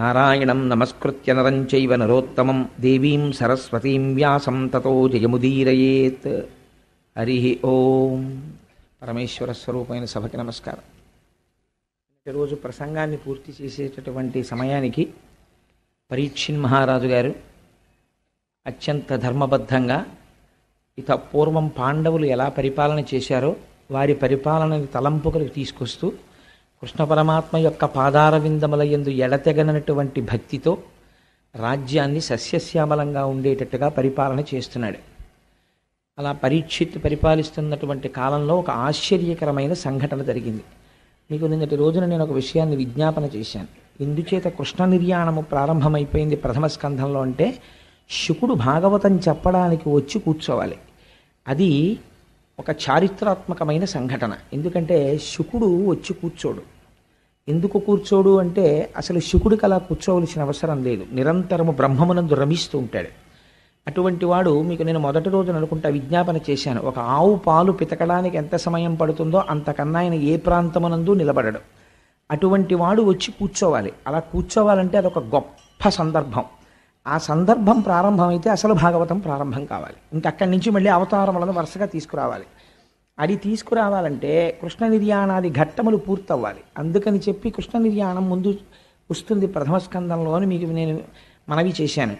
నారాయణం నమస్కృత్య నరం చైవ నరోత్తమం దేవీం సరస్వతీం వ్యాసం తతో జయముదీరయేత్. హరి ఓం. పరమేశ్వర స్వరూపమైన సభకి నమస్కారం. ఈరోజు ప్రసంగాన్ని పూర్తి చేసేటటువంటి సమయానికి పరీక్షిన్ మహారాజు గారు అత్యంత ధర్మబద్ధంగా ఇత పూర్వం పాండవులు ఎలా పరిపాలన చేశారో వారి పరిపాలనని తలంపుకలకు తీసుకొస్తూ కృష్ణ పరమాత్మ యొక్క పాదార విందముల యందు ఎడతెగనటువంటి భక్తితో రాజ్యాన్ని సస్యశ్యామలంగా ఉండేటట్టుగా పరిపాలన చేస్తున్నాడు. అలా పరీక్షిత్ పరిపాలిస్తున్నటువంటి కాలంలో ఒక ఆశ్చర్యకరమైన సంఘటన జరిగింది. మీకు నిన్నటి రోజున నేను ఒక విషయాన్ని విజ్ఞాపన చేశాను. ఎందుచేత కృష్ణ నిర్యాణము ప్రారంభమైపోయింది ప్రథమ స్కంధంలో అంటే, శుకుడు భాగవతం చెప్పడానికి వచ్చి కూర్చోవాలి. అది ఒక చారిత్రాత్మకమైన సంఘటన. ఎందుకంటే శుకుడు వచ్చి కూర్చోడు. ఎందుకు కూర్చోడు అంటే, అసలు శుకుడికి అలా కూర్చోవలసిన అవసరం లేదు. నిరంతరము బ్రహ్మమునందు రమిస్తూ ఉంటాడు. అటువంటి వాడు, మీకు నేను మొదటి రోజున అనుకుంటా విజ్ఞాపన చేశాను, ఒక ఆవు పాలు పితకడానికి ఎంత సమయం పడుతుందో అంతకన్నా ఆయన ఏ ప్రాంతమునందు నిలబడడు. అటువంటి వాడు వచ్చి కూర్చోవాలి. అలా కూర్చోవాలంటే అదొక గొప్ప సందర్భం. ఆ సందర్భం ప్రారంభమైతే అసలు భాగవతం ప్రారంభం కావాలి. ఇంకక్కడి నుంచి మళ్ళీ అవతారములను వరుసగా తీసుకురావాలి. అది తీసుకురావాలంటే కృష్ణ నిర్యాణాది ఘట్టములు పూర్తవ్వాలి. అందుకని చెప్పి కృష్ణ నిర్యాణం ముందు వస్తుంది ప్రథమ స్కందంలో అని మీకు నేను మనవి చేశాను.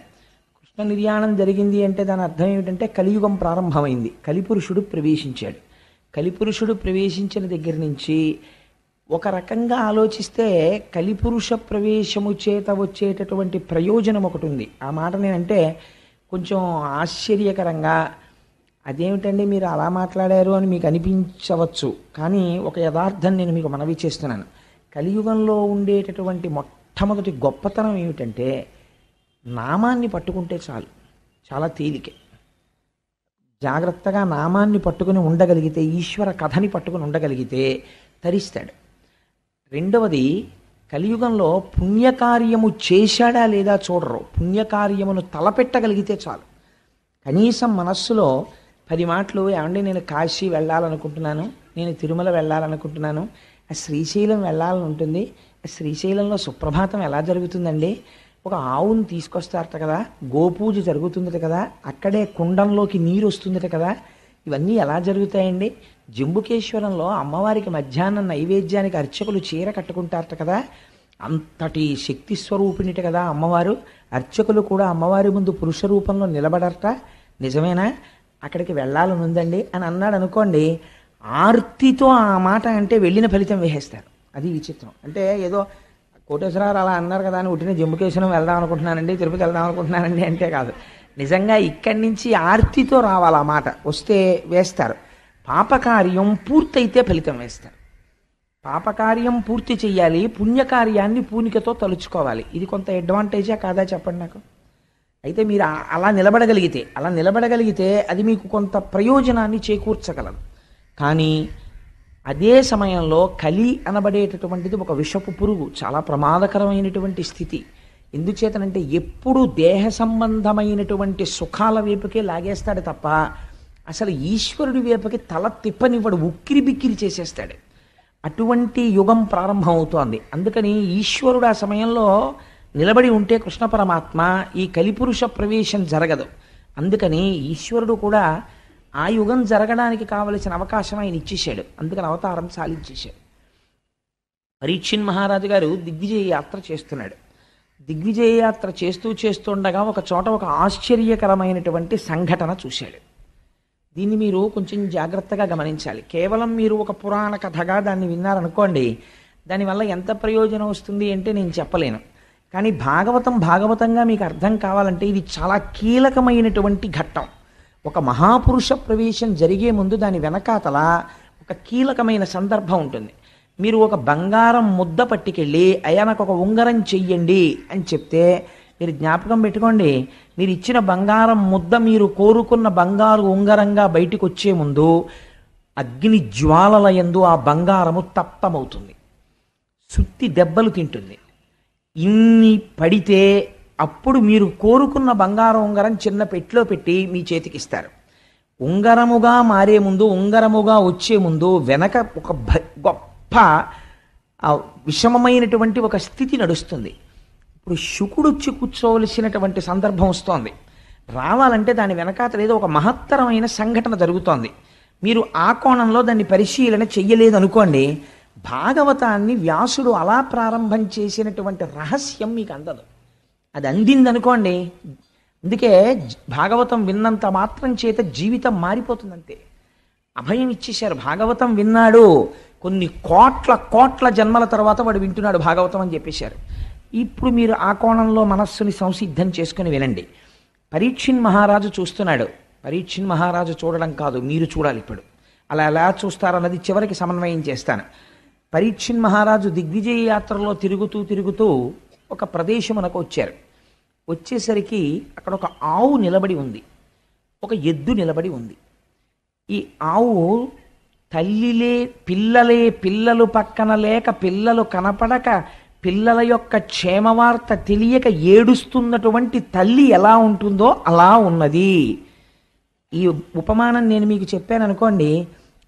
కృష్ణ నిర్యాణం జరిగింది అంటే దాని అర్థం ఏమిటంటే కలియుగం ప్రారంభమైంది. కలిపురుషుడు ప్రవేశించాడు. కలిపురుషుడు ప్రవేశించిన దగ్గర నుంచి ఒక రకంగా ఆలోచిస్తే కలిపురుష ప్రవేశము చేత వచ్చేటటువంటి ప్రయోజనం ఒకటి ఉంది. ఆ మాట నేనంటే కొంచెం ఆశ్చర్యకరంగా, అదేమిటండి మీరు అలా మాట్లాడారు అని మీకు అనిపించవచ్చు. కానీ ఒక యథార్థం నేను మీకు మనవి చేస్తున్నాను. కలియుగంలో ఉండేటటువంటి మొట్టమొదటి గొప్పతనం ఏమిటంటే, నామాన్ని పట్టుకుంటే చాలు, చాలా తేలికే. జాగ్రత్తగా నామాన్ని పట్టుకుని ఉండగలిగితే, ఈశ్వర కథని పట్టుకుని ఉండగలిగితే తరిస్తాడు. రెండవది, కలియుగంలో పుణ్యకార్యము చేశాడా లేదా చూడరు. పుణ్యకార్యమును తలపెట్టగలిగితే చాలు. కనీసం మనస్సులో 10 మాటలు, ఏమండి నేను కాశీ వెళ్ళాలనుకుంటున్నాను, నేను తిరుమల వెళ్ళాలనుకుంటున్నాను, ఆ శ్రీశైలం వెళ్ళాలని ఉంటుంది, ఆ శ్రీశైలంలో సుప్రభాతం ఎలా జరుగుతుందండి, ఒక ఆవును తీసుకొస్తారట కదా, గోపూజ జరుగుతుందట కదా, అక్కడే కుండంలోకి నీరు వస్తుందట కదా, ఇవన్నీ ఎలా జరుగుతాయండి, జంబుకేశ్వరంలో అమ్మవారికి మధ్యాహ్నం నైవేద్యానికి అర్చకులు చీర కట్టుకుంటారట కదా, అంతటి శక్తి స్వరూపిణిట కదా అమ్మవారు, అర్చకులు కూడా అమ్మవారి ముందు పురుష రూపంలో నిలబడరట, నిజమేనా, అక్కడికి వెళ్ళాలని ఉందండి అని అన్నాడు అనుకోండి, ఆర్తితో ఆ మాట అంటే వెళ్ళిన ఫలితం వేసేస్తారు. అది విచిత్రం. అంటే ఏదో కోటేశ్వరరావు అలా అన్నారు కదా అని ఉట్టిన జంబుకేశ్వరం వెళ్దాం అనుకుంటున్నానండి, తిరుపతి వెళ్దాం అనుకుంటున్నానండి అంటే కాదు. నిజంగా ఇక్కడి నుంచి ఆర్తితో రావాలి. ఆ మాట వస్తే వేస్తారు. పాపకార్యం పూర్తయితే ఫలితం వేస్తారు. పాపకార్యం పూర్తి చెయ్యాలి, పుణ్యకార్యాన్ని పూనికతో తలుచుకోవాలి. ఇది కొంత అడ్వాంటేజా కాదా చెప్పండి నాకు. అయితే మీరు అలా నిలబడగలిగితే అది మీకు కొంత ప్రయోజనాన్ని చేకూర్చగలదు. కానీ అదే సమయంలో కలి అనబడేటటువంటిది ఒక విషపు పురుగు, చాలా ప్రమాదకరమైనటువంటి స్థితి. ఎందుచేతనంటే ఎప్పుడు దేహ సంబంధమైనటువంటి సుఖాల వైపుకే లాగేస్తాడు తప్ప అసలు ఈశ్వరుడి వైపుకి తల తిప్పనివ్వడు, ఉక్కిరి బిక్కిరి చేసేస్తాడు. అటువంటి యుగం ప్రారంభం అవుతోంది. అందుకని ఈశ్వరుడు ఆ సమయంలో నిలబడి ఉంటే కృష్ణ పరమాత్మ ఈ కలిపురుష ప్రవేశం జరగదు. అందుకని ఈశ్వరుడు కూడా ఆ యుగం జరగడానికి కావలసిన అవకాశం ఆయన ఇచ్చేశాడు. అందుకని అవతారం సాధించేశాడు. పరీక్షిన్ మహారాజు గారు దిగ్విజయ యాత్ర చేస్తున్నాడు. దిగ్విజయ యాత్ర చేస్తుండగా ఒక చోట ఒక ఆశ్చర్యకరమైనటువంటి సంఘటన చూశాడు. దీన్ని మీరు కొంచెం జాగ్రత్తగా గమనించాలి. కేవలం మీరు ఒక పురాణ కథగా దాన్ని విన్నారనుకోండి, దానివల్ల ఎంత ప్రయోజనం వస్తుంది అంటే నేను చెప్పలేను. కానీ భాగవతంగా మీకు అర్థం కావాలంటే ఇది చాలా కీలకమైనటువంటి ఘట్టం. ఒక మహాపురుష ప్రవేశం జరిగే ముందు దాని వెనకాతల ఒక కీలకమైన సందర్భం ఉంటుంది. మీరు ఒక బంగారం ముద్ద పట్టుకెళ్ళి అయ్యా నాకు ఒక ఉంగరం చెయ్యండి అని చెప్తే, మీరు జ్ఞాపకం పెట్టుకోండి, మీరు ఇచ్చిన బంగారం ముద్ద మీరు కోరుకున్న బంగారు ఉంగరంగా బయటికి వచ్చే ముందు అగ్ని జ్వాలల యందు ఆ బంగారము తప్తమవుతుంది, సుత్తి దెబ్బలు తింటుంది. ఇన్ని పడితే అప్పుడు మీరు కోరుకున్న బంగారం ఉంగరం చిన్న పెట్టిలో పెట్టి మీ చేతికిస్తారు. ఉంగరముగా మారే ముందు, ఉంగరముగా వచ్చే ముందు వెనక ఒక గొప్ప విషమమైనటువంటి ఒక స్థితి నడుస్తుంది. ఇప్పుడు శుకుడు వచ్చి కూర్చోవలసినటువంటి సందర్భం వస్తోంది. రావాలంటే దాని వెనకాతల ఏదో ఒక మహత్తరమైన సంఘటన జరుగుతోంది. మీరు ఆ కోణంలో దాన్ని పరిశీలన చెయ్యలేదు అనుకోండి, భాగవతాన్ని వ్యాసుడు అలా ప్రారంభం చేసినటువంటి రహస్యం మీకు అందదు. అది అందిందనుకోండి, అందుకే భాగవతం విన్నంత మాత్రం చేత జీవితం మారిపోతుందంతే. అభయం ఇచ్చేశారు. భాగవతం విన్నాడు, కొన్ని కోట్ల కోట్ల జన్మల తర్వాత వాడు వింటున్నాడు భాగవతం అని చెప్పేశారు. ఇప్పుడు మీరు ఆ కోణంలో మనస్సుని సంసిద్ధం చేసుకుని వినండి. పరీక్షిన్ మహారాజు చూస్తున్నాడు. పరీక్షిన్ మహారాజు చూడడం కాదు, మీరు చూడాలి. ఇప్పుడు అలా ఎలా చూస్తారన్నది చివరికి సమన్వయం చేస్తాను. పరీక్షిన్ మహారాజు దిగ్విజయ యాత్రలో తిరుగుతూ తిరుగుతూ ఒక ప్రదేశమునకు వచ్చారు. వచ్చేసరికి అక్కడ ఒక ఆవు నిలబడి ఉంది, ఒక ఎద్దు నిలబడి ఉంది. ఈ ఆవు తల్లిలే పిల్లలు పక్కన లేక పిల్లలు కనపడక పిల్లల యొక్క క్షేమవార్త తెలియక ఏడుస్తున్నటువంటి తల్లి ఎలా ఉంటుందో అలా ఉన్నది. ఈ ఉపమానం నేను మీకు చెప్పాను అనుకోండి,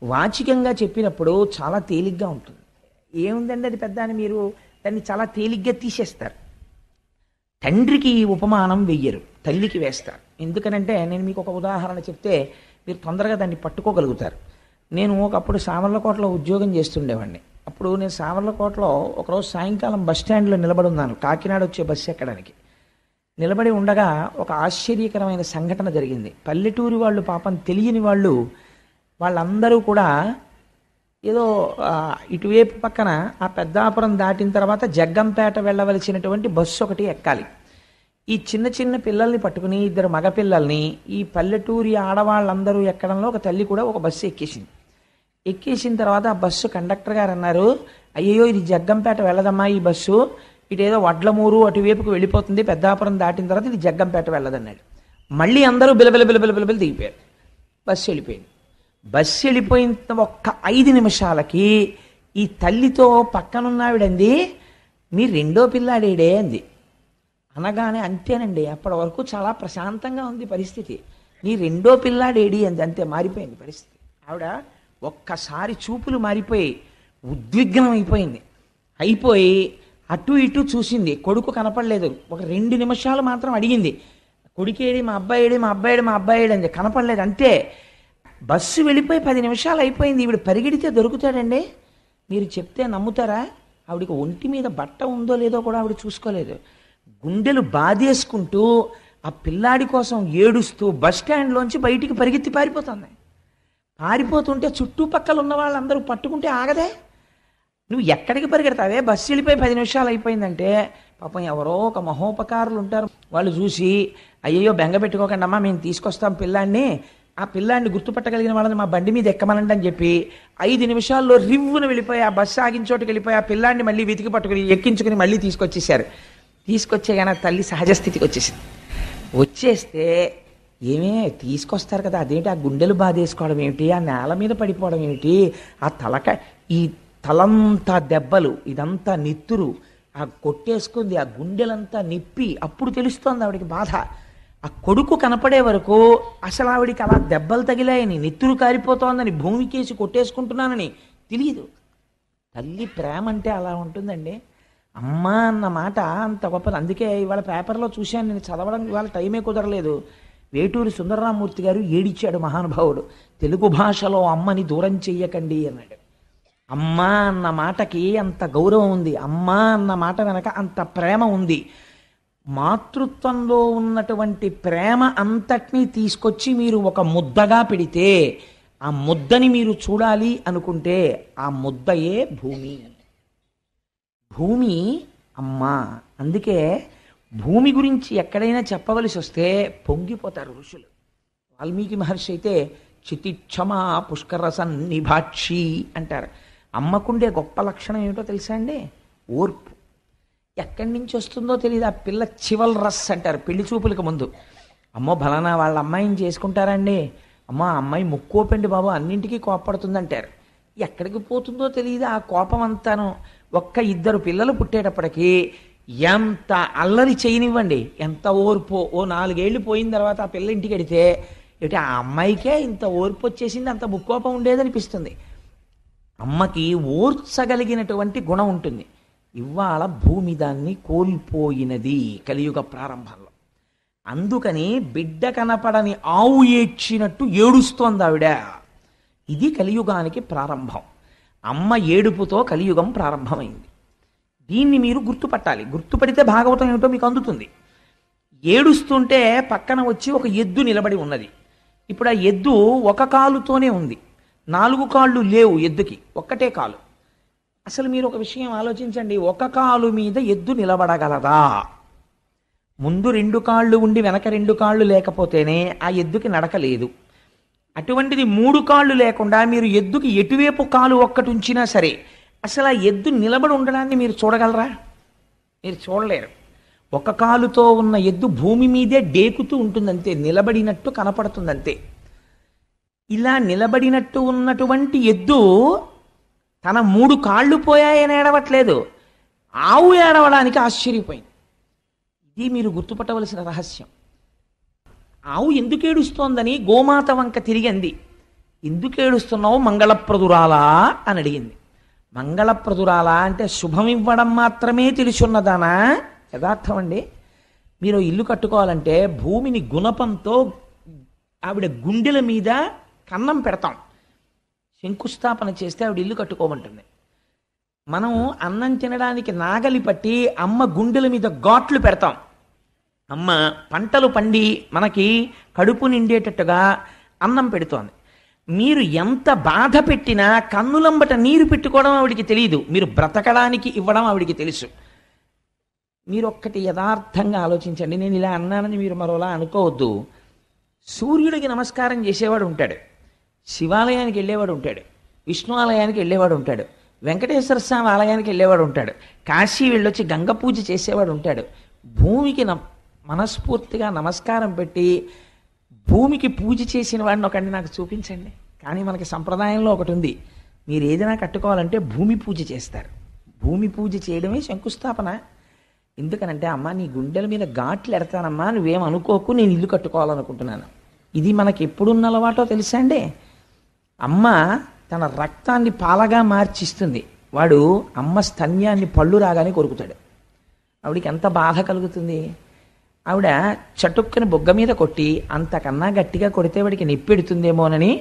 వాచికంగా చెప్పినప్పుడు చాలా తేలిగ్గా ఉంటుంది. ఏముందండి అది పెద్ద అని మీరు దాన్ని చాలా తేలిగ్గా తీసేస్తారు. తండ్రికి ఈ ఉపమానం వెయ్యరు, తల్లికి వేస్తారు. ఎందుకనంటే నేను మీకు ఒక ఉదాహరణ చెప్తే మీరు తొందరగా దాన్ని పట్టుకోగలుగుతారు. నేను ఒకప్పుడు సామర్లకోటలో ఉద్యోగం చేస్తుండేవాడిని. అప్పుడు నేను సామర్లకోటలో ఒకరోజు సాయంకాలం బస్ స్టాండ్లో నిలబడి ఉన్నాను, కాకినాడ వచ్చే బస్సు ఎక్కడానికి. నిలబడి ఉండగా ఒక ఆశ్చర్యకరమైన సంఘటన జరిగింది. పల్లెటూరి వాళ్ళు, పాపం తెలియని వాళ్ళు, వాళ్ళందరూ కూడా ఏదో ఇటువైపు పక్కన ఆ పెద్దాపురం దాటిన తర్వాత జగ్గంపేట వెళ్ళవలసినటువంటి బస్సు ఒకటి ఎక్కాలి. ఈ చిన్న చిన్న పిల్లల్ని పట్టుకుని, ఇద్దరు మగపిల్లల్ని ఈ పల్లెటూరి ఆడవాళ్ళందరూ ఎక్కడంలో ఒక తల్లి కూడా ఒక బస్సు ఎక్కేసింది. ఎక్కేసిన తర్వాత ఆ బస్సు కండక్టర్ గారు అన్నారు, అయ్యో ఇది జగ్గంపేట వెళ్ళదమ్మా ఈ బస్సు, ఇటేదో వడ్లమూరు అటువైపుకు వెళ్ళిపోతుంది, పెద్దాపురం దాటిన తర్వాత ఇది జగ్గంపేట వెళ్ళదన్నాడు. మళ్ళీ అందరూ బిలబిల దిగిపోయారు. బస్సు వెళ్ళిపోయింది. బస్సు వెళ్ళిపోయిన ఒక్క 5 నిమిషాలకి ఈ తల్లితో పక్కనున్నావిడంది, మీ రెండో పిల్లాడేడే అంది. అనగానే అంతేనండి, అప్పటి వరకు చాలా ప్రశాంతంగా ఉంది పరిస్థితి. నీ రెండో పిల్లాడేడి అంది, అంతే మారిపోయింది పరిస్థితి. ఆవిడ ఒక్కసారి చూపులు మారిపోయి ఉద్విగ్నం అయిపోయి అటు ఇటు చూసింది. కొడుకు కనపడలేదు. ఒక 2 నిమిషాలు మాత్రం అడిగింది, కొడుకేడి, మా అబ్బాయిడు అంది. కనపడలేదు. అంతే. బస్సు వెళ్ళిపోయి 10 నిమిషాలు అయిపోయింది. ఈవిడ పరిగెడితే దొరుకుతాడండి? మీరు చెప్తే నమ్ముతారా? ఆవిడికి ఒంటి మీద బట్ట ఉందో లేదో కూడా ఆవిడ చూసుకోలేదు. గుండెలు బాధేసుకుంటూ ఆ పిల్లాడి కోసం ఏడుస్తూ బస్ స్టాండ్లోంచి బయటికి పరిగెత్తి పారిపోతుంటే చుట్టుపక్కల ఉన్న వాళ్ళందరూ పట్టుకుంటే ఆగదే. నువ్వు ఎక్కడికి పరిగెడతావే? బస్సు వెళ్ళిపోయి 10 నిమిషాలు అయిపోయిందంటే పాపం ఎవరో ఒక మహోపకారులు ఉంటారు, వాళ్ళు చూసి అయ్యో బెంగ పెట్టుకోకండి అమ్మా, మేము తీసుకొస్తాం పిల్లాడిని, ఆ పిల్లాడిని గుర్తుపట్టగలిగిన వాళ్ళని మా బండి మీద ఎక్కమనండి అని చెప్పి 5 నిమిషాల్లో రివ్వును వెళ్ళిపోయి ఆ బస్సు ఆగిన చోటుకి వెళ్ళిపోయి ఆ పిల్లాడిని మళ్ళీ వెతికి పట్టుకుని ఎక్కించుకుని మళ్ళీ తీసుకొచ్చేసారు. తీసుకొచ్చే కానీ తల్లి సహజస్థితికి వచ్చేస్తే ఏమే తీసుకొస్తారు కదా, అదేంటి ఆ గుండెలు బాధేసుకోవడం ఏమిటి, ఆ నేల మీద పడిపోవడం ఏమిటి, ఆ ఈ తలంతా దెబ్బలు, ఇదంతా నెత్తురు, ఆ కొట్టేసుకుంది, ఆ గుండెలంతా నిప్పి, అప్పుడు తెలుస్తోంది ఆవిడికి బాధ. ఆ కొడుకు కనపడే వరకు అసలు ఆవిడికి అలా దెబ్బలు తగిలాయని, నెత్తురు కారిపోతోందని, భూమికేసి కొట్టేసుకుంటున్నానని తెలియదు. తల్లి ప్రేమ అంటే అలా ఉంటుందండి. అమ్మ అన్న మాట అంత గొప్పది. అందుకే ఇవాళ పేపర్లో చూశాను, నేను చదవడం ఇవాళ టైమే కుదరలేదు. వేటూరి సుందరరామూర్తి గారు ఏడిచాడు మహానుభావుడు, తెలుగు భాషలో అమ్మని దూరం చెయ్యకండి అన్నాడు. అమ్మ అన్న మాటకి అంత గౌరవం ఉంది, అమ్మ అన్న మాట వెనక అంత ప్రేమ ఉంది. మాతృత్వంలో ఉన్నటువంటి ప్రేమ అంతటినీ తీసుకొచ్చి మీరు ఒక ముద్దగా పెడితే, ఆ ముద్దని మీరు చూడాలి అనుకుంటే ఆ ముద్దయే భూమి. భూమి అమ్మ. అందుకే భూమి గురించి ఎక్కడైనా చెప్పవలసి వస్తే పొంగిపోతారు ఋషులు. వాల్మీకి మహర్షి అయితే చితిక్షమా పుష్కర సన్నిభాక్షి అంటారు. అమ్మకుండే గొప్ప లక్షణం ఏమిటో తెలుసా అండి? ఓర్పు. ఎక్కడి నుంచి వస్తుందో తెలియదు. ఆ పిల్ల చివల్ రస్ అంటారు పెళ్లి చూపులకు ముందు. అమ్మో బలానా వాళ్ళ అమ్మాయిని చేసుకుంటారండి, అమ్మ ఆ అమ్మాయి ముక్కోపెండి బాబు, అన్నింటికీ కోపడుతుందంటారు. ఎక్కడికి పోతుందో తెలియదు ఆ కోపం అంతాను. ఒక్క 2 పిల్లలు పుట్టేటప్పటికీ ఎంత అల్లరి చేయనివ్వండి, ఎంత ఓర్పు. ఓ 4 ఏళ్ళు పోయిన తర్వాత ఆ పిల్ల ఇంటికి వెడితే ఏమిటి ఆ అమ్మాయికే ఇంత ఓర్పు వచ్చేసింది, అంత ముక్కోపం ఉండేదనిపిస్తుంది. అమ్మకి ఓర్చగలిగినటువంటి గుణం ఉంటుంది. ఇవాళ భూమి దాన్ని కోల్పోయినది కలియుగ ప్రారంభంలో. అందుకని బిడ్డ కనపడని ఆవు ఏడ్చినట్టు ఏడుస్తోంది ఆవిడ. ఇది కలియుగానికి ప్రారంభం. అమ్మ ఏడుపుతో కలియుగం ప్రారంభమైంది. దీన్ని మీరు గుర్తుపట్టాలి. గుర్తుపడితే భాగవతం ఏమిటో మీకు అందుతుంది. ఏడుస్తుంటే పక్కన వచ్చి ఒక ఎద్దు నిలబడి ఉన్నది. ఇప్పుడు ఆ ఎద్దు ఒక కాలుతోనే ఉంది, 4 కాళ్ళు లేవు ఎద్దుకి, ఒక్కటే కాలు. అసలు మీరు ఒక విషయం ఆలోచించండి, ఒక కాలు మీద ఎద్దు నిలబడగలదా? ముందు 2 కాళ్ళు ఉండి వెనక 2 కాళ్ళు లేకపోతేనే ఆ ఎద్దుకి నడక లేదు. అటువంటిది 3 కాళ్ళు లేకుండా మీరు ఎద్దుకి ఎటువైపు కాలు ఒక్కటి ఉంచినా సరే అసలు ఆ ఎద్దు నిలబడి ఉండడాన్ని మీరు చూడగలరా? మీరు చూడలేరు. ఒక కాలుతో ఉన్న ఎద్దు భూమి మీదే డేకుతూ ఉంటుందంతే, నిలబడినట్టు కనపడుతుందంతే. ఇలా నిలబడినట్టు ఉన్నటువంటి ఎద్దు తన 3 కాళ్ళు పోయాయని ఏడవట్లేదు, ఆవు ఏడవడానికి ఆశ్చర్యపోయింది. ఇది మీరు గుర్తుపట్టవలసిన రహస్యం. ఆవు ఎందుకు ఏడుస్తోందని గోమాత వంక తిరిగి అంది. ఎందుకు ఏడుస్తున్నావు మంగళప్రదురాలా అని అడిగింది. మంగళప్రదురాలా అంటే శుభం ఇవ్వడం మాత్రమే తెలుసున్నదానా? యథార్థం అండి. మీరు ఇల్లు కట్టుకోవాలంటే భూమిని గుణపంతో ఆవిడ గుండెల మీద కన్నం పెడతాం. శంకుస్థాపన చేస్తే ఆవిడ ఇల్లు కట్టుకోమంటుంది. మనం అన్నం తినడానికి నాగలి పట్టి అమ్మ గుండెల మీద ఘాట్లు పెడతాం. అమ్మ పంటలు పండి మనకి కడుపు నిండేటట్టుగా అన్నం పెడుతోంది. మీరు ఎంత బాధ పెట్టినా కన్నులంబట నీరు పెట్టుకోవడం ఆవిడికి తెలియదు, మీరు బ్రతకడానికి ఇవ్వడం ఆవిడికి తెలుసు. మీరు ఒక్కటి యథార్థంగా ఆలోచించండి. నేను ఇలా అన్నానని మీరు మరోలా అనుకోవద్దు. సూర్యుడికి నమస్కారం చేసేవాడు ఉంటాడు, శివాలయానికి వెళ్ళేవాడు ఉంటాడు, విష్ణు ఆలయానికి వెళ్ళేవాడు ఉంటాడు, వెంకటేశ్వర స్వామి ఆలయానికి వెళ్ళేవాడు ఉంటాడు, కాశీ వెళ్ళొచ్చి గంగ పూజ చేసేవాడు ఉంటాడు. భూమికి మనస్ఫూర్తిగా నమస్కారం పెట్టి భూమికి పూజ చేసిన వాడిని ఒకటి నాకు చూపించండి. కానీ మనకి సంప్రదాయంలో ఒకటి ఉంది, మీరు ఏదైనా కట్టుకోవాలంటే భూమి పూజ చేస్తారు. భూమి పూజ చేయడమే శంకుస్థాపన. ఎందుకనంటే అమ్మ నీ గుండెల మీద ఘాట్లు ఎడతానమ్మా, నువ్వేం అనుకోకు, నేను ఇల్లు కట్టుకోవాలనుకుంటున్నాను. ఇది మనకి ఎప్పుడున్న అలవాటో తెలుసా అండి? అమ్మ తన రక్తాన్ని పాలగా మార్చిస్తుంది, వాడు అమ్మ స్తన్యాన్ని పళ్ళు రాగానే కొరుకుతాడు. ఆవిడికి ఎంత బాధ కలుగుతుంది. ఆవిడ చటుక్కని బొగ్గ మీద కొట్టి అంతకన్నా గట్టిగా కొడితే వాడికి నొప్పెడుతుందేమోనని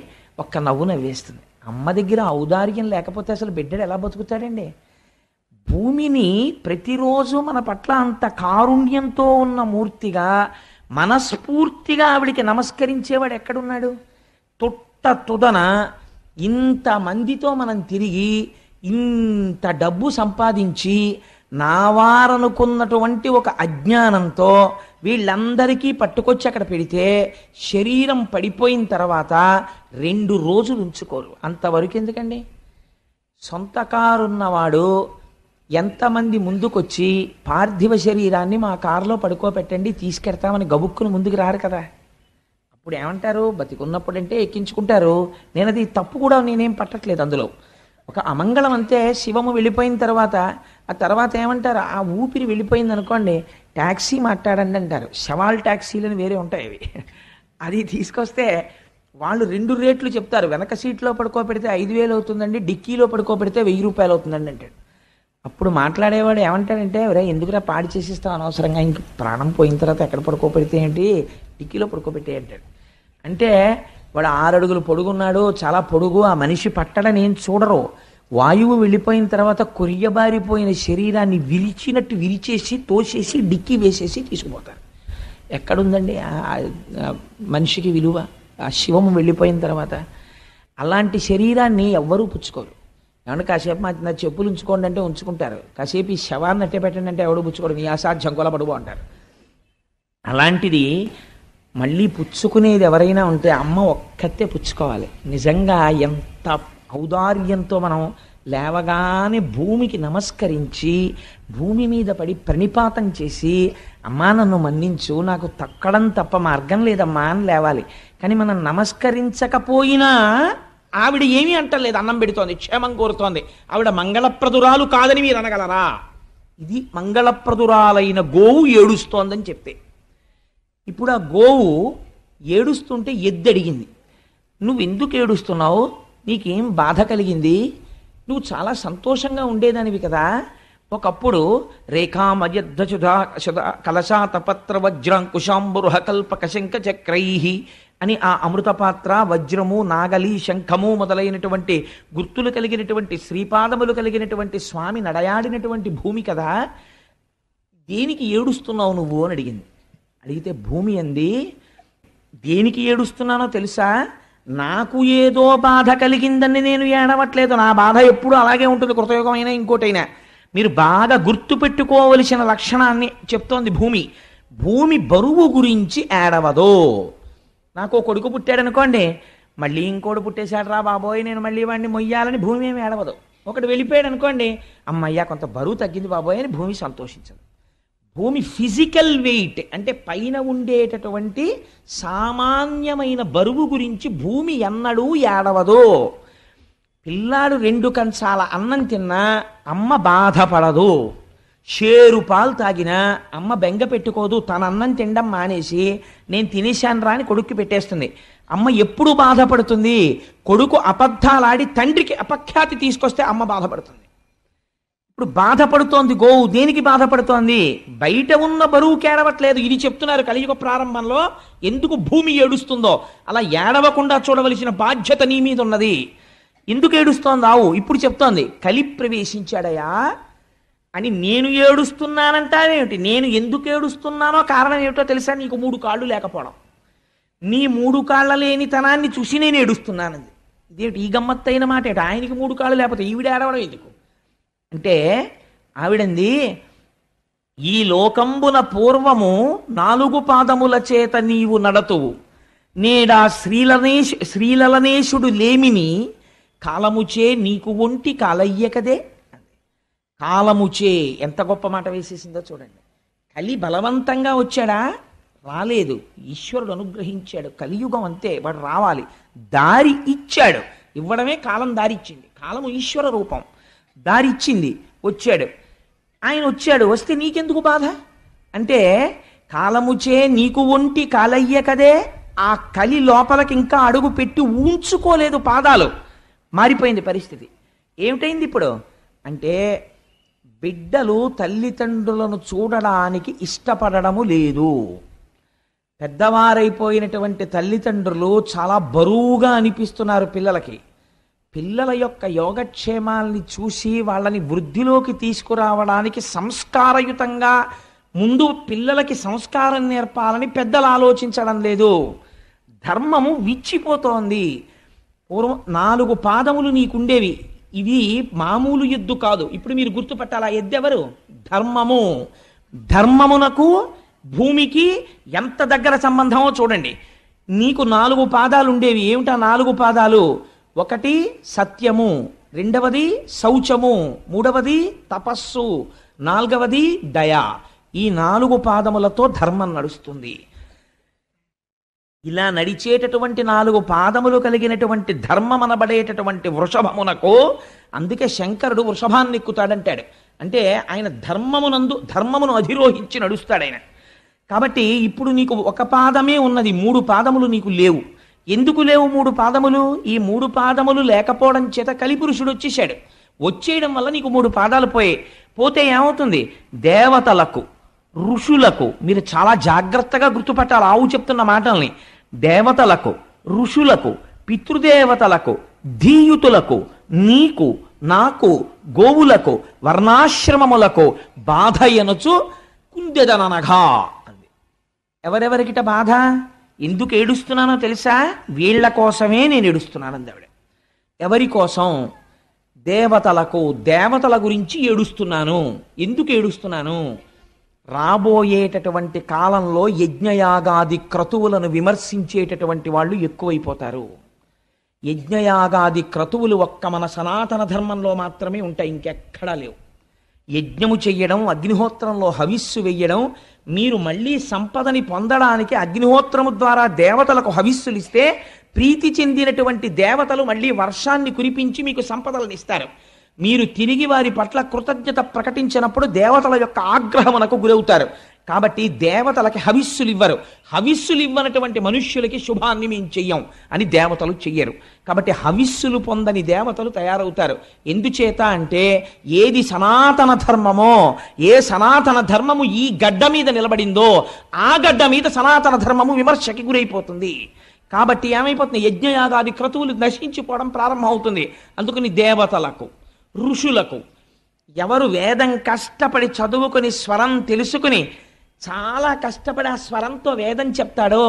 ఒక్క నవ్వు నవ్వేస్తుంది. అమ్మ దగ్గర ఔదార్యం లేకపోతే అసలు బిడ్డడు ఎలా బతుకుతాడండి? భూమిని ప్రతిరోజు మన పట్ల అంత కారుణ్యంతో ఉన్న మూర్తిగా మనస్ఫూర్తిగా ఆవిడికి నమస్కరించేవాడు ఎక్కడున్నాడు? తుదన ఇంతమందితో మనం తిరిగి ఇంత డబ్బు సంపాదించి నావారనుకున్నటువంటి ఒక అజ్ఞానంతో వీళ్ళందరికీ పట్టుకొచ్చి అక్కడ పెడితే శరీరం పడిపోయిన తర్వాత 2 రోజులు ఉంచుకోరు. అంతవరకు ఎందుకండి? సొంత కారున్నవాడు ఎంతమంది ముందుకొచ్చి పార్థివ శరీరాన్ని మా కారులో పడుకోబెట్టండి తీసుకెడతామని గబుక్కును ముందుకు రారు కదా. అప్పుడు ఏమంటారు? బతికున్నప్పుడంటే ఎక్కించుకుంటారు. నేను అది తప్పు కూడా నేనేం పట్టట్లేదు అందులో. ఒక అమంగళం అంతే. శివము వెళ్ళిపోయిన తర్వాత ఆ తర్వాత ఏమంటారు? ఆ ఊపిరి వెళ్ళిపోయింది అనుకోండి, ట్యాక్సీ మాట్లాడండి అంటారు. శవాల్ ట్యాక్సీలని వేరే ఉంటాయి అవి. అది తీసుకొస్తే వాళ్ళు 2 రేట్లు చెప్తారు. వెనక సీట్లో పడుకోబెడితే 5,000 అవుతుందండి, డిక్కీలో పడుకోబెడితే 1,000 రూపాయలు అవుతుందండి అంటాడు. అప్పుడు మాట్లాడేవాడు ఏమంటాడంటే, ఎవరే ఎందుకురా పాడి చేసిస్తాం అనవసరంగా, ఇంక ప్రాణం పోయిన తర్వాత ఎక్కడ పడుకోబెడితే ఏంటి, డిక్కీలో పడుకోబెట్టే అంటాడు. అంటే వాడు 6 అడుగులు పొడుగున్నాడు, చాలా పొడుగు, ఆ మనిషి పట్టడని ఏం చూడరు. వాయువు వెళ్ళిపోయిన తర్వాత కొరియబారిపోయిన శరీరాన్ని విరిచినట్టు విరిచేసి తోసేసి డిక్కీ వేసేసి తీసుకుపోతారు. ఎక్కడుందండి మనిషికి విలువ? ఆ శివము వెళ్ళిపోయిన తర్వాత అలాంటి శరీరాన్ని ఎవ్వరూ పుచ్చుకోరు. ఏమంటే కాసేపు నా చెప్పులు ఉంచుకోండి అంటే ఉంచుకుంటారు, కాసేపు ఈ శవాన్ని అట్టే పెట్టండి అంటే ఎవడు పుచ్చుకోడు, నీ అసాధ్యం కొలబడువు అంటారు. అలాంటిది మళ్ళీ పుచ్చుకునేది ఎవరైనా ఉంటే అమ్మ ఒక్కతే పుచ్చుకోవాలి. నిజంగా ఎంత ఔదార్యంతో మనం లేవగానే భూమికి నమస్కరించి భూమి మీద పడి ప్రణిపాతం చేసి అమ్మా నన్ను మన్నించు, నాకు తక్కడం తప్ప మార్గం లేదమ్మా అని లేవాలి. కానీ మనం నమస్కరించకపోయినా ఆవిడ ఏమీ అంటలేదు, అన్నం పెడుతోంది, క్షేమం కోరుతోంది. ఆవిడ మంగళప్రదురాలు కాదని మీరు అనగలరా? ఇది మంగళప్రదురాలైన గోవు ఏడుస్తోందని చెప్తే. ఇప్పుడు ఆ గోవు ఏడుస్తుంటే ఎద్దు అడిగింది, నువ్వు ఎందుకు ఏడుస్తున్నావు, నీకేం బాధ కలిగింది, నువ్వు చాలా సంతోషంగా ఉండేదానివి కదా, ఒకప్పుడు రేఖామయద్ధుధా కలశాతపత్ర వజ్రాంకుశాంబురుహ కల్పక శంఖ చక్రై అని ఆ అమృతపాత్ర, వజ్రము, నాగలి, శంఖము మొదలైనటువంటి గుర్తులు కలిగినటువంటి శ్రీపాదములు కలిగినటువంటి స్వామి నడయాడినటువంటి భూమి కదా, దేనికి ఏడుస్తున్నావు నువ్వు అని అడిగింది. అడిగితే భూమి అంది, దేనికి ఏడుస్తున్నానో తెలుసా, నాకు ఏదో బాధ కలిగిందని నేను ఏడవట్లేదు, నా బాధ ఎప్పుడు అలాగే ఉంటుంది, కృతయుగమైనా ఇంకోటైనా. మీరు బాగా గుర్తుపెట్టుకోవలసిన లక్షణాన్ని చెప్తోంది భూమి. భూమి బరువు గురించి ఏడవదో. నాకు కొడుకు పుట్టాడు అనుకోండి, మళ్ళీ ఇంకోటి పుట్టేశాడు రా బాబోయ్, నేను మళ్ళీ వాడిని మొయ్యాలని భూమి ఏమి ఏడవదు. ఒకటి వెళ్ళిపోయాడు అనుకోండి, అమ్మయ్యా కొంత బరువు తగ్గింది బాబోయ్ అని భూమి సంతోషించదు. భూమి ఫిజికల్ వెయిట్ అంటే పైన ఉండేటటువంటి సామాన్యమైన బరువు గురించి భూమి ఎన్నడూ ఏడవదు. పిల్లాడు 2 కంచాల అన్నం తిన్నా అమ్మ బాధపడదు, షేరు పాలు తాగినా అమ్మ బెంగ పెట్టుకోదు, తన అన్నం తినడం మానేసి నేను తినేశాను రా అని కొడుక్కి పెట్టేస్తుంది. అమ్మ ఎప్పుడు బాధపడుతుంది, కొడుకు అబద్ధాలాడి తండ్రికి అపఖ్యాతి తీసుకొస్తే అమ్మ బాధపడుతుంది. ఇప్పుడు బాధపడుతోంది గోవు, దేనికి బాధపడుతోంది, బయట ఉన్న బరువు కేడవట్లేదు. ఇది చెప్తున్నారు కలియుగ ప్రారంభంలో ఎందుకు భూమి ఏడుస్తుందో. అలా ఏడవకుండా చూడవలసిన బాధ్యత నీ మీద ఉన్నది. ఎందుకు ఏడుస్తోంది ఆవు, ఇప్పుడు చెప్తోంది కలి ప్రవేశించాడయా అని. నేను ఏడుస్తున్నానంటావేమిటి, నేను ఎందుకు ఏడుస్తున్నానో కారణం ఏమిటో తెలుసా, నీకు 3 కాళ్ళు లేకపోవడం. నీ 3 కాళ్ళ లేనితనాన్ని చూసి నేను ఏడుస్తున్నానంది. ఇదేమిటి ఈ గమ్మత్తైన మాట ఏమిటి, ఆయనకి 3 కాళ్ళు లేకపోతే ఈవిడ ఏడవడం ఎందుకు అంటే, ఆవిడంది, ఈ లోకంబున పూర్వము 4 పాదముల చేత నీవు నడతువు, నేడా శ్రీలలనేశుడు లేమిని కాలముచే నీకు ఒంటి కాలయ్యకదే. కాలముచే ఎంత గొప్ప మాట వేసేసిందో చూడండి. కలి బలవంతంగా వచ్చాడా, రాలేదు, ఈశ్వరుడు అనుగ్రహించాడు. కలియుగం అంతే, వాడు రావాలి, దారి ఇచ్చాడు. ఇవ్వడమే కాలం దారి ఇచ్చింది. కాలము ఈశ్వర రూపం, దారి ఇచ్చింది, వచ్చాడు. ఆయన వచ్చాడు, వస్తే నీకెందుకు బాధ అంటే, కాలముచే నీకు ఒంటి కాలయ్య కదే. ఆ కలి లోపలికి ఇంకా అడుగు పెట్టి ఉంచుకోలేదు, పాదాలు మారిపోయింది పరిస్థితి. ఏమిటైంది ఇప్పుడు అంటే, బిడ్డలు తల్లిదండ్రులను చూడడానికి ఇష్టపడడము లేదు. పెద్దవారైపోయినటువంటి తల్లిదండ్రులు చాలా బరువుగా అనిపిస్తున్నారు పిల్లలకి. పిల్లల యొక్క యోగక్షేమాల్ని చూసి వాళ్ళని వృద్ధిలోకి తీసుకురావడానికి సంస్కారయుతంగా ముందు పిల్లలకి సంస్కారం నేర్పాలని పెద్దలు ఆలోచించడం లేదు. ధర్మము విచ్చిపోతోంది. పూర్వం 4 పాదములు నీకుండేవి, ఇది మామూలు ఎద్దు కాదు. ఇప్పుడు మీరు గుర్తుపట్టాలి, ఆ ఎద్దు ఎవరు, ధర్మము. ధర్మమునకు భూమికి ఎంత దగ్గర సంబంధమో చూడండి. నీకు 4 పాదాలు ఉండేవి. ఏమిటా 4 పాదాలు, ఒకటి సత్యము, రెండవది శౌచము, మూడవది తపస్సు, 4వది దయ. ఈ 4 పాదములతో ధర్మం నడుస్తుంది. ఇలా నడిచేటటువంటి 4 పాదములు కలిగినటువంటి ధర్మం అనబడేటటువంటి వృషభమునకు, అందుకే శంకరుడు వృషభాన్ని ఎక్కుతాడంటాడు. అంటే ఆయన ధర్మమును అధిరోహించి నడుస్తాడు ఆయన. కాబట్టి ఇప్పుడు నీకు 1 పాదమే ఉన్నది, 3 పాదములు నీకు లేవు. ఎందుకు లేవు 3 పాదములు? ఈ 3 పాదములు లేకపోవడం చేత కలిపురుషుడు వచ్చేసాడు. వచ్చేయడం వల్ల నీకు 3 పాదాలు పోతే ఏమవుతుంది, దేవతలకు, ఋషులకు, మీరు చాలా జాగ్రత్తగా గుర్తుపట్టాలి ఆవు చెప్తున్న మాటల్ని, దేవతలకు, ఋషులకు, పితృదేవతలకు, ధీయుతులకు, నీకు, నాకు, గోవులకు, వర్ణాశ్రమములకు బాధ ఎనుచు కుందెదననగా అంది. ఎవరెవరికిట బాధ, ఎందుకు ఏడుస్తున్నానో తెలుసా, వీళ్ల కోసమే నేను ఏడుస్తున్నానంది ఆవిడ. ఎవరి కోసం, దేవతలకు, దేవతల గురించి ఏడుస్తున్నాను. ఎందుకు ఏడుస్తున్నాను, రాబోయేటటువంటి కాలంలో యజ్ఞయాగాది క్రతువులను విమర్శించేటటువంటి వాళ్ళు ఎక్కువైపోతారు. యజ్ఞయాగాది క్రతువులు ఒక్క మన సనాతన ధర్మంలో మాత్రమే ఉంటాయి, ఇంకెక్కడా లేవు. యజ్ఞము చెయ్యడం, అగ్నిహోత్రంలో హవిస్సు వెయ్యడం, మీరు మళ్ళీ సంపదని పొందడానికి అగ్నిహోత్రము ద్వారా దేవతలకు హవిస్సులు ఇస్తే ప్రీతి చెందినటువంటి దేవతలు మళ్ళీ వర్షాన్ని కురిపించి మీకు సంపదలను ఇస్తారు. మీరు తిరిగి వారి పట్ల కృతజ్ఞత ప్రకటించినప్పుడు దేవతల యొక్క ఆగ్రహమునకు గురవుతారు. కాబట్టి దేవతలకి హవిస్సులు ఇవ్వరు. హవిస్సులు ఇవ్వనటువంటి మనుష్యులకి శుభాన్ని మేము చెయ్యం అని దేవతలు చెయ్యరు. కాబట్టి హవిస్సులు పొందని దేవతలు తయారవుతారు. ఎందుచేత అంటే ఏది సనాతన ధర్మమో, ఏ సనాతన ధర్మము ఈ గడ్డ మీద నిలబడిందో ఆ గడ్డ మీద సనాతన ధర్మము విమర్శకి గురైపోతుంది. కాబట్టి ఏమైపోతుంది, యజ్ఞయాగాది క్రతువులు నశించిపోవడం ప్రారంభం అవుతుంది. అందుకని దేవతలకు, ఋషులకు, ఎవరు వేదం కష్టపడి చదువుకొని స్వరం తెలుసుకుని చాలా కష్టపడి ఆ స్వరంతో వేదం చెప్తాడో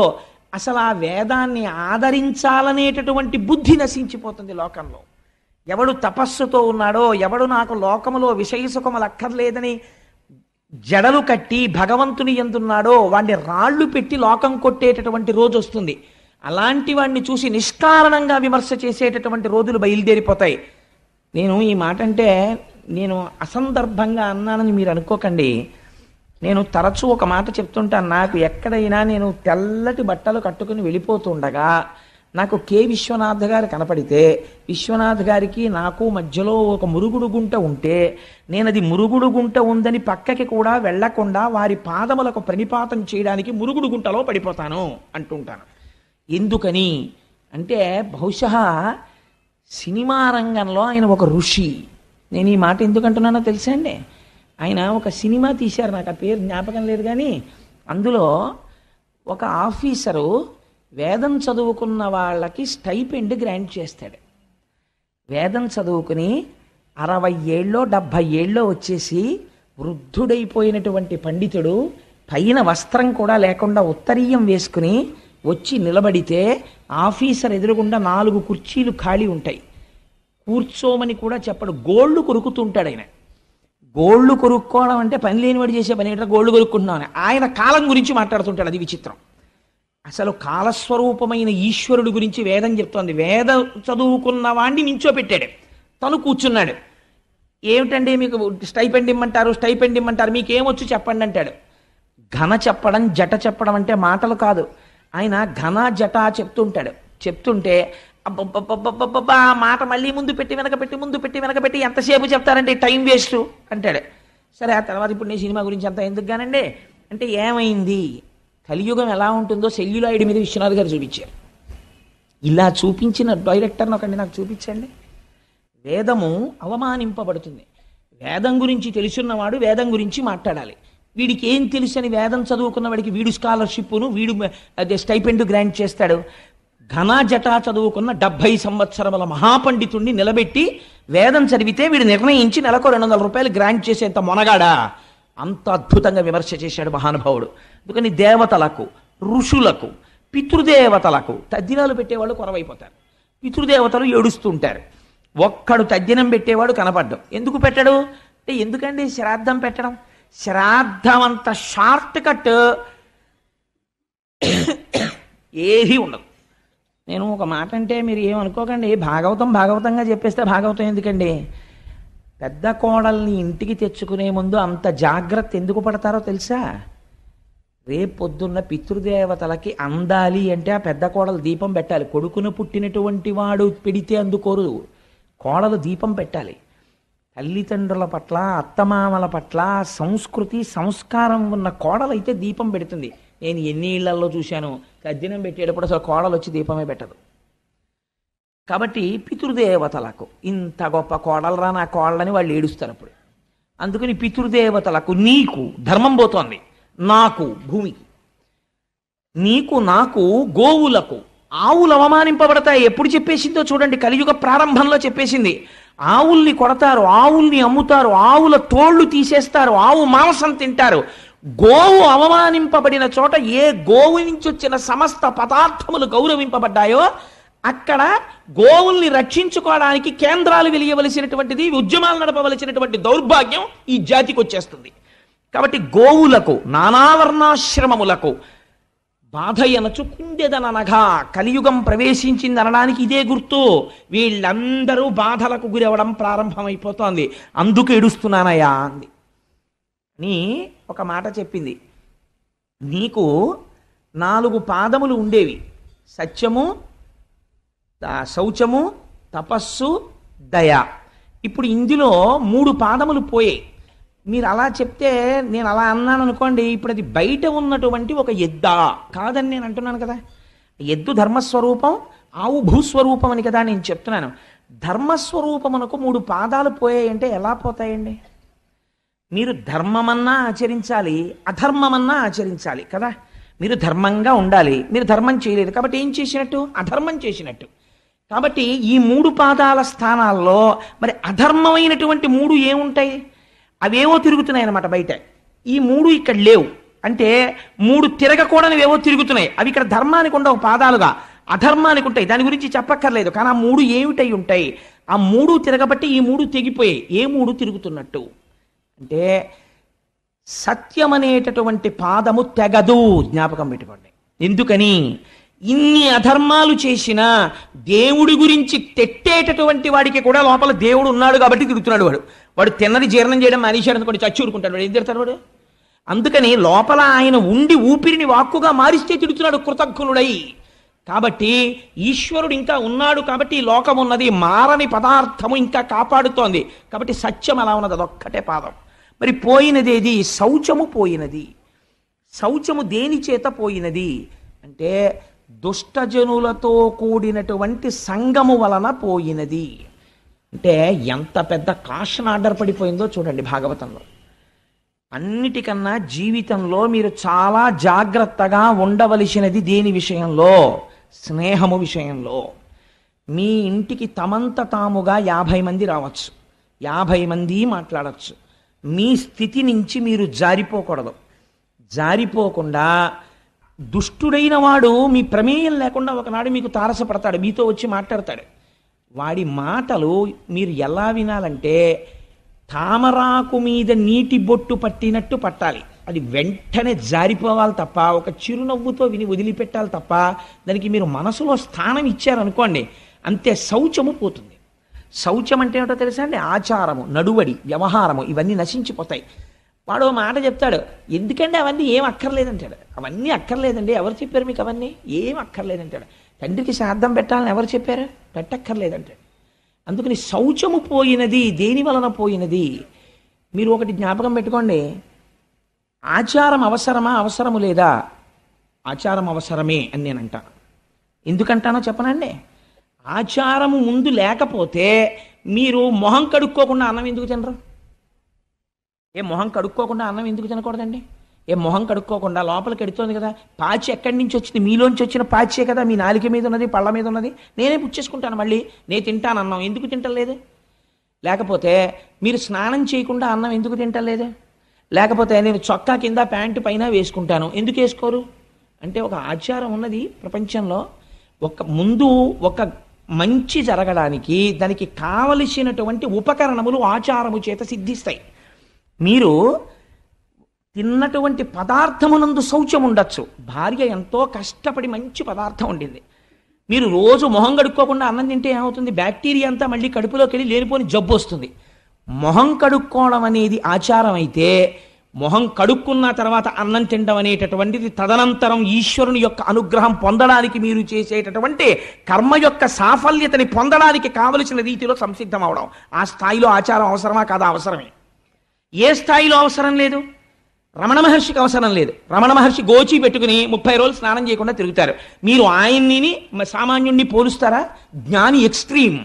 అసలు ఆ వేదాన్ని ఆదరించాలనేటటువంటి బుద్ధి నశించిపోతుంది లోకంలో. ఎవడు తపస్సుతో ఉన్నాడో, ఎవడు నాకు లోకములో విషయసుఖములు అక్కర్లేదని జడలు కట్టి భగవంతుని ఎందున్నాడో వాడిని రాళ్ళు పెట్టి లోకం కొట్టేటటువంటి రోజు వస్తుంది. అలాంటి వాడిని చూసి నిష్కారణంగా విమర్శ చేసేటటువంటి రోజులు బయలుదేరిపోతాయి. నేను ఈ మాట అంటే నేను అసందర్భంగా అన్నానని మీరు అనుకోకండి. నేను తరచూ ఒక మాట చెప్తుంటాను. నాకు ఎక్కడైనా నేను తెల్లటి బట్టలు కట్టుకుని వెళ్ళిపోతుండగా నాకు కె విశ్వనాథ్ గారు కనపడితే, విశ్వనాథ్ గారికి నాకు మధ్యలో ఒక మురుగుడు గుంట ఉంటే నేను అది మురుగుడు గుంట ఉందని పక్కకి కూడా వెళ్లకుండా వారి పాదములకు ప్రణిపాతం చేయడానికి మురుగుడు గుంటలో పడిపోతాను అంటుంటాను. ఎందుకని అంటే బహుశా సినిమా రంగంలో ఆయన ఒక ఋషి. నేను ఈ మాట ఎందుకంటున్నానో తెలుసా అండి? ఆయన ఒక సినిమా తీశారు, నాకు ఆ పేరు జ్ఞాపకం లేదు, కానీ అందులో ఒక ఆఫీసరు వేదం చదువుకున్న వాళ్ళకి స్టైపెండ్ గ్రాంట్ చేస్తాడు. వేదం చదువుకుని 60 ఏళ్ళో 70 ఏళ్ళో వచ్చేసి వృద్ధుడైపోయినటువంటి పండితుడు పైన వస్త్రం కూడా లేకుండా ఉత్తరీయం వేసుకుని వచ్చి నిలబడితే ఆఫీసర్ ఎదురుగుండా 4 కుర్చీలు ఖాళీ ఉంటాయి. కూర్చోమని కూడా చెప్పడు, గోళ్ళు కొరుకుతుంటాడు ఆయన. గోళ్ళు కొరుక్కోవడం అంటే పని లేనివాడు చేసే పని ఏంటంటే గోళ్ళు కొరుక్కుంటున్నామని. ఆయన కాలం గురించి మాట్లాడుతుంటాడు. అది విచిత్రం. అసలు కాలస్వరూపమైన ఈశ్వరుడు గురించి వేదం చెప్తోంది. వేద చదువుకున్న వాడిని నించోపెట్టాడు, తను కూర్చున్నాడు. ఏమిటండి మీకు స్టైపెండ్ ఇమ్మంటారు, స్టైపెండ్ ఇమ్మంటారు, మీకేమొచ్చు చెప్పండి అంటాడు. ఘన చెప్పడం, జట చెప్పడం అంటే మాటలు కాదు. ఆయన ఘన జట చెప్తుంటాడు. చెప్తుంటే అబ్బబ్బబ్బబ్బబ్బా మాట మళ్ళీ ముందు పెట్టి వెనకపెట్టి ముందు పెట్టి వెనకపెట్టి ఎంతసేపు చెప్తారంటే టైం వేస్ట్ అంటాడు. సరే, ఆ తర్వాత ఇప్పుడు నేను సినిమా గురించి అంతా ఎందుకు కానండి అంటే ఏమైంది, కలియుగం ఎలా ఉంటుందో సెల్యులాయిడ్ మీద విశ్వనాథ్ గారు చూపించారు. ఇలా చూపించిన డైరెక్టర్ని ఒకటి నాకు చూపించండి. వేదము అవమానింపబడుతుంది. వేదం గురించి తెలుసున్నవాడు వేదం గురించి మాట్లాడాలి. వీడికి ఏం తెలుసు అని వేదం చదువుకున్న వాడికి వీడు స్కాలర్షిప్ను వీడు అదే స్టైపెండ్ గ్రాంట్ చేస్తాడు. ఘన జటా చదువుకున్న 70 సంవత్సరముల మహాపండితుణ్ణి నిలబెట్టి వేదం చదివితే వీడు నిర్ణయించి నెలకు 200 రూపాయలు గ్రాంట్ చేసేంత మొనగాడా? అంత అద్భుతంగా విమర్శ చేశాడు మహానుభావుడు. అందుకని దేవతలకు, ఋషులకు, పితృదేవతలకు తద్దినాలు పెట్టేవాళ్ళు కొరవైపోతారు. పితృదేవతలు ఏడుస్తుంటారు. ఒక్కడు తద్దినం పెట్టేవాడు కనపడ్డం. ఎందుకు పెట్టడు అంటే, ఎందుకండి శ్రాద్ధం పెట్టడం? శ్రాద్ధం అంత షార్ట్ కట్ ఏది ఉండదు. నేను ఒక మాట అంటే మీరు ఏమనుకోకండి, భాగవతంగా చెప్పేస్తే భాగవతం ఎందుకండి? పెద్ద కోడల్ని ఇంటికి తెచ్చుకునే ముందు అంత జాగ్రత్త ఎందుకు పడతారో తెలుసా? రేపొద్దున్న పితృదేవతలకి అందాలి అంటే ఆ పెద్ద కోడలు దీపం పెట్టాలి. కొడుకును పుట్టినటువంటి వాడు పెడితే అందుకోరు, కోడలు దీపం పెట్టాలి. తల్లిదండ్రుల పట్ల, అత్తమామల పట్ల సంస్కృతి సంస్కారం ఉన్న కోడలైతే దీపం పెడుతుంది. నేను ఎన్ని ఇళ్లలో చూశాను, తద్దినం పెట్టేటప్పుడు అసలు కోడలు వచ్చి దీపమే పెట్టదు. కాబట్టి పితృదేవతలకు ఇంత గొప్ప కోడలరా నా కోడలని వాళ్ళు ఏడుస్తారు అప్పుడు. అందుకని పితృదేవతలకు నీకు ధర్మం పోతోంది, నాకు భూమికి, నీకు నాకు గోవులకు. ఆవులు అవమానింపబడతాయి. ఎప్పుడు చెప్పేసిందో చూడండి, కలియుగ ప్రారంభంలో చెప్పేసింది. ఆవుల్ని కొడతారు, ఆవుల్ని అమ్ముతారు, ఆవుల తోళ్లు తీసేస్తారు, ఆవు మాంసం తింటారు. గోవు అవమానింపబడిన చోట ఏ గోవు నుంచి వచ్చిన సమస్త పదార్థములు గౌరవింపబడ్డాయో అక్కడ గోవుల్ని రక్షించుకోవడానికి కేంద్రాలు వెలియవలసినటువంటిది, ఉద్యమాలు నడపవలసినటువంటి దౌర్భాగ్యం ఈ జాతికి వచ్చేస్తుంది. కాబట్టి గోవులకు, నానావర్ణాశ్రమములకు బాధయనచు కుండెదననగా కలియుగం ప్రవేశించింది అనడానికి ఇదే గుర్తు. వీళ్ళందరూ బాధలకు గురవడం ప్రారంభమైపోతోంది. అందుకు ఏడుస్తున్నానయ్యా అంది అని ఒక మాట చెప్పింది. నీకు 4 పాదములు ఉండేవి, సత్యము, శౌచము, తపస్సు, దయ. ఇప్పుడు ఇందులో 3 పాదములు పోయాయి. మీరు అలా చెప్తే నేను అలా అన్నాను అనుకోండి, ఇప్పుడు అది బయట ఉన్నటువంటి ఒక ఎద్దా కాదని నేను అంటున్నాను కదా. ఎద్దు ధర్మస్వరూపం, ఆవు భూస్వరూపం అని కదా నేను చెప్తున్నాను. ధర్మస్వరూపమునకు 3 పాదాలు పోయాయంటే ఎలా పోతాయండి? మీరు ధర్మమన్నా ఆచరించాలి, అధర్మమన్నా ఆచరించాలి కదా. మీరు ధర్మంగా ఉండాలి, మీరు ధర్మం చేయలేదు కాబట్టి ఏం చేసినట్టు? అధర్మం చేసినట్టు. కాబట్టి ఈ 3 పాదాల స్థానాల్లో మరి అధర్మమైనటువంటి 3 ఏముంటాయి? అవేవో తిరుగుతున్నాయి అన్నమాట బయట. ఈ 3 ఇక్కడ లేవు అంటే 3 తిరగకూడనివి ఏవో తిరుగుతున్నాయి. అవి ఇక్కడ ధర్మానికి ఉండవు పాదాలుగా, అధర్మానికి ఉంటాయి. దాని గురించి చెప్పక్కర్లేదు. కానీ ఆ 3 ఏమిటై ఉంటాయి? ఆ 3 తిరగబట్టి ఈ 3 తెగిపోయాయి. ఏ 3 తిరుగుతున్నట్టు అంటే సత్యం అనేటటువంటి పాదము తెగదు. జ్ఞాపకం పెట్టుకోండి. ఎందుకని? ఇన్ని అధర్మాలు చేసినా దేవుడి గురించి తెట్టేటటువంటి వాడికి కూడా లోపల దేవుడు ఉన్నాడు కాబట్టి తిరుగుతున్నాడు. వాడు తిన్నది జీర్ణం చేయడం మానేశాడు అనుకోండి, చచ్చి ఊరుకుంటాడు. వాడు ఏం తిడతాడు వాడు? అందుకని లోపల ఆయన ఉండి ఊపిరిని వాక్కుగా మారిస్తే తిడుతున్నాడు కృతజ్ఞుడై. కాబట్టి ఈశ్వరుడు ఇంకా ఉన్నాడు కాబట్టి ఈ లోకం ఉన్నది, మారని పదార్థము ఇంకా కాపాడుతోంది కాబట్టి సత్యం అలా ఉన్నది. అదొక్కటే పాదం. మరి పోయినది ఏది? శౌచము పోయినది. శౌచము దేని చేత పోయినది అంటే దుష్టజనులతో కూడినటువంటి సంగము వలన పోయినది. అంటే ఎంత పెద్ద కాషన్ ఆర్డర్ పడిపోయిందో చూడండి భాగవతంలో. అన్నిటికన్నా జీవితంలో మీరు చాలా జాగ్రత్తగా ఉండవలసినది దేని విషయంలో? స్నేహము విషయంలో. మీ ఇంటికి తమంత తాముగా 50 మంది రావచ్చు, 50 మంది మాట్లాడచ్చు. మీ స్థితి నుంచి మీరు జారిపోకూడదు. జారిపోకుండా దుష్టుడైన వాడు మీ ప్రమేయం లేకుండా ఒకనాడు మీకు తారసపడతాడు, మీతో వచ్చి మాట్లాడతాడు. వాడి మాటలు మీరు ఎలా వినాలంటే తామరాకు మీద నీటి బొట్టు పట్టినట్టు పట్టాలి. అది వెంటనే జారిపోవాలి తప్ప, ఒక చిరునవ్వుతో విని వదిలిపెట్టాలి తప్ప దానికి మీరు మనసులో స్థానం ఇచ్చారనుకోండి అంతే, శౌచము పోతుంది. శౌచం అంటే ఏమిటో తెలుసా అండి? ఆచారము, నడువడి, వ్యవహారము ఇవన్నీ నశించిపోతాయి. వాడు మాట చెప్తాడు, ఎందుకంటే అవన్నీ ఏం అక్కర్లేదంటాడు. అవన్నీ అక్కర్లేదండి, ఎవరు చెప్పారు మీకు? అవన్నీ ఏం అక్కర్లేదంటాడు. తండ్రికి శ్రాద్ధం పెట్టాలని ఎవరు చెప్పారు? పెట్టక్కర్లేదంటాడు. అందుకని శౌచము పోయినది. దేని వలన పోయినది? మీరు ఒకటి జ్ఞాపకం పెట్టుకోండి, ఆచారం అవసరమా అవసరము లేదా? ఆచారం అవసరమే అని నేను అంటాను. ఎందుకంటానో చెప్పనండి. ఆచారము ముందు లేకపోతే మీరు మొహం కడుక్కోకుండా అన్నం ఎందుకు తినరు? మొహం కడుక్కోకుండా అన్నం ఎందుకు తినకూడదండి? మొహం కడుక్కోకుండా లోపలికి ఎడుతోంది కదా, పాచి ఎక్కడి నుంచి వచ్చింది? మీలోంచి వచ్చిన పాచే కదా మీ నాలుక మీద ఉన్నది, పళ్ళ మీద ఉన్నది. నేనే పుచ్చేసుకుంటాను, మళ్ళీ నేను తింటాను అన్నం. ఎందుకు తింటలేదు? లేకపోతే మీరు స్నానం చేయకుండా అన్నం ఎందుకు తింటలేదు? లేకపోతే నేను చొక్కా కింద ప్యాంటు పైన వేసుకుంటాను, ఎందుకు వేసుకోరు? అంటే ఒక ఆచారం ఉన్నది ప్రపంచంలో. ముందు ఒక మంచి జరగడానికి దానికి కావలసినటువంటి ఉపకరణములు ఆచారము చేత సిద్ధిస్తాయి. మీరు తిన్నటువంటి పదార్థమునందు శౌచం ఉండొచ్చు. భార్య ఎంతో కష్టపడి మంచి పదార్థం వండింది, మీరు రోజు మొహం కడుక్కోకుండా అన్నం తింటే ఏమవుతుంది? బ్యాక్టీరియా అంతా మళ్ళీ కడుపులోకి వెళ్ళి లేనిపోని జబ్బు వస్తుంది. మొహం కడుక్కోవడం అనేది ఆచారం అయితే, మొహం కడుక్కున్న తర్వాత అన్నం తినడం అనేటటువంటిది తదనంతరం ఈశ్వరుని యొక్క అనుగ్రహం పొందడానికి మీరు చేసేటటువంటి కర్మ యొక్క సాఫల్యతని పొందడానికి కావలసిన రీతిలో సంసిద్ధం అవడం. ఆ స్థాయిలో ఆచారం అవసరమా కాదా? అవసరమే. ఏ స్థాయిలో అవసరం లేదు? రమణ మహర్షికి అవసరం లేదు. రమణ మహర్షి గోచి పెట్టుకుని 30 రోజులు స్నానం చేయకుండా తిరుగుతారు. మీరు ఆయన్ని సామాన్యుణ్ణి పోలుస్తారా? జ్ఞాని ఎక్స్ట్రీమ్.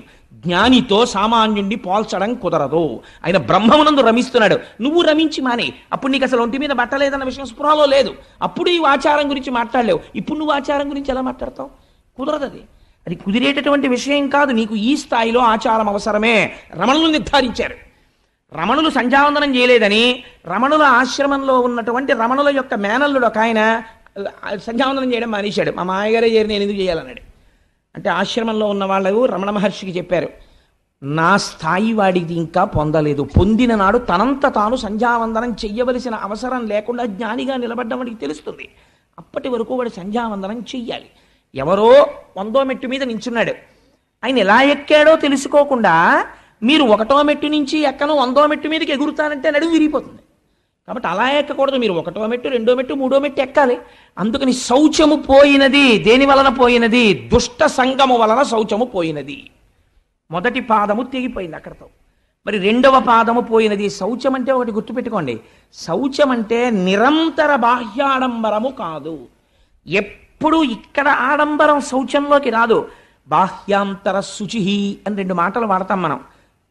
జ్ఞానితో సామాన్యుణ్ణి పోల్చడం కుదరదు. ఆయన బ్రహ్మమునందు రమిస్తున్నాడు, నువ్వు రమించి మానే. అప్పుడు నీకు అసలు ఒంటి మీద బట్టలేదన్న విషయం స్పృహలో లేదు. అప్పుడు ఈ ఆచారం గురించి మాట్లాడలేవు. ఇప్పుడు నువ్వు ఆచారం గురించి ఎలా మాట్లాడతావు? కుదరదు. అది కుదిరేటటువంటి విషయం కాదు. నీకు ఈ స్థాయిలో ఆచారం అవసరమే. రమణులు నిర్ధారించారు. రమణులు సంధ్యావందనం చేయలేదని రమణుల ఆశ్రమంలో ఉన్నటువంటి రమణుల యొక్క మేనల్లుడు ఒక ఆయన సంధ్యావందనం చేయడం మానేశాడు. మా మాయగారే చేరి నేను ఎందుకు చేయాలన్నాడు. అంటే ఆశ్రమంలో ఉన్న వాళ్ళు రమణ మహర్షికి చెప్పారు, నా స్థాయి వాడికి ఇంకా పొందలేదు. పొందిన నాడు తనంత తాను సంధ్యావందనం చెయ్యవలసిన అవసరం లేకుండా జ్ఞానిగా నిలబడ్డం వాడికి తెలుస్తుంది. అప్పటి వరకు వాడు సంధ్యావందనం చెయ్యాలి. ఎవరో 100వ మెట్టు మీద నించున్నాడు, ఆయన ఎలా ఎక్కాడో తెలుసుకోకుండా మీరు 1వ మెట్టు నుంచి ఎక్కను 100వ మెట్టు మీదకి ఎగురుతానంటే నడుము విరిగిపోతుంది. కాబట్టి అలా ఎక్కకూడదు. మీరు 1వ మెట్టు, 2వ మెట్టు, 3వ మెట్టు ఎక్కాలి. అందుకని శౌచము పోయినది. దేని వలన పోయినది? దుష్ట సంగము వలన శౌచము పోయినది. మొదటి పాదము తెగిపోయింది అక్కడతో. మరి రెండవ పాదము పోయినది. శౌచం అంటే ఒకటి గుర్తుపెట్టుకోండి, శౌచం అంటే నిరంతర బాహ్యాడంబరము కాదు. ఎప్పుడు ఇక్కడ ఆడంబరం శౌచంలోకి రాదు. బాహ్యాంతర శుచి అని రెండు మాటలు వాడతాం మనం.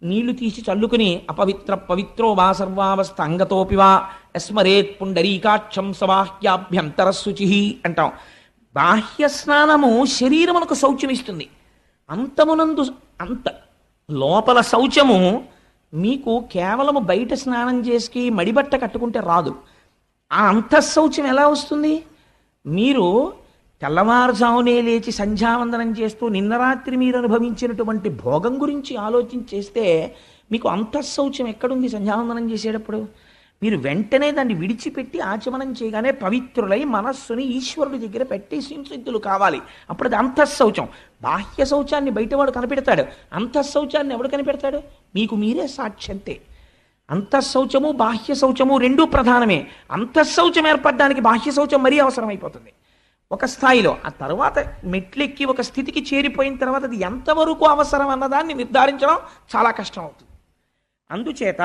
నీళ్లు తీసి చల్లుకుని అపవిత్ర పవిత్రో వా సర్వావస్థ అంగతోపి వా యస్మరేత్ పుండరీకాక్షం సబాహ్యాభ్యంతర శుచి అంటాం. బాహ్య స్నానము శరీరమునకు శౌచమిస్తుంది. అంత లోపల శౌచము మీకు కేవలము బయట స్నానం చేసి మడిబట్ట కట్టుకుంటే రాదు. ఆ అంతఃశౌచం ఎలా వస్తుంది? మీరు తెల్లవారుజామునే లేచి సంధ్యావందనం చేస్తూ నిన్న రాత్రి మీరు అనుభవించినటువంటి భోగం గురించి ఆలోచించేస్తే మీకు అంతఃశౌచం ఎక్కడుంది? సంధ్యావందనం చేసేటప్పుడు మీరు వెంటనే దాన్ని విడిచిపెట్టి ఆచమనం చేయగానే పవిత్రులై మనస్సుని ఈశ్వరుడి దగ్గర పెట్టి సంసిద్ధులు కావాలి. అప్పుడు అది అంతఃశౌచం. బాహ్య శౌచాన్ని బయటవాడు కనిపెడతాడు, అంతఃశౌచాన్ని ఎవడు కనిపెడతాడు? మీకు మీరే సాక్ష్యంతే. అంతఃశౌచము బాహ్య శౌచము రెండూ ప్రధానమే. అంతఃశౌచం ఏర్పడడానికి బాహ్య శౌచం మరీ అవసరమైపోతుంది ఒక స్థాయిలో. ఆ తర్వాత మెట్లెక్కి ఒక స్థితికి చేరిపోయిన తర్వాత అది ఎంతవరకు అవసరం అన్నదాన్ని నిర్ధారించడం చాలా కష్టం అవుతుంది. అందుచేత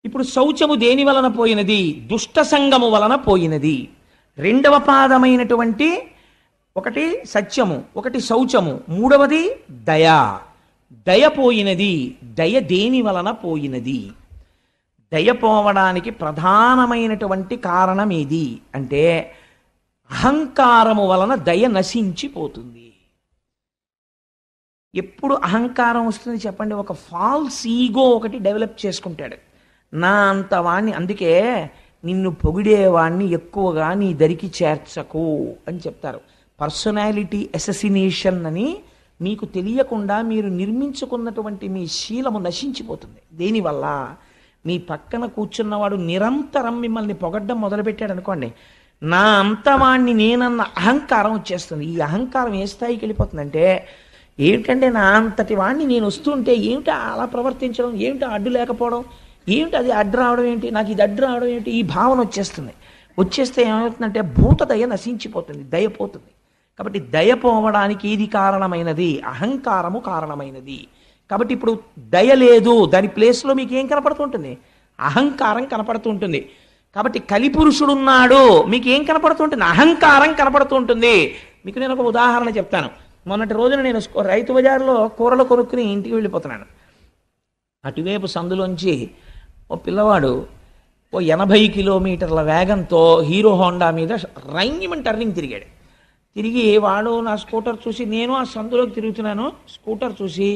ఇప్పుడు శౌచము దేని వలన పోయినది? దుష్ట సంగము వలన పోయినది. రెండవ పాదమైనటువంటి ఒకటి సత్యము, ఒకటి శౌచము, మూడవది దయ. దయ పోయినది. దయ దేని వలన పోయినది? దయ పోవడానికి ప్రధానమైనటువంటి కారణం ఏది అంటే అహంకారము వలన దయ నశించిపోతుంది. ఎప్పుడు అహంకారం వస్తుంది చెప్పండి? ఒక ఫాల్స్ ఈగో ఒకటి డెవలప్ చేసుకుంటాడు. నా అంత వాణ్ణి, అందుకే నిన్ను పొగిడేవాణ్ణి ఎక్కువగా నీ దరికి చేర్చకు అని చెప్తారు. పర్సనాలిటీ అససినేషన్ అని మీకు తెలియకుండా మీరు నిర్మించుకున్నటువంటి మీ శీలము నశించిపోతుంది. దేనివల్ల? మీ పక్కన కూర్చున్నవాడు నిరంతరం మిమ్మల్ని పొగడ్డం మొదలుపెట్టాడు అనుకోండి, నా అంతవాణ్ణి నేనన్న అహంకారం వచ్చేస్తుంది. ఈ అహంకారం ఏ స్థాయికి వెళ్ళిపోతుందంటే, ఏమిటంటే నా అంతటి వాణ్ణి నేను వస్తుంటే ఏమిటా అలా ప్రవర్తించడం, ఏమిటా అడ్డు లేకపోవడం, ఏమిటి అది అడ్డు రావడం ఏంటి, నాకు ఇది అడ్డు రావడం ఏంటి, ఈ భావన వచ్చేస్తుంది. వచ్చేస్తే ఏమవుతుందంటే భూత దయ నశించిపోతుంది, దయ పోతుంది. కాబట్టి దయ పోవడానికి ఏది కారణమైనది? అహంకారము కారణమైనది. కాబట్టి ఇప్పుడు దయ లేదు, దాని ప్లేస్లో మీకు ఏం కనపడుతుంటుంది? అహంకారం కనపడుతూ ఉంటుంది. కాబట్టి కలిపురుషుడున్నాడు, మీకు ఏం కనపడుతుంటుంది? అహంకారం కనపడుతూ ఉంటుంది. మీకు నేను ఒక ఉదాహరణ చెప్తాను. మొన్నటి రోజున నేను రైతు బజార్లో కూరలు కొనుక్కుని ఇంటికి వెళ్ళిపోతున్నాను. అటువైపు సందులోంచి ఓ పిల్లవాడు ఓ 80 కిలోమీటర్ల వేగంతో హీరో హోండా మీద రైంగిమని టర్నింగ్ తిరిగాడు. తిరిగి వాడు నా స్కూటర్ చూసి, నేను ఆ సందులోకి తిరుగుతున్నాను, స్కూటర్ చూసి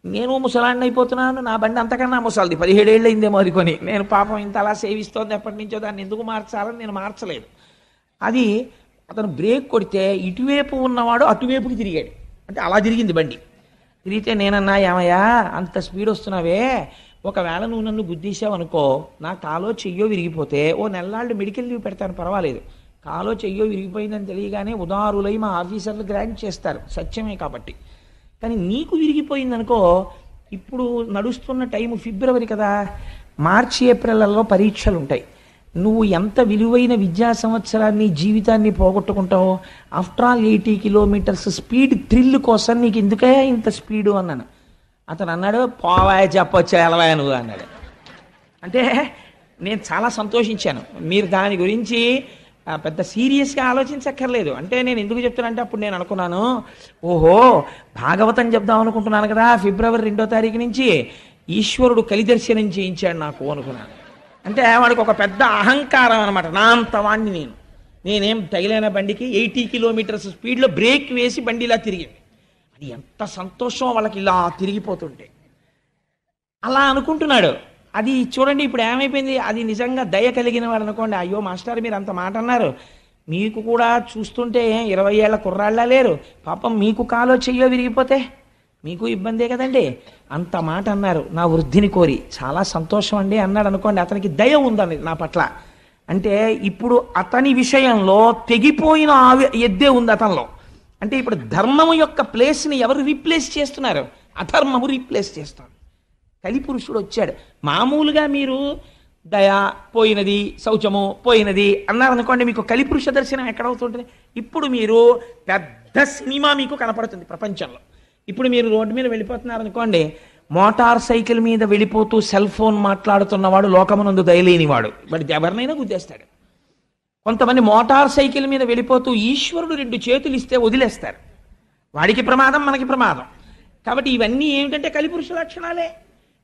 నేను ముసలాండి అయిపోతున్నాను, నా బండి అంతకన్నా ముసలిది, 17 ఏళ్ళు అయిందేమో అది కొని, నేను పాపం ఇంత అలా సేవిస్తోంది ఎప్పటి నుంచో, దాన్ని ఎందుకు మార్చాలని నేను మార్చలేదు. అది అతను బ్రేక్ కొడితే ఇటువైపు ఉన్నవాడు అటువైపుకి తిరిగాడు. అంటే అలా తిరిగింది బండి. తిరిగితే నేనన్నా, ఏమయ్యా అంత స్పీడ్ వస్తున్నావే, ఒకవేళ నువ్వు నన్ను గుద్దీసావు అనుకో, నా కాలో చెయ్యో విరిగిపోతే ఓ నెలలాళ్ళు మెడికల్ లీవ్ పెడతాను, పర్వాలేదు. కాలో చెయ్యో విరిగిపోయిందని తెలియగానే ఉదారులై మా ఆఫీసర్లు గ్రాంట్ చేస్తారు, సత్యమే కాబట్టి. కానీ నీకు విరిగిపోయిందనుకో, ఇప్పుడు నడుస్తున్న టైము ఫిబ్రవరి కదా, మార్చి ఏప్రిల్లో పరీక్షలు ఉంటాయి. నువ్వు ఎంత విలువైన విద్యా సంవత్సరాన్ని జీవితాన్ని పోగొట్టుకుంటావో. After all 80 kilometres speed thrill కోసం నీకు ఎందుకే ఇంత స్పీడు అన్నాను. అతను అన్నాడు, పోవాయ చెప్పొచ్చా ఎలవాయ నువ్వు అన్నాడు. అంటే నేను చాలా సంతోషించాను. మీరు దాని గురించి పెద్ద సీరియస్గా ఆలోచించక్కర్లేదు. అంటే నేను ఎందుకు చెప్తానంటే, అప్పుడు నేను అనుకున్నాను, ఓహో భాగవతం చెప్దాం అనుకుంటున్నాను కదా ఫిబ్రవరి 2వ తారీఖు నుంచి, ఈశ్వరుడు కలిదర్శనం చేయించాడు నాకు అనుకున్నాను. అంటే వాడికి ఒక పెద్ద అహంకారం అనమాట. నా అంత వాణ్ణి నేనేం తగిలిన బండికి 80 కిలోమీటర్స్ స్పీడ్లో బ్రేక్ వేసి బండి ఇలా తిరిగింది. అది ఎంత సంతోషం వాళ్ళకి ఇలా తిరిగిపోతుంటే. అలా అనుకుంటున్నాడు. అది చూడండి ఇప్పుడు ఏమైపోయింది. అది నిజంగా దయ కలిగిన వాడు అనుకోండి, అయ్యో మాస్టర్ మీరు అంత మాట అన్నారు, మీకు కూడా చూస్తుంటే 20 ఏళ్ల కుర్రాళ్ళ లేరు, పాపం మీకు కాలో చెయ్యో విరిగిపోతే మీకు ఇబ్బందే కదండి, అంత మాట అన్నారు నా వృద్ధిని కోరి, చాలా సంతోషం అండి అన్నాడు అనుకోండి. అతనికి దయ ఉందండి నా పట్ల. అంటే ఇప్పుడు అతని విషయంలో తెగిపోయిన ఎద్దే ఉంది అతనిలో. అంటే ఇప్పుడు ధర్మము యొక్క ప్లేస్ని ఎవరు రీప్లేస్ చేస్తున్నారు? అధర్మము రీప్లేస్ చేస్తారు. కలిపురుషుడు వచ్చాడు. మామూలుగా మీరు దయ పోయినది, శౌచము పోయినది అన్నారనుకోండి, మీకు కలిపురుష దర్శనం ఎక్కడవుతుంటుంది? ఇప్పుడు మీరు పెద్ద సినిమా మీకు కనపడుతుంది ప్రపంచంలో. ఇప్పుడు మీరు రోడ్డు మీద వెళ్ళిపోతున్నారనుకోండి, మోటార్ సైకిల్ మీద వెళ్ళిపోతూ సెల్ ఫోన్ మాట్లాడుతున్నవాడు లోకమునందు దయలేనివాడు, వాడు ఎవరినైనా గుద్దేస్తాడు. కొంతమంది మోటార్ సైకిల్ మీద వెళ్ళిపోతూ ఈశ్వరుడు 2 చేతులు ఇస్తే వదిలేస్తారు, వాడికి ప్రమాదం మనకి ప్రమాదం. కాబట్టి ఇవన్నీ ఏమిటంటే కలిపురుష లక్షణాలే.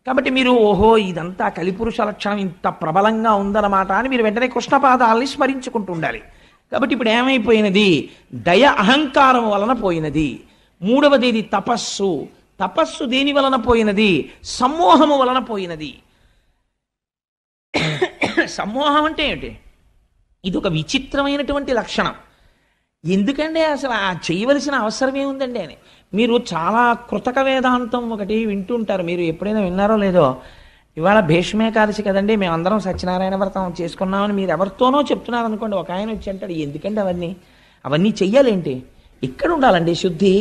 కాబట్టి మీరు ఓహో ఇదంతా కలిపురుష లక్షణం ఇంత ప్రబలంగా ఉందన్నమాట అని మీరు వెంటనే కృష్ణపాదాలని స్మరించుకుంటూ ఉండాలి. కాబట్టి ఇప్పుడు ఏమైపోయినది? దయ అహంకారం వలన పోయినది. మూడవది ఇది తపస్సు. తపస్సు దేని వలన పోయినది? సమ్మోహము వలన పోయినది. సమ్మోహం అంటే ఏమిటి? ఇది ఒక విచిత్రమైనటువంటి లక్షణం. ఎందుకంటే అసలు ఆ చేయవలసిన అవసరం ఏముందండి అని. మీరు చాలా కృతక వేదాంతం ఒకటి వింటుంటారు, మీరు ఎప్పుడైనా విన్నారో లేదో. ఇవాళ భీష్మేకాదశి కదండి, మేమందరం సత్యనారాయణ వ్రతం చేసుకున్నామని మీరు ఎవరితోనో చెప్తున్నారు అనుకోండి. ఒక ఆయన వచ్చి అంటాడు, ఎందుకంటే అవన్నీ చెయ్యాలేంటి? ఇక్కడ ఉండాలండి శుద్ధి.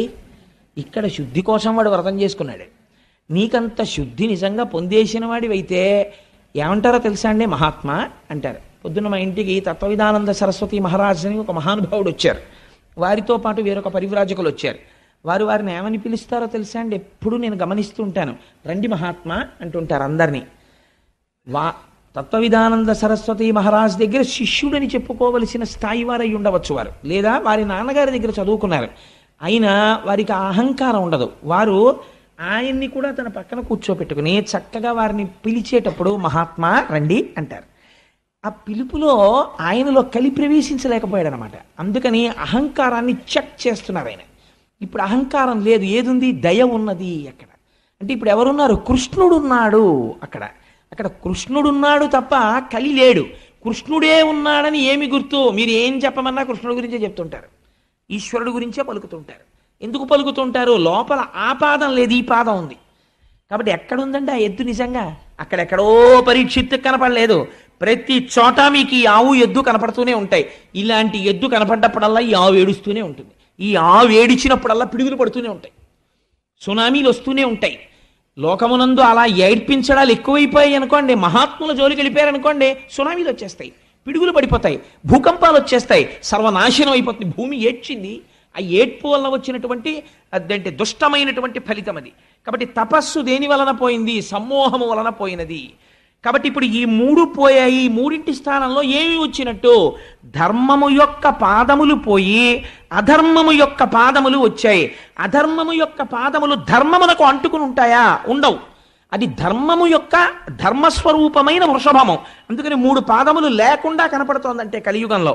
ఇక్కడ శుద్ధి కోసం వాడు వ్రతం చేసుకున్నాడు. నీకంత శుద్ధి నిజంగా పొందేసిన వాడివైతే ఏమంటారో తెలుసా అండి? మహాత్మా అంటారు. పొద్దున్న మా ఇంటికి తత్వవిధానంద సరస్వతి మహారాజ్ అని ఒక మహానుభావుడు వచ్చారు. వారితో పాటు వేరొక పరివ్రాజకులు వచ్చారు. వారిని ఏమని పిలుస్తారో తెలుసా అండి? ఎప్పుడు నేను గమనిస్తూ ఉంటాను. రండి మహాత్మా అంటుంటారు అందరినీ. తత్వవిధానంద సరస్వతి మహారాజ్ దగ్గర శిష్యుడని చెప్పుకోవలసిన స్థాయి వారై ఉండవచ్చు వారు, లేదా వారి నాన్నగారి దగ్గర చదువుకున్నారు. అయినా వారికి అహంకారం ఉండదు. వారు ఆయన్ని కూడా తన పక్కన కూర్చోపెట్టుకుని చక్కగా వారిని పిలిచేటప్పుడు మహాత్మా రండి అంటారు. ఆ పిలుపులో ఆయనలో కలి ప్రవేశించలేకపోయాడు అనమాట. అందుకని అహంకారాన్ని చెక్ చేస్తున్నారు ఆయన. ఇప్పుడు అహంకారం లేదు, ఏదుంది? దయ ఉన్నది. అక్కడ అంటే ఇప్పుడు ఎవరున్నారు? కృష్ణుడున్నాడు. అక్కడ కృష్ణుడున్నాడు తప్ప కలి లేడు. కృష్ణుడే ఉన్నాడని ఏమి గుర్తు? మీరు ఏం చెప్పమన్నా కృష్ణుడి గురించే చెప్తుంటారు, ఈశ్వరుడు గురించే పలుకుతుంటారు. ఎందుకు పలుకుతుంటారు? లోపల ఆ పాదం లేదు, ఈ పాదం ఉంది. కాబట్టి ఎక్కడుందండి ఆ ఎద్దు? నిజంగా అక్కడెక్కడో పరీక్షిత్తు కనపడలేదు. ప్రతి చోట మీకు ఈ ఆవు ఎద్దు కనపడుతూనే ఉంటాయి. ఇలాంటి ఎద్దు కనపడ్డప్పుడల్లా ఈ ఆవు ఏడుస్తూనే ఉంటుంది. ఈ ఆవు ఏడిచినప్పుడల్లా పిడుగులు పడుతూనే ఉంటాయి, సునామీలు వస్తూనే ఉంటాయి. లోకమునందు అలా ఏడ్పించడాలు ఎక్కువైపోయాయి అనుకోండి, మహాత్ముల జోలికి వెళ్ళిపోయారనుకోండి, సునామీలు వచ్చేస్తాయి, పిడుగులు పడిపోతాయి, భూకంపాలు వచ్చేస్తాయి, సర్వనాశనం అయిపోతుంది. భూమి ఏడ్చింది. ఆ ఏడ్పు వల్ల వచ్చినటువంటి అదంటే దుష్టమైనటువంటి ఫలితం అది. కాబట్టి తపస్సు దేని వలన పోయింది? సమ్మోహము వలన పోయినది. కాబట్టి ఇప్పుడు ఈ 3 పోయాయి. ఈ 3 స్థానంలో ఏమి వచ్చినట్టు? ధర్మము యొక్క పాదములు పోయి అధర్మము యొక్క పాదములు వచ్చాయి. అధర్మము యొక్క పాదములు ధర్మమునకు అంటుకుని ఉంటాయా? ఉండవు. అది ధర్మము యొక్క ధర్మస్వరూపమైన వృషభము. అందుకని 3 పాదములు లేకుండా కనపడుతోందంటే కలియుగంలో.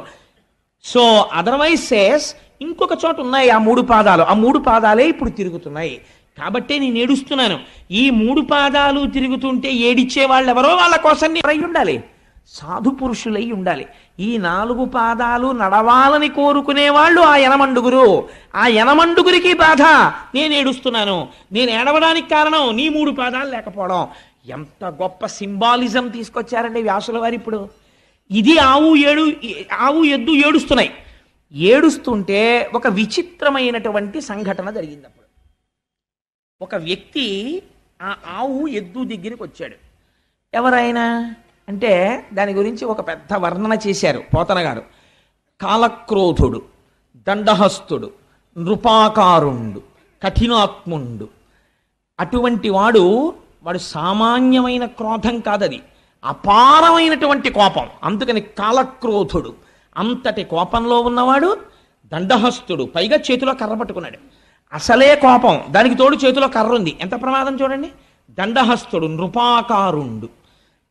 సో అదర్వైజ్ సేస్ ఇంకొక చోట ఉన్నాయి ఆ 3 పాదాలు. ఆ 3 పాదాలే ఇప్పుడు తిరుగుతున్నాయి. కాబట్టే నేను ఏడుస్తున్నాను. ఈ 3 పాదాలు తిరుగుతుంటే ఏడిచ్చే వాళ్ళు ఎవరో వాళ్ళ కోసం అయి ఉండాలి, సాధు పురుషులై ఉండాలి. ఈ 4 పాదాలు నడవాలని కోరుకునే వాళ్ళు ఆ యనమండుగురు. ఆ యనమండుగురికి బాధ, నేను ఏడుస్తున్నాను. నేను ఏడవడానికి కారణం నీ 3 పాదాలు లేకపోవడం. ఎంత గొప్ప సింబాలిజం తీసుకొచ్చారండి వ్యాసుల వారు. ఇప్పుడు ఇది ఆవు ఎద్దు ఏడుస్తున్నాయి. ఏడుస్తుంటే ఒక విచిత్రమైనటువంటి సంఘటన జరిగింది. అప్పుడు ఒక వ్యక్తి ఆ ఆవు ఎద్దు దగ్గరికి వచ్చాడు. ఎవరైనా అంటే దాని గురించి ఒక పెద్ద వర్ణన చేశారు పోతన గారు. కాలక్రోధుడు, దండహస్తుడు, నృపాకారుండు, కఠినాత్ముండు. అటువంటి వాడు సామాన్యమైన క్రోధం కాదది, అపారమైనటువంటి కోపం. అందుకని కాలక్రోధుడు. అంతటి కోపంలో ఉన్నవాడు. దండహస్తుడు, పైగా చేతిలో కర్ర పట్టుకున్నాడు. అసలే కోపం, దానికి తోడు చేతిలో కర్ర ఉంది. ఎంత ప్రమాదం చూడండి. దండహస్తుడు, నృపాకారుండు.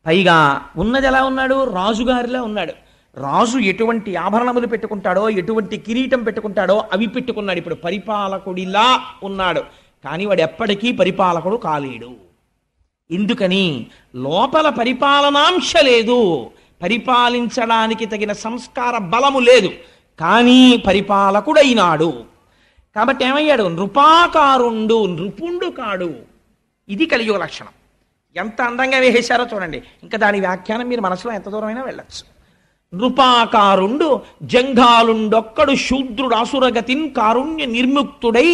పైగా ఉన్నది ఎలా ఉన్నాడు? రాజుగారిలా ఉన్నాడు. రాజు ఎటువంటి ఆభరణములు పెట్టుకుంటాడో, ఎటువంటి కిరీటం పెట్టుకుంటాడో అవి పెట్టుకున్నాడు. ఇప్పుడు పరిపాలకుడిలా ఉన్నాడు. కానీ వాడు ఎప్పటికీ పరిపాలకుడు కాలేడు. ఎందుకని? లోపల పరిపాలనాంశ లేదు, పరిపాలించడానికి తగిన సంస్కార బలము లేదు, కానీ పరిపాలకుడైనాడు. కాబట్టి ఏమయ్యాడు? నృపాకారుండు, నృపుండు కాడు. ఇది కలియుగ లక్షణం. ఎంత అందంగా వేసేశారో చూడండి. ఇంకా దాని వ్యాఖ్యానం మీరు మనసులో ఎంత దూరమైనా వెళ్ళచ్చు. నృపాకారుండు జంఘాలుండొక్కడు శూద్రుడు అసురగతిన్ కారుణ్య నిర్ముక్తుడై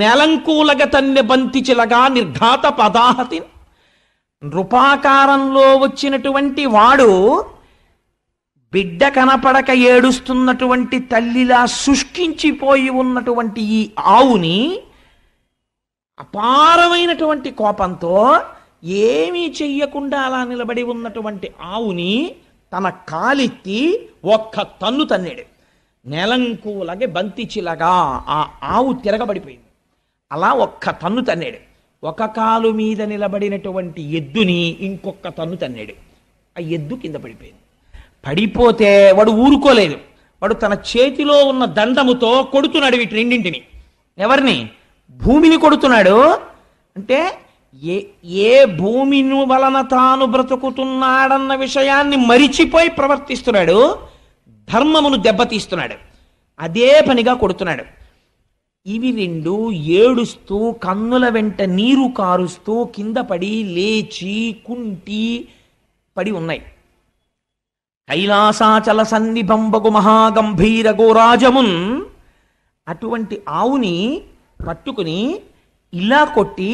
నేలంకూలగతన్య బంతిచిలగా నిర్ఘాత పదాహతిన్. నృపాకారంలో వచ్చినటువంటి వాడు బిడ్డ కనపడక ఏడుస్తున్నటువంటి తల్లిలా శుష్కించిపోయి ఉన్నటువంటి ఈ ఆవుని అపారమైనటువంటి కోపంతో ఏమీ చెయ్యకుండా అలా నిలబడి ఉన్నటువంటి ఆవుని తన కాలెత్తి ఒక్క తన్ను తన్నాడు. నెలంకులగే బంతిచిలగా ఆ ఆవు తిరగబడిపోయింది. అలా ఒక్క తన్ను తన్నాడు. ఒక కాలు మీద నిలబడినటువంటి ఎద్దుని ఇంకొక తన్ను తన్నాడు. ఆ ఎద్దు కింద పడిపోయింది. పడిపోతే వాడు ఊరుకోలేదు. వాడు తన చేతిలో ఉన్న దండముతో కొడుతున్నాడు వీటి రెండింటిని. ఎవరిని? భూమిని కొడుతున్నాడు. అంటే ఏ భూమిని వలన తాను బ్రతుకుతున్నాడన్న విషయాన్ని మరిచిపోయి ప్రవర్తిస్తున్నాడు. ధర్మమును దెబ్బతీస్తున్నాడు. అదే పనిగా కొడుతున్నాడు. ఇవి రెండు ఏడుస్తూ కన్నుల వెంట నీరు కారుస్తూ కింద పడి లేచి కుంటి పడి ఉన్నాయి. కైలాసాచల సన్నిభంబగు మహాగంభీర గోరాజమున్ అటువంటి ఆవుని పట్టుకుని ఇలా కొట్టి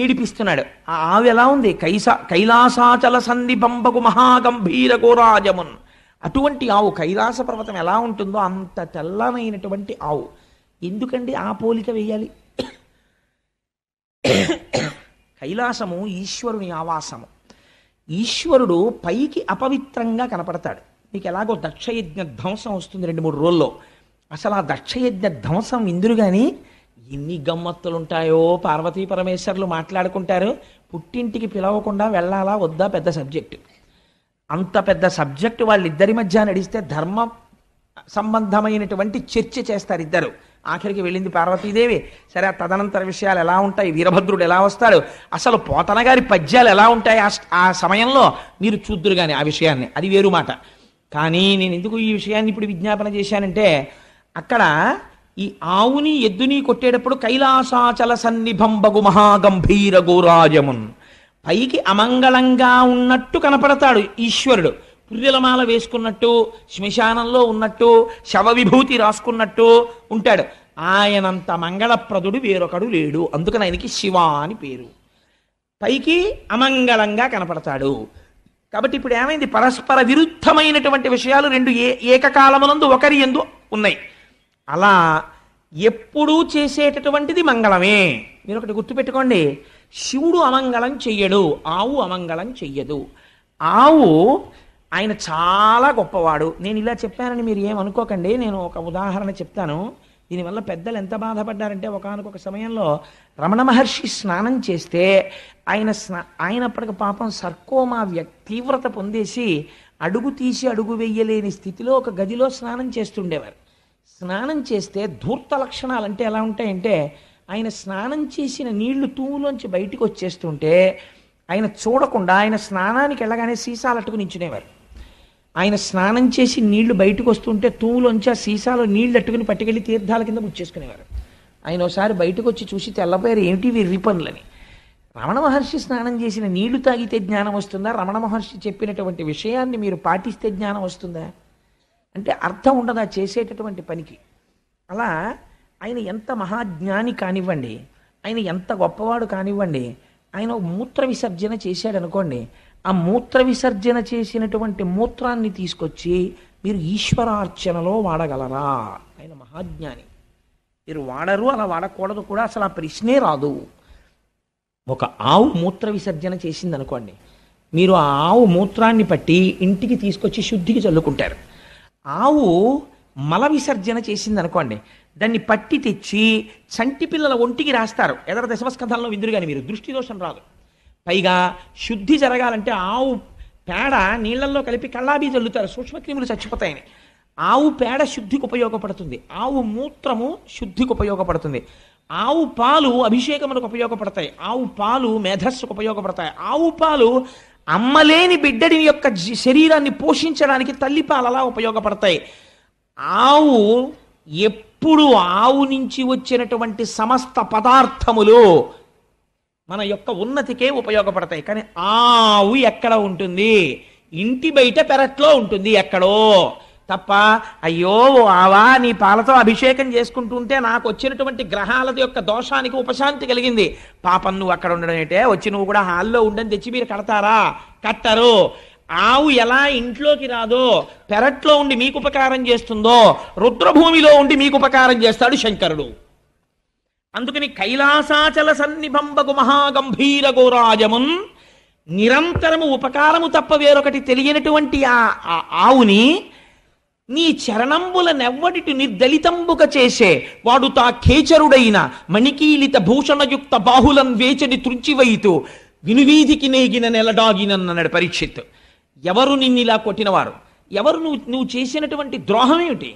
ఏడిపిస్తున్నాడు. ఆ ఆవు ఎలా ఉంది? కైలాసాచల సన్నిభంబగు మహాగంభీర గోరాజమున్. అటువంటి ఆవు కైలాస పర్వతం ఎలా ఉంటుందో అంత తెల్లనైనటువంటి ఆవు. ఎందుకండి ఆ పోలిక వేయాలి? కైలాసము ఈశ్వరుని ఆవాసము. ఈశ్వరుడు పైకి అపవిత్రంగా కనపడతాడు. మీకు ఎలాగో దక్షయజ్ఞ ధ్వంసం వస్తుంది 2-3 రోజుల్లో. అసలు ఆ దక్షయజ్ఞ ధ్వంసం ఇందురు కానీ ఎన్ని గమ్మత్తులు ఉంటాయో. పార్వతీ పరమేశ్వరులు మాట్లాడుకుంటారు. పుట్టింటికి పిలవకుండా వెళ్ళాలా వద్దా పెద్ద సబ్జెక్టు. అంత పెద్ద సబ్జెక్టు వాళ్ళిద్దరి మధ్య నడిస్తే ధర్మ సంబంధమైనటువంటి చర్చ చేస్తారు ఇద్దరు. ఆఖరికి వెళ్ళింది పార్వతీదేవి. సరే, ఆ తదనంతర విషయాలు ఎలా ఉంటాయి, వీరభద్రుడు ఎలా వస్తాడు, అసలు పోతన గారి పద్యాలు ఎలా ఉంటాయి ఆ సమయంలో మీరు చూద్దురు కానీ ఆ విషయాన్ని. అది వేరు మాట. కానీ నేను ఎందుకు ఈ విషయాన్ని ఇప్పుడు విజ్ఞాపన చేశానంటే, అక్కడ ఈ ఆవుని ఎద్దుని కొట్టేటప్పుడు కైలాసాచల సన్నిభంబగు మహాగంభీర గోరాజమున్, పైకి అమంగళంగా ఉన్నట్టు కనపడతాడు ఈశ్వరుడు. పుర్రెలమాల వేసుకున్నట్టు, శ్మశానంలో ఉన్నట్టు, శవ విభూతి రాసుకున్నట్టు ఉంటాడు. ఆయనంత మంగళప్రదుడు వేరొకడు లేడు. అందుకని ఆయనకి శివ అని పేరు. పైకి అమంగళంగా కనపడతాడు. కాబట్టి ఇప్పుడు ఏమైంది? పరస్పర విరుద్ధమైనటువంటి విషయాలు రెండు ఏకకాలమునందు ఒకరి యందు ఉన్నాయి. అలా ఎప్పుడూ చేసేటటువంటిది మంగళమే. మీరు ఒకటి గుర్తుపెట్టుకోండి, శివుడు అమంగళం చెయ్యడు, ఆవు అమంగళం చెయ్యదు. ఆవు ఆయన చాలా గొప్పవాడు. నేను ఇలా చెప్పానని మీరు ఏమనుకోకండి. నేను ఒక ఉదాహరణ చెప్తాను. దీనివల్ల పెద్దలు ఎంత బాధపడ్డారంటే, ఒకానొక సమయంలో రమణ మహర్షి స్నానం చేస్తే ఆయనప్పటికి పాపం సర్కోమా తీవ్రత పొందేసి అడుగు తీసి అడుగు వెయ్యలేని స్థితిలో ఒక గదిలో స్నానం చేస్తుండేవారు. స్నానం చేస్తే ధూర్త లక్షణాలు అంటే ఎలా ఉంటాయంటే, ఆయన స్నానం చేసిన నీళ్లు తూములోంచి బయటికి వచ్చేస్తుంటే ఆయన చూడకుండా ఆయన స్నానానికి వెళ్ళగానే సీసాలు అట్టుకు నించునేవారు. ఆయన స్నానం చేసి నీళ్లు బయటకు వస్తుంటే తూములోంచి ఆ సీసాలో నీళ్లు అట్టుకుని పట్టుకెళ్ళి తీర్థాల కింద ముచ్చేసుకునేవారు. ఆయన ఒకసారి బయటకు వచ్చి చూసి తెల్లపోయారు, ఏమిటి వీరి పనులని. రమణ మహర్షి స్నానం చేసిన నీళ్లు తాగితే జ్ఞానం వస్తుందా? రమణ మహర్షి చెప్పినటువంటి విషయాన్ని మీరు పాటిస్తే జ్ఞానం వస్తుందా? అంటే అర్థం ఉండదా చేసేటటువంటి పనికి. అలా ఆయన ఎంత మహాజ్ఞాని కానివ్వండి, ఆయన ఎంత గొప్పవాడు కానివ్వండి, ఆయన మూత్ర విసర్జన చేశాడు అనుకోండి, ఆ మూత్ర విసర్జన చేసినటువంటి మూత్రాన్ని తీసుకొచ్చి మీరు ఈశ్వరార్చనలో వాడగలరా? ఆయన మహాజ్ఞాని. మీరు వాడరు, అలా వాడకూడదు కూడా, అసలు ఆ ప్రశ్నే రాదు. ఒక ఆవు మూత్ర విసర్జన చేసింది అనుకోండి, మీరు ఆ ఆవు మూత్రాన్ని పట్టి ఇంటికి తీసుకొచ్చి శుద్ధికి చల్లుకుంటారు. ఆవు మల విసర్జన చేసింది అనుకోండి, దాన్ని పట్టి తెచ్చి చంటి పిల్లల ఒంటికి రాస్తారు. ఎదర దశమస్కంధంలో విందురు కానీ మీరు దృష్టి దోషం రాదు. పైగా శుద్ధి జరగాలంటే ఆవు పేడ నీళ్లలో కలిపి కళ్ళాబీ చల్లుతారు, సూక్ష్మక్రిములు చచ్చిపోతాయని. ఆవు పేడ శుద్ధికి ఉపయోగపడుతుంది, ఆవు మూత్రము శుద్ధికి ఉపయోగపడుతుంది, ఆవు పాలు అభిషేకములకు ఉపయోగపడతాయి, ఆవు పాలు మేధస్సుకు ఉపయోగపడతాయి, ఆవు పాలు అమ్మలేని బిడ్డడి యొక్క శరీరాన్ని పోషించడానికి తల్లిపాలు అలా ఉపయోగపడతాయి. ఆవు ఎప్పుడు ఆవు నుంచి వచ్చినటువంటి సమస్త పదార్థములు మన యొక్క ఉన్నతికే ఉపయోగపడతాయి. కానీ ఆవు ఎక్కడ ఉంటుంది? ఇంటి బయట పెరట్లో ఉంటుంది ఎక్కడో తప్ప. అయ్యో ఆవా, నీ పాలతో అభిషేకం చేసుకుంటుంటే నాకు వచ్చినటువంటి గ్రహాల యొక్క దోషానికి ఉపశాంతి కలిగింది. పాపం నువ్వు అక్కడ ఉండడం ఏంటే, వచ్చి నువ్వు కూడా హాల్లో ఉండని తెచ్చి మీరు కడతారా? కట్టరు. ఆవు ఎలా ఇంట్లోకి రాదో, పెరట్లో ఉండి మీకు ఉపకారం చేస్తుందో, రుద్రభూమిలో ఉండి మీకు ఉపకారం చేస్తాడు శంకరుడు. అందుకని కైలాసాచల సన్నిభంబగు మహాగంభీర గోరాజమున్ నిరంతరము ఉపకారము తప్ప వేరొకటి తెలియనటువంటి ఆ ఆవుని నీ చరణంబుల నెవ్వడిటి నిర్దలితంబుక చేసే వాడు తా ఖేచరుడైన మణికీలిత భూషణయుక్త బాహులం వేచని త్రుంచివైతూ వినువీధికి నేగిన నెలడాగినన్నాడు పరీక్షిత్. ఎవరు నిన్నిలా కొట్టినవారు? ఎవరు? నువ్వు చేసినటువంటి ద్రోహం ఏమిటి?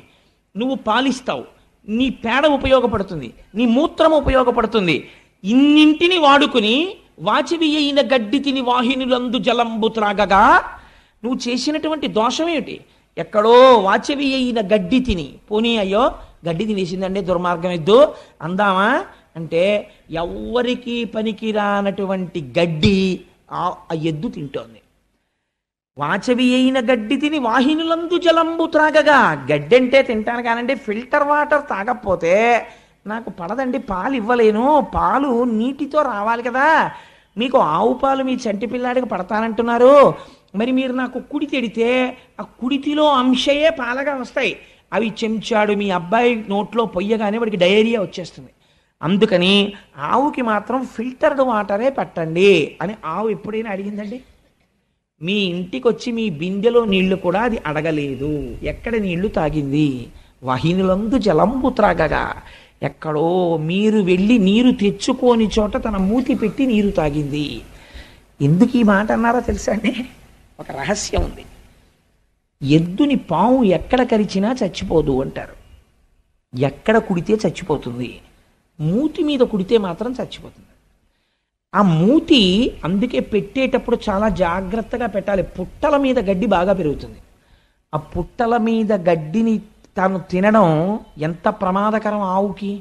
నువ్వు పాలిస్తావు, నీ పేడ ఉపయోగపడుతుంది, నీ మూత్రం ఉపయోగపడుతుంది, ఇన్నింటిని వాడుకుని వాచివి అయిన గడ్డి తిని వాహినులందు జలంబు త్రాగగా నువ్వు చేసినటువంటి దోషం ఏమిటి? ఎక్కడో వాచవి అయిన గడ్డి తిని, పోనీ అయ్యో గడ్డి తినేసిందండి దుర్మార్గం ఎద్దు అందామా అంటే, ఎవ్వరికి పనికిరానటువంటి గడ్డి ఆ ఎద్దు తింటోంది. వాచవి అయిన గడ్డి తిని వాహినులందు జలంబు త్రాగగా, గడ్డి అంటే తింటాను కానండి, ఫిల్టర్ వాటర్ తాగకపోతే నాకు పడదండి, పాలు ఇవ్వలేను, పాలు నీటితో రావాలి కదా. మీకు ఆవు పాలు మీ చంటి పిల్లాడికి పడతానంటున్నారు, మరి మీరు నాకు కుడి తెడితే ఆ కుడితిలో అంశయే పాలగా వస్తాయి, అవి చెంచాడు మీ అబ్బాయి నోట్లో పొయ్యగానే వాడికి డయేరియా వచ్చేస్తుంది. అందుకని ఆవుకి మాత్రం ఫిల్టర్డ్ వాటరే పెట్టండి అని ఆవు ఎప్పుడైనా అడిగిందండి? మీ ఇంటికి వచ్చి మీ బిందెలో నీళ్లు కూడా అది అడగలేదు. ఎక్కడ నీళ్లు తాగింది? వాహినులందు జలంబు త్రాగగా, ఎక్కడో మీరు వెళ్ళి నీరు తెచ్చుకోని చోట తన మూతి పెట్టి నీరు తాగింది. ఎందుకు ఈ మాట అన్నారో తెలుసా అండి? ఒక రహస్యం ఉంది. ఎద్దుని పాము ఎక్కడ కరిచినా చచ్చిపోదు అంటారు. ఎక్కడ కుడితే చచ్చిపోతుంది, మూతి మీద కుడితే మాత్రం చచ్చిపోతుంది. ఆ మూతి అందుకే పెట్టేటప్పుడు చాలా జాగ్రత్తగా పెట్టాలి. పుట్టల మీద గడ్డి బాగా పెరుగుతుంది. ఆ పుట్టల మీద గడ్డిని తాను తినడం ఎంత ప్రమాదకరం ఆవుకి,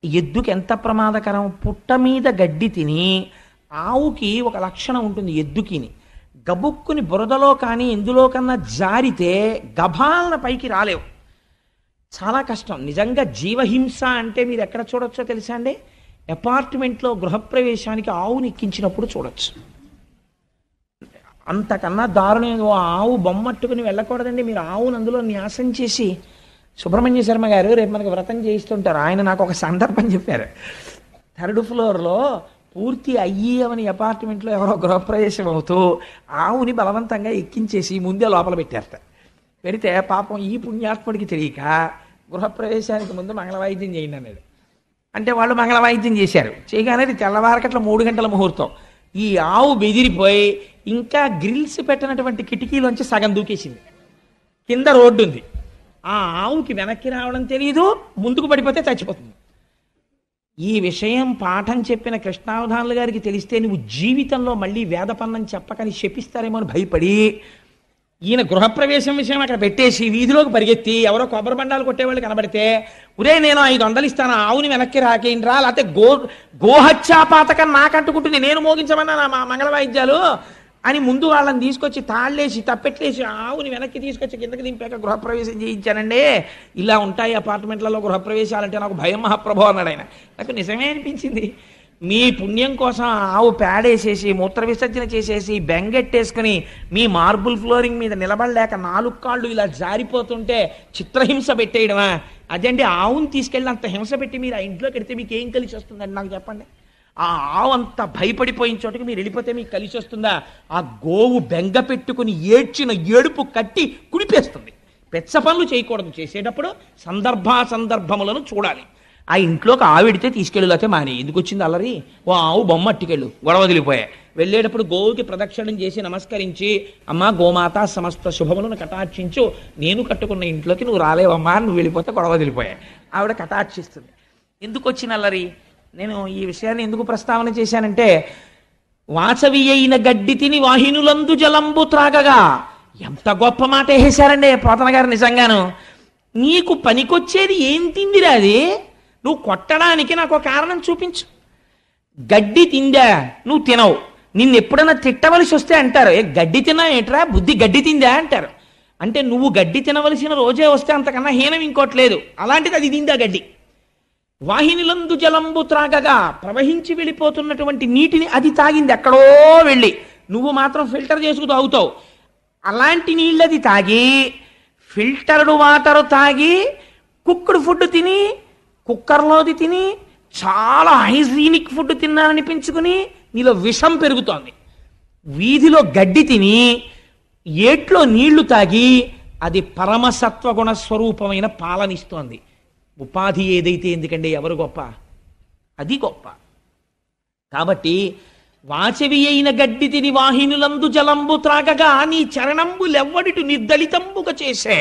ఎద్దుకి ఎంత ప్రమాదకరం. పుట్ట మీద గడ్డి తిని ఆవుకి ఒక లక్షణం ఉంటుంది, ఎద్దుకిని గబుక్కుని బురదలో కానీ ఎందులో కన్నా జారితే గభాలన పైకి రాలేవు, చాలా కష్టం. నిజంగా జీవహింస అంటే మీరు ఎక్కడ చూడొచ్చో తెలుసా అండి? అపార్ట్మెంట్లో గృహప్రవేశానికి ఆవుని ఎక్కించినప్పుడు చూడొచ్చు. అంతకన్నా దారుణం. ఆవు బొమ్మట్టుకుని వెళ్ళకూడదండి. మీరు ఆవును అందులో న్యాసం చేసి, సుబ్రహ్మణ్య శర్మ గారు రేపు మనకు వ్రతం చేయిస్తుంటారు, ఆయన నాకు ఒక సందర్భం చెప్పారు. 3rd ఫ్లోర్లో పూర్తి అయ్యేవని అపార్ట్మెంట్లో ఎవరో గృహప్రవేశం అవుతూ ఆవుని బలవంతంగా ఎక్కించేసి ముందే లోపల పెట్టారట. పెడితే పాపం ఈ పుణ్యాత్ముడికి తెలియక గృహప్రవేశానికి ముందు మంగళవాయిద్యం చేయండి అన్నాడు. అంటే వాళ్ళు మంగళవాయిద్యం చేశారు. చేయగానే తెల్లవారకట్ల 3 గంటల ముహూర్తం. ఈ ఆవు బెదిరిపోయి ఇంకా గ్రిల్స్ పెట్టినటువంటి కిటికీలోంచి సగం దూకేసింది. కింద రోడ్డు ఉంది. ఆ ఆవుకి వెనక్కి రావడం తెలియదు, ముందుకు పడిపోతే చచ్చిపోతుంది. ఈ విషయం పాఠం చెప్పిన కృష్ణావధానులు గారికి తెలిస్తే నువ్వు జీవితంలో మళ్ళీ వేదపన్నం చెప్పకని శపిస్తారేమో అని భయపడి ఈయన గృహప్రవేశం విషయం అక్కడ పెట్టేసి వీధిలోకి పరిగెత్తి ఎవరో కొబ్బరి బండాలు కొట్టేవాళ్ళు కనబడితే, ఉరే నేను 500 ఇస్తాను, ఆవుని వెనక్కి రాకేంట్రా, లేకపోతే గోహత్యాపాతకం నాకంటుకుంటుంది, నేను మోగించమన్నా నా మంగళవాయిద్యాలు అని ముందు వాళ్ళని తీసుకొచ్చి తాళ్ళేసి తప్పెట్లేసి ఆవుని వెనక్కి తీసుకొచ్చి కిందకి దింపాక గృహప్రవేశం చేయించానండి. ఇలా ఉంటాయి అపార్ట్మెంట్లలో గృహప్రవేశాలంటే నాకు భయం మహాప్రభు అన్నాడు ఆయన. నాకు నిజమే అనిపించింది. మీ పుణ్యం కోసం ఆవు పేడేసేసి మూత్ర విసర్జన చేసేసి బెంగెట్టేసుకుని మీ మార్బుల్ ఫ్లోరింగ్ మీద నిలబడలేక 4 కాళ్ళు ఇలా జారిపోతుంటే చిత్రహింస పెట్టేయడమా? అదండి ఆవుని తీసుకెళ్ళి అంత హింస పెట్టి మీరు ఆ ఇంట్లోకి వెడితే మీకు ఏం కలిసి వస్తుందండి నాకు చెప్పండి. ఆ ఆవు అంత భయపడిపోయిన చోటకి మీరు వెళ్ళిపోతే మీకు కలిసి వస్తుందా? ఆ గోవు బెంగ పెట్టుకుని ఏడ్చిన ఏడుపు కట్టి కుడిపేస్తుంది. పెచ్చ పనులు చేయకూడదు. చేసేటప్పుడు సందర్భములను చూడాలి. ఆ ఇంట్లోకి ఆవిడితే తీసుకెళ్ళితే మాని ఎందుకు వచ్చింది అల్లరి? ఓ ఆవు బొమ్మ అట్టుకెళ్ళు, గొడవ వదిలిపోయాయి. వెళ్ళేటప్పుడు గోవుకి ప్రదక్షిణం చేసి నమస్కరించి, అమ్మా గోమాత సమస్త శుభములను కటాక్షించు, నేను కట్టుకున్న ఇంట్లోకి నువ్వు రాలేవమ్మా, నువ్వు వెళ్ళిపోతే గొడవ వదిలిపోయాయి. ఆవిడ కటాక్షిస్తుంది. ఎందుకు వచ్చిన అల్లరి? నేను ఈ విషయాన్ని ఎందుకు ప్రస్తావన చేశానంటే, వాచవి అయిన గడ్డి తిని వాహినులందు జలంబు త్రాగగా, ఎంత గొప్ప మాట వేసారండి పోతన గారు. నిజంగాను నీకు పనికొచ్చేది ఏం తిందిరా అది? నువ్వు కొట్టడానికి నాకు ఒక కారణం చూపించు. గడ్డి తిందా? నువ్వు తినవు. నిన్ను ఎప్పుడైనా తిట్టవలసి వస్తే అంటారు, ఏ గడ్డి తిన్నా ఏట్రా, బుద్ధి గడ్డి తిందా అంటారు. అంటే నువ్వు గడ్డి తినవలసిన రోజే వస్తే అంతకన్నా హీనం ఇంకోట్లేదు. అలాంటిది అది తిందా గడ్డి. వాహినిలందు జలంబు త్రాగగా, ప్రవహించి వెళ్ళిపోతున్నటువంటి నీటిని అది తాగింది ఎక్కడో వెళ్ళి. నువ్వు మాత్రం ఫిల్టర్ చేసుకు తాగుతావు. అలాంటి నీళ్ళది తాగి, ఫిల్టర్డ్ వాటర్ తాగి, కుక్కుడు ఫుడ్ తిని, కుక్కర్లోది తిని, చాలా హైజీనిక్ ఫుడ్ తిన్నాననిపించుకుని నీలో విషం పెరుగుతోంది. వీధిలో గడ్డి తిని ఏట్లో నీళ్లు తాగి అది పరమసత్వగుణ స్వరూపమైన పాలనిస్తోంది. ఉపాధి ఏదైతే ఎందుకండి, ఎవరు గొప్ప? అది గొప్ప. కాబట్టి వాచవి అయిన గడ్డి తిని వాహినులందు జలంబు త్రాగగా నీ చరణంబులెవ్వడిటు నిర్దళితంబుగా చేసే.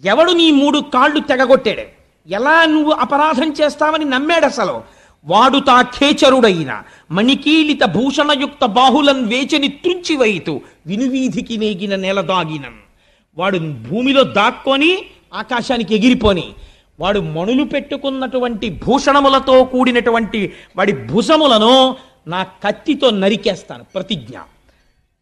ఎవడు నీ 3 కాళ్ళు తెగగొట్టాడు, ఎలా నువ్వు అపరాధం చేస్తావని నమ్మాడు అసలు వాడు తా ఖేచరుడైన మణికీలిత భూషణయుక్త బాహులన్ వేచని త్రుంచివైతు వినువీధికి నేగిన నెలదాగినం. వాడు భూమిలో దాక్కొని ఆకాశానికి ఎగిరిపోని, వాడు మణులు పెట్టుకున్నటువంటి భూషణములతో కూడినటువంటి వాడి భుజములను నా కత్తితో నరికేస్తాను ప్రతిజ్ఞ.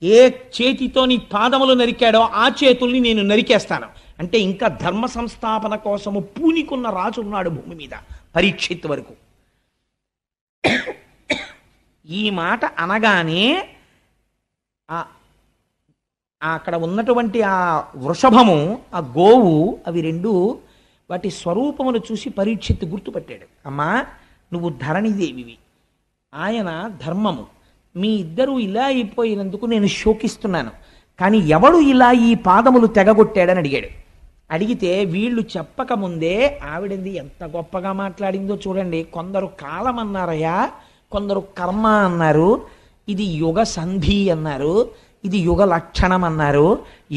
ఏ చేతితో నీ పాదములు నరికాడో ఆ చేతుల్ని నేను నరికేస్తాను. అంటే ఇంకా ధర్మ సంస్థాపన కోసము పూనికున్న రాజు ఉన్నాడు భూమి మీద, పరీక్షిత్ వరకు. ఈ మాట అనగానే అక్కడ ఉన్నటువంటి ఆ వృషభము, ఆ గోవు, అవి రెండు వాటి స్వరూపమును చూసి పరీక్షిత్ గుర్తుపట్టాడు. అమ్మా, నువ్వు ధరణిదేవివి, ఆయన ధర్మము. మీ ఇద్దరూ ఇలా అయిపోయినందుకు నేను శోకిస్తున్నాను. కానీ ఎవడు ఇలా ఈ పాదములు తెగగొట్టాడని అడిగాడు. అడిగితే వీళ్ళు చెప్పకముందే ఆవిడంది ఎంత గొప్పగా మాట్లాడిందో చూడండి. కొందరు కాలం అన్నారయ్యా, కొందరు కర్మ అన్నారు, ఇది యుగ సంధి అన్నారు, ఇది యుగ లక్షణం అన్నారు,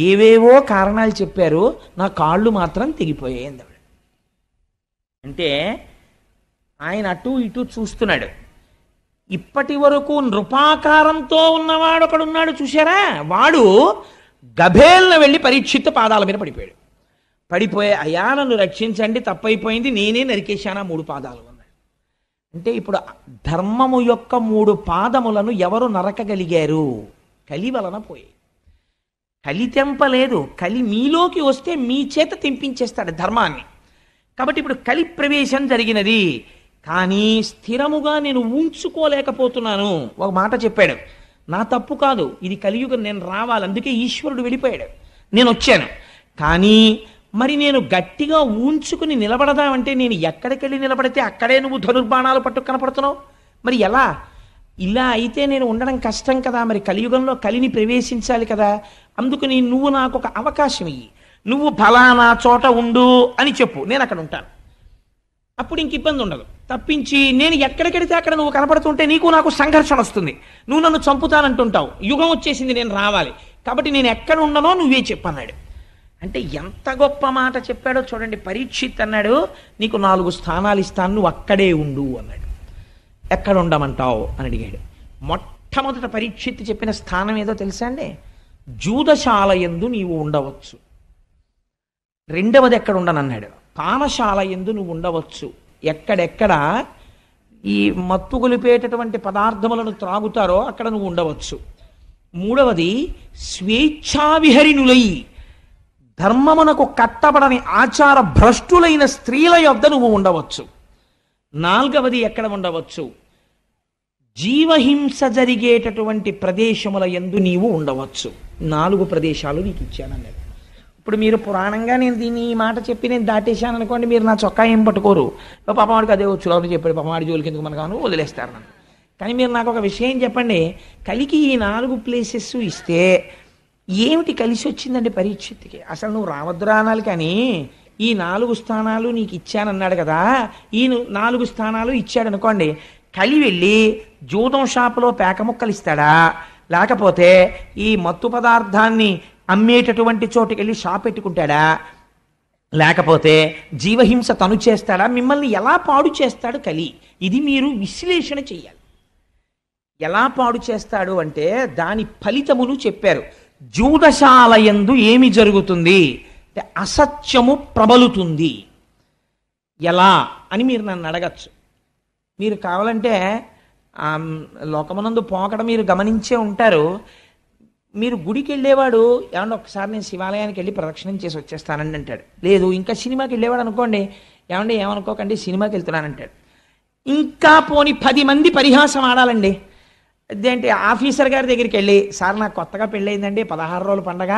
ఏవేవో కారణాలు చెప్పారు. నా కాళ్ళు మాత్రం తెగిపోయాయి అంది. అంటే ఆయన అటు ఇటు చూస్తున్నాడు. ఇప్పటి వరకు నృపాకారంతో ఉన్నవాడు ఒకడున్నాడు చూశారా, వాడు గభేల్న వెళ్ళి పరీక్షిత్ పాదాల మీద పడిపోయాడు. పడిపోయే, అయ్యా నన్ను రక్షించండి, తప్పైపోయింది, నేనే నరికేశానా 3 పాదాలు అన్నాడు. అంటే ఇప్పుడు ధర్మము యొక్క 3 పాదములను ఎవరు నరకగలిగారు? కలి వలన పోయి. కలి తెంపలేదు, కలి మీలోకి వస్తే మీ చేత తెంపించేస్తాడు ధర్మాన్ని. కాబట్టి ఇప్పుడు కలి ప్రవేశం జరిగినది, కానీ స్థిరముగా నేను ఉంచుకోలేకపోతున్నాను. ఒక మాట చెప్పాడు, నా తప్పు కాదు, ఇది కలియుగం, నేను రావాలి, అందుకే ఈశ్వరుడు వెళ్ళిపోయాడు, నేను వచ్చాను. కానీ మరి నేను గట్టిగా ఉంచుకుని నిలబడదామంటే నేను ఎక్కడికెళ్ళి నిలబడితే అక్కడే నువ్వు ధనుర్బాణాలు పట్టు కనపడుతున్నావు. మరి ఎలా? ఇలా అయితే నేను ఉండడం కష్టం కదా. మరి కలియుగంలో కలిని ప్రవేశించాలి కదా. అందుకని నువ్వు నాకు ఒక అవకాశం ఇయ్యి, నువ్వు ఫలానా చోట ఉండు అని చెప్పు, నేను అక్కడ ఉంటాను. అప్పుడు ఇంక ఇబ్బంది ఉండదు. తప్పించి నేను ఎక్కడికెడితే అక్కడ నువ్వు కనపడుతుంటే నీకు నాకు సంఘర్షణ వస్తుంది, నువ్వు నన్ను చంపుతానంటుంటావు, యుగం వచ్చేసింది, నేను రావాలి, కాబట్టి నేను ఎక్కడ ఉండనో నువ్వే చెప్పన్నాడు. అంటే ఎంత గొప్ప మాట చెప్పాడో చూడండి. పరీక్షిత్ అన్నాడు, నీకు 4 స్థానాలు ఇస్తాను, నువ్వు అక్కడే ఉండు అన్నాడు. ఎక్కడ ఉండమంటావు అని అడిగాడు. మొట్టమొదట పరీక్షిత్ చెప్పిన స్థానం ఏదో తెలుసా అండి? జూదశాల యందు నీవు ఉండవచ్చు. రెండవది ఎక్కడ ఉండనన్నాడు, పానశాల యందు నువ్వు ఉండవచ్చు. ఎక్కడెక్కడ ఈ మత్తు గొలిపేటటువంటి పదార్థములను త్రాగుతారో అక్కడ నువ్వు ఉండవచ్చు. మూడవది స్వేచ్ఛావిహరిణులై, ధర్మమునకు కట్టబడని ఆచార భ్రష్టులైన స్త్రీల యొద్ద నువ్వు ఉండవచ్చు. నాలుగవది ఎక్కడ ఉండవచ్చు, జీవహింస జరిగేటటువంటి ప్రదేశముల యందు నీవు ఉండవచ్చు. 4 ప్రదేశాలు నీకు ఇచ్చానన్నాడు. ఇప్పుడు మీరు పురాణంగా నేను దీన్ని ఈ మాట చెప్పి నేను దాటేశాను అనుకోండి, మీరు నా చొక్కా ఏం పట్టుకోరు, పాపవాడికి అదే వచ్చు అని చెప్పాడు, పాపవాడి జోలికి ఎందుకు మనకు వదిలేస్తారు నన్ను. కానీ మీరు నాకు ఒక విషయం చెప్పండి, కలికి ఈ 4 ప్లేసెస్ ఇస్తే ఏమిటి కలిసి వచ్చిందండి పరీక్షిత్కి? అసలు నువ్వు రావద్దురా అనాలి, కానీ ఈ 4 స్థానాలు నీకు ఇచ్చానన్నాడు కదా, ఈ 4 స్థానాలు ఇచ్చాడు అనుకోండి, కలి వెళ్ళి జూదం షాపులో పేక ముక్కలు ఇస్తాడా, లేకపోతే ఈ మత్తు పదార్థాన్ని అమ్మేటటువంటి చోటుకి వెళ్ళి షాప్ పెట్టుకుంటాడా, లేకపోతే జీవహింస తను చేస్తాడా? మిమ్మల్ని ఎలా పాడు చేస్తాడు కలి? ఇది మీరు విశ్లేషణ చెయ్యాలి. ఎలా పాడు చేస్తాడు అంటే దాని ఫలితమును చెప్పారు. జూదశాల యందు ఏమి జరుగుతుంది అంటే అసత్యము ప్రబలుతుంది. ఎలా అని మీరు నన్ను అడగచ్చు. మీరు కావాలంటే లోకమునందు పోకడ మీరు గమనించే ఉంటారు. మీరు గుడికి వెళ్ళేవాడు ఏమన్నా ఒకసారి నేను శివాలయానికి వెళ్ళి ప్రదక్షిణం చేసి వచ్చేస్తానండి అంటాడు. లేదు, ఇంకా సినిమాకి వెళ్ళేవాడు అనుకోండి, ఏమండి ఏమనుకోకండి సినిమాకి వెళ్తున్నానంటాడు. ఇంకా పోని 10 మంది పరిహాసం ఆడాలండి. అదేంటి ఆఫీసర్ గారి దగ్గరికి వెళ్ళి, సార్ నాకు కొత్తగా పెళ్ళయిందండి, 16 రోజుల పండగ,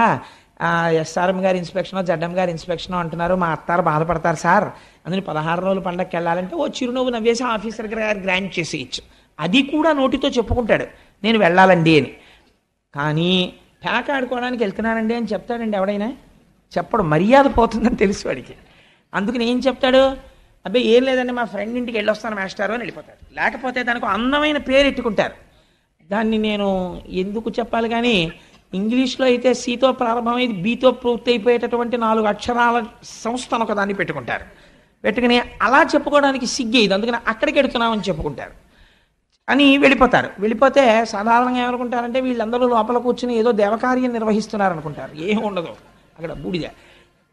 ఎస్ఆర్ఎం గారి ఇన్స్పెక్షన్ జడ్ఎం గారి ఇన్స్పెక్షన్ అంటున్నారు, మా అత్తారు బాధపడతారు సార్, అందుకని 16 రోజులు పండగకి వెళ్ళాలంటే ఓ చిరునవ్వు నవ్వేసి ఆఫీసర్ గారు గ్రాంట్ చేసేయచ్చు. అది కూడా నోటితో చెప్పుకుంటాడు నేను వెళ్ళాలండి అని. కానీ ప్యాక్ ఆడుకోవడానికి వెళ్తున్నానండి అని చెప్తాడండి ఎవడైనా? చెప్పడు. మర్యాద పోతుందని తెలుసు వాడికి. అందుకని ఏం చెప్తాడు? అబ్బాయి ఏం లేదండి మా ఫ్రెండ్ ఇంటికి వెళ్ళొస్తాను మాస్టారు అని వెళ్ళిపోతాడు. లేకపోతే దానికి అందమైన పేరు ఎట్టుకుంటారు. దాన్ని నేను ఎందుకు చెప్పాలి కానీ ఇంగ్లీష్లో అయితే సితో ప్రారంభమైంది బీతో పూర్తి అయిపోయేటటువంటి 4 అక్షరాల సంస్థను ఒక దాన్ని పెట్టుకుంటారు. పెట్టుకుని అలా చెప్పుకోవడానికి సిగ్గేది. అందుకని అక్కడికి వెడుతున్నామని చెప్పుకుంటారు అని వెళ్ళిపోతారు. వెళ్ళిపోతే సాధారణంగా ఏమనుకుంటారంటే వీళ్ళందరూ లోపల కూర్చుని ఏదో దేవకార్యం నిర్వహిస్తున్నారు అనుకుంటారు. ఏం ఉండదు, అక్కడ బూడిద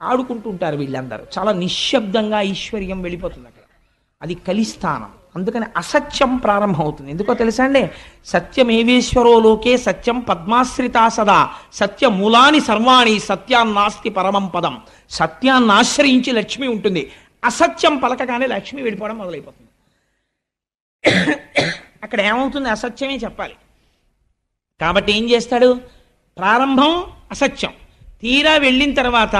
ఆడుకుంటూ ఉంటారు వీళ్ళందరూ. చాలా నిశ్శబ్దంగా ఐశ్వర్యం వెళ్ళిపోతుంది అక్కడ. అది కలిస్థానం. అందుకని అసత్యం ప్రారంభం అవుతుంది. ఎందుకో తెలుసా అండి? సత్యమేవేశ్వరో లోకే సత్యం పద్మాశ్రితా సదా సత్య మూలాని సర్వాణి సత్యాన్నాస్తి పరమం పదం. సత్యాన్ని ఆశ్రయించి లక్ష్మి ఉంటుంది. అసత్యం పలకగానే లక్ష్మి వెళ్ళిపోవడం మొదలైపోతుంది. అక్కడ ఏమవుతుంది? అసత్యమే చెప్పాలి. కాబట్టి ఏం చేస్తాడు? ప్రారంభం అసత్యం. తీరా వెళ్ళిన తర్వాత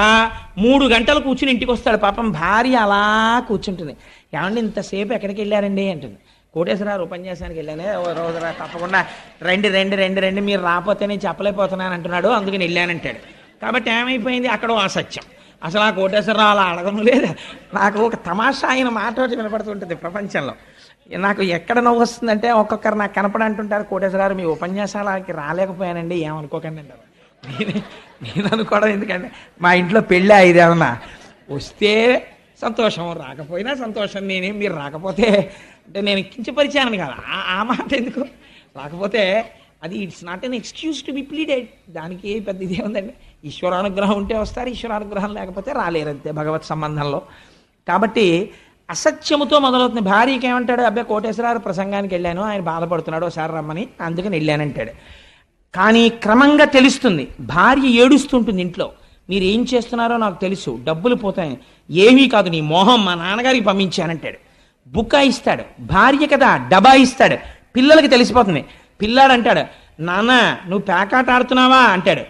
3 గంటలు కూర్చుని ఇంటికి వస్తాడు. పాపం భార్య అలా కూర్చుంటుంది. ఏమంటే ఇంతసేపు ఎక్కడికి వెళ్ళారండి అంటుంది. కోటేశ్వరరావు ఉపన్యాసానికి వెళ్ళానే. ఓ రోజు తప్పకుండా రండి రండి రండి రండి మీరు రాకపోతే నేను చెప్పలేకపోతున్నాను అంటున్నాడు, అందుకని వెళ్ళానంటాడు. కాబట్టి ఏమైపోయింది? అక్కడ అసత్యం. అసలు ఆ కోటేశ్వరరావు అలా అడగడం లేదు. నాకు ఒక తమాషా ఆయన మాట ఒకటి వినపడుతుంటుంది ప్రపంచంలో. నాకు ఎక్కడ నవ్వు వస్తుందంటే ఒక్కొక్కరు నాకు కనపడంటుంటారు, కోటేశ్వరరావు మీ ఉపన్యాసాలకి రాలేకపోయానండి ఏమనుకోకండి అంటారు. నేను అనుకోవడం ఎందుకంటే మా ఇంట్లో పెళ్ళి ఇదేమన్నా వస్తే సంతోషం, రాకపోయినా సంతోషం. నేనేం మీరు రాకపోతే అంటే నేను కించపరిచాను కదా, ఆ మాట ఎందుకు? రాకపోతే అది it's not an excuse to be pleaded. దానికి ఏ పెద్ద ఇదే ఉందండి. ఈశ్వరానుగ్రహం ఉంటే వస్తారు, ఈశ్వరానుగ్రహం లేకపోతే రాలేరంతే భగవత్ సంబంధంలో. కాబట్టి అసత్యముతో మొదలవుతుంది. భార్యకి ఏమంటాడు? అబ్బాయి కోటేశ్వరరావు ప్రసంగానికి వెళ్ళాను, ఆయన బాధపడుతున్నాడు, ఒకసారి రమ్మని, అందుకని వెళ్ళానంటాడు. కానీ క్రమంగా తెలుస్తుంది. భార్య ఏడుస్తుంటుంది ఇంట్లో. మీరు ఏం చేస్తున్నారో నాకు తెలుసు, డబ్బులు పోతాయి. ఏమీ కాదు, నీ మోహం మా నాన్నగారికి పంపించానంటాడు. బుకాయిస్తాడు. భార్య కదా డబాయిస్తాడు. పిల్లలకి తెలిసిపోతుంది. పిల్లాడు అంటాడు, నాన్న నువ్వు పేకాట ఆడుతున్నావా అంటాడు.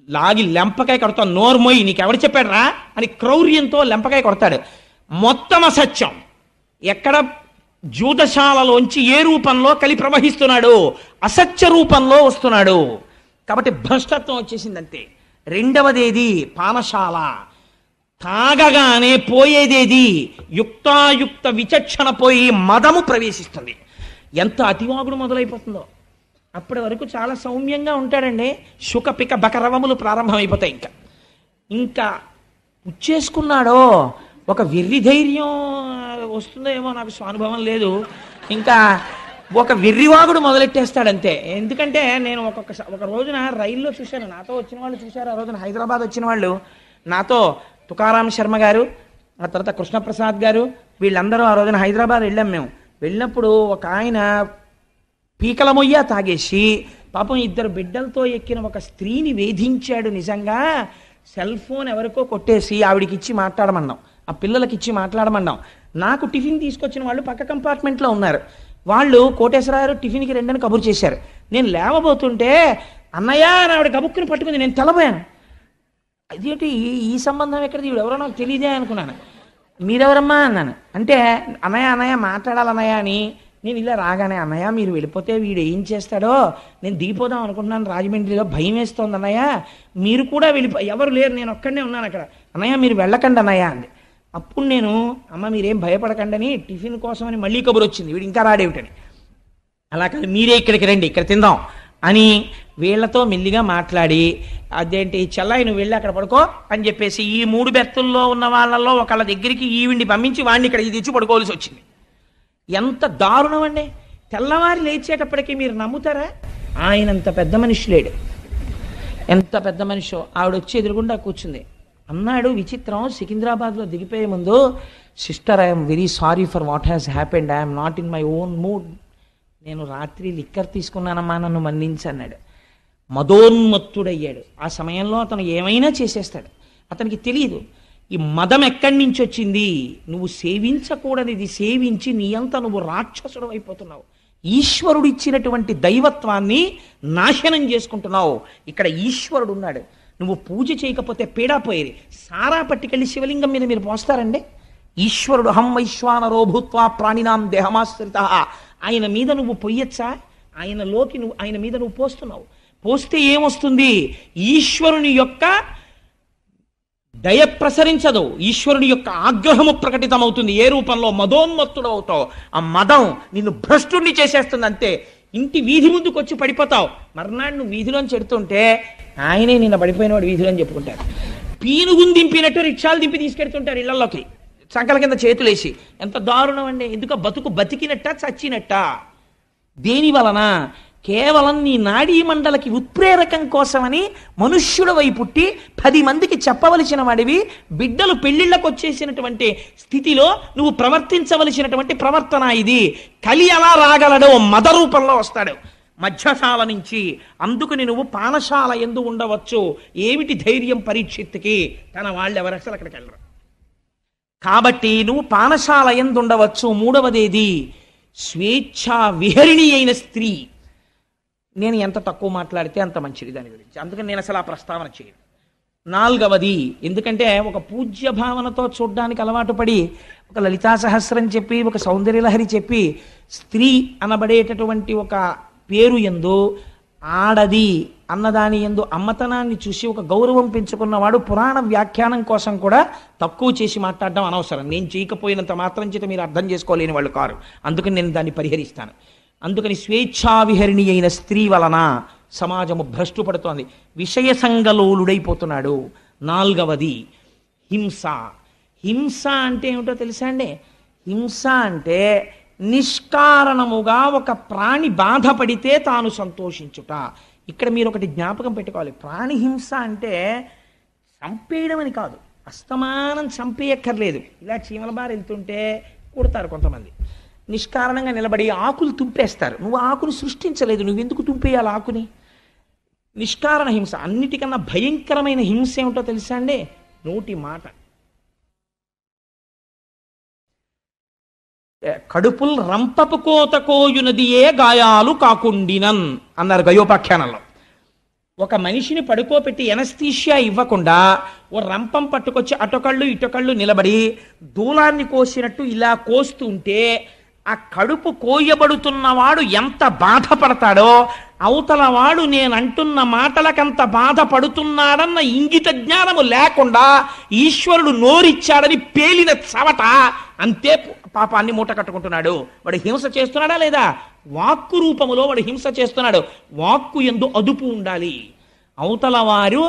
లాగి లెంపకాయ కొడతావు, నోరు మొయ్యి, నీకెవరు చెప్పాడు రా అని క్రౌర్యంతో లెంపకాయ కొడతాడు. మొత్తం అసత్యం. ఎక్కడ జూదశాలలోంచి ఏ రూపంలో కలి ప్రవహిస్తున్నాడు? అసత్య రూపంలో వస్తున్నాడు. కాబట్టి భ్రష్టత్వం వచ్చేసిందంతే. రెండవదేది పానశాల. తాగగానే పోయేదేది? యుక్తాయుక్త విచక్షణ పోయి మదము ప్రవేశిస్తుంది. ఎంత అతివాగుడు మొదలైపోతుందో. అప్పటి వరకు చాలా సౌమ్యంగా ఉంటాడండి. శుకపిక బకరవములు ప్రారంభమైపోతాయి. ఇంకా ఉచ్చేసుకున్నాడో ఒక వెర్రి ధైర్యం వస్తుందో ఏమో, నాకు స్వానుభవం లేదు. ఇంకా ఒక వెర్రివాగుడు మొదలెట్టేస్తాడంతే. ఎందుకంటే నేను ఒక రోజున రైల్లో చూశాను, నాతో వచ్చిన వాళ్ళు చూశారు. ఆ రోజున హైదరాబాద్ వచ్చిన వాళ్ళు నాతో తుకారాం శర్మ గారు, ఆ తర్వాత కృష్ణప్రసాద్ గారు, వీళ్ళందరూ ఆ రోజున హైదరాబాద్ వెళ్ళాం. మేము వెళ్ళినప్పుడు ఒక ఆయన పీకల మొయ్య తాగేసి పాపం 2 బిడ్డలతో ఎక్కిన ఒక స్త్రీని వేధించాడు. నిజంగా సెల్ ఫోన్ ఎవరికో కొట్టేసి ఆవిడికి ఇచ్చి మాట్లాడమన్నాం, ఆ పిల్లలకి ఇచ్చి మాట్లాడమన్నాం. నాకు టిఫిన్ తీసుకొచ్చిన వాళ్ళు పక్క కంపార్ట్మెంట్లో ఉన్నారు. వాళ్ళు కోటేశ్వరరావు టిఫిన్కి రెండని కబురు చేశారు. నేను లేవబోతుంటే అన్నయ్య అని ఆవిడ గబుక్కుని పట్టుకుంది. నేను తెల్లబోయాను. అదేంటి ఈ సంబంధం ఎక్కడిది, ఈవిడ ఎవరో నాకు తెలియదే అనుకున్నాను. మీరెవరమ్మా అన్నాను. అంటే అన్నయ్య అన్నయ్య మాట్లాడాలన్నయ్య అని. నేను ఇలా రాగానే అన్నయ్య మీరు వెళ్ళిపోతే వీడు ఏం చేస్తాడో నేను దిగిపోదాం అనుకుంటున్నాను రాజమండ్రిలో, భయం వేస్తోంది అన్నయ్య, మీరు కూడా ఎవరు లేరు, నేను ఒక్కడనే ఉన్నాను అక్కడ, అన్నయ్య మీరు వెళ్ళకండి అన్నయ్య అంది. అప్పుడు నేను అమ్మ మీరేం భయపడకండి అని టిఫిన్ కోసం అని మళ్ళీ కబురు వచ్చింది, వీడు ఇంకా రాడేమిటని. అలా కాదు మీరే ఇక్కడికి రండి ఇక్కడ తిందాం అని వీళ్లతో మెల్లిగా మాట్లాడి, అదేంటి చెల్లాయి నువ్వు వెళ్ళి అక్కడ పడుకో అని చెప్పేసి ఈ 3 బెర్తుల్లో ఉన్న వాళ్ళల్లో ఒకళ్ళ దగ్గరికి ఈవిడిని పంపించి వాడిని ఇక్కడ ఇది ఇచ్చి పడుకోవాల్సి వచ్చింది. ఎంత దారుణం అండి. తెల్లవారి లేచేటప్పటికీ మీరు నమ్ముతారా? ఆయనంత పెద్ద మనిషి లేడు. ఎంత పెద్ద మనిషో. ఆవిడ వచ్చి ఎదురుగుండా కూర్చుంది. అన్నాడు విచిత్రం, సికింద్రాబాద్లో దిగిపోయే ముందు, sister I'm very sorry for what has happened, I'm not in my own mood. నేను రాత్రి లిక్కర్ తీసుకున్నానమ్మా, నన్ను మన్నించి అన్నాడు. మదోన్మత్తుడయ్యాడు. ఆ సమయంలో అతను ఏమైనా చేసేస్తాడు. అతనికి తెలియదు ఈ మదం ఎక్కడి నుంచి వచ్చింది. నువ్వు సేవించకూడనిది సేవించి నీ అంతా నువ్వు రాక్షసుడు అయిపోతున్నావు. ఈశ్వరుడిచ్చినటువంటి దైవత్వాన్ని నాశనం చేసుకుంటున్నావు. ఇక్కడ ఈశ్వరుడు ఉన్నాడు. నువ్వు పూజ చేయకపోతే పీడా పోయేది. సారా పట్టుకెళ్ళి శివలింగం మీద మీరు పోస్తారండి? ఈశ్వరుడు హం వైశ్వానరో భూత్వా ప్రాణినాం దేహమాశ్రిత. ఆయన మీద నువ్వు పొయ్యొచ్చా? ఆయన మీద నువ్వు పోస్తున్నావు. పోస్తే ఏమొస్తుంది? ఈశ్వరుని యొక్క దయ ప్రసరించదు, ఈశ్వరుని యొక్క ఆగ్రహము ప్రకటితమవుతుంది. ఏ రూపంలో? మదోన్మత్తుడు అవుతావు. ఆ మదం నిన్ను భ్రష్టుణ్ణి చేసేస్తుంది. అంతే. ఇంటి వీధి ముందుకు వచ్చి పడిపోతావు. మర్నాడు నువ్వు వీధిలోంచి చెడుతుంటే ఆయనే నిన్న పడిపోయినవాడు వీధిలో అని చెప్పుకుంటారు. పీనుగుని దింపినట్టు రిక్షాలు దింపి తీసుకెడుతుంటారు ఇళ్లలోకి, సంకల కింద చేతులేసి. ఎంత దారుణం అండి! ఎందుకు? బతుకు బతికినట్ట చచ్చినట్ట? దేని వలన? కేవలం నీ నాడీ మండలకి ఉత్ప్రేరకం కోసమని మనుష్యుడవై పుట్టి 10 మందికి చెప్పవలసిన వాడివి బిడ్డలు పెళ్లిళ్ళకు వచ్చేసినటువంటి స్థితిలో నువ్వు ప్రవర్తించవలసినటువంటి ప్రవర్తన ఇది. కలి అలా రాగలడు, మద రూపంలో వస్తాడు మధ్యశాల నుంచి. అందుకని నువ్వు పానశాల ఎందు ఉండవచ్చు. ఏమిటి ధైర్యం పరీక్షిత్తుకి? తన వాళ్ళు ఎవరు అసలు అక్కడికి వెళ్ళరు. కాబట్టి నువ్వు పానశాల ఎందు ఉండవచ్చు. మూడవదేది స్వేచ్ఛా విహరిణి అయిన స్త్రీ. నేను ఎంత తక్కువ మాట్లాడితే అంత మంచిది దాని గురించి, అందుకని నేను అసలు ఆ ప్రస్తావన చేయను. నాలుగవది, ఎందుకంటే ఒక పూజ్య భావనతో చూడ్డానికి అలవాటు పడి ఒక లలితా సహస్రం చెప్పి ఒక సౌందర్యలహరి చెప్పి స్త్రీ అనబడేటటువంటి ఒక పేరు యందు ఆడది అన్నదాని యందు అమ్మతనాన్ని చూసి ఒక గౌరవం పెంచుకున్నవాడు పురాణ వ్యాఖ్యానం కోసం కూడా తక్కువ చేసి మాట్లాడడం అనవసరం. నేను చేయకపోయినంత మాత్రం చేత మీరు అర్థం చేసుకోలేని వాళ్ళు కారు. అందుకని నేను దాన్ని పరిహరిస్తాను. అందుకని స్వేచ్ఛావిహరిణి అయిన స్త్రీ వలన సమాజము భ్రష్టు పడుతోంది, విషయ సంగలోలుడైపోతున్నాడు. నాలుగవది హింస. హింస అంటే ఏమిటో తెలుసా అండి? హింస అంటే నిష్కారణముగా ఒక ప్రాణి బాధపడితే తాను సంతోషించుట. ఇక్కడ మీరు ఒకటి జ్ఞాపకం పెట్టుకోవాలి. ప్రాణి హింస అంటే చంపేయడం అని కాదు. అస్తమానం చంపేయక్కర్లేదు. ఇలా చీమల బారి వెళ్తుంటే కుడతారు కొంతమంది. నిష్కారణంగా నిలబడి ఆకులు తుంపేస్తారు. నువ్వు ఆకుని సృష్టించలేదు, నువ్వెందుకు తుంపేయాలి ఆకుని? నిష్కారణ హింస. అన్నిటికన్నా భయంకరమైన హింస ఏమిటో తెలుసా అండి? నోటి మాట. కడుపుల్ రంపపు కోత కోయునదియే గాయాలు కాకుండినన్ అన్నారు గయోపాఖ్యానంలో. ఒక మనిషిని పడుకోబెట్టి ఎనస్థీషియా ఇవ్వకుండా ఓ రంపం పట్టుకొచ్చి అటొకళ్ళు ఇటొకళ్ళు నిలబడి దూలాన్ని కోసినట్టు ఇలా కోస్తుంటే ఆ కడుపు కోయబడుతున్నవాడు ఎంత బాధపడతాడో అవతలవాడు నేనంటున్న మాటలకంత బాధపడుతున్నాడన్న ఇంగిత జ్ఞానము లేకుండా ఈశ్వరుడు నోరిచ్చాడని పేలిన చవట అంతే పాపాన్ని మూట కట్టుకుంటున్నాడు. వాడు హింస చేస్తున్నాడా లేదా? వాక్కు రూపములో వాడు హింస చేస్తున్నాడు. వాక్కు యందు అదుపు ఉండాలి. అవతల వారు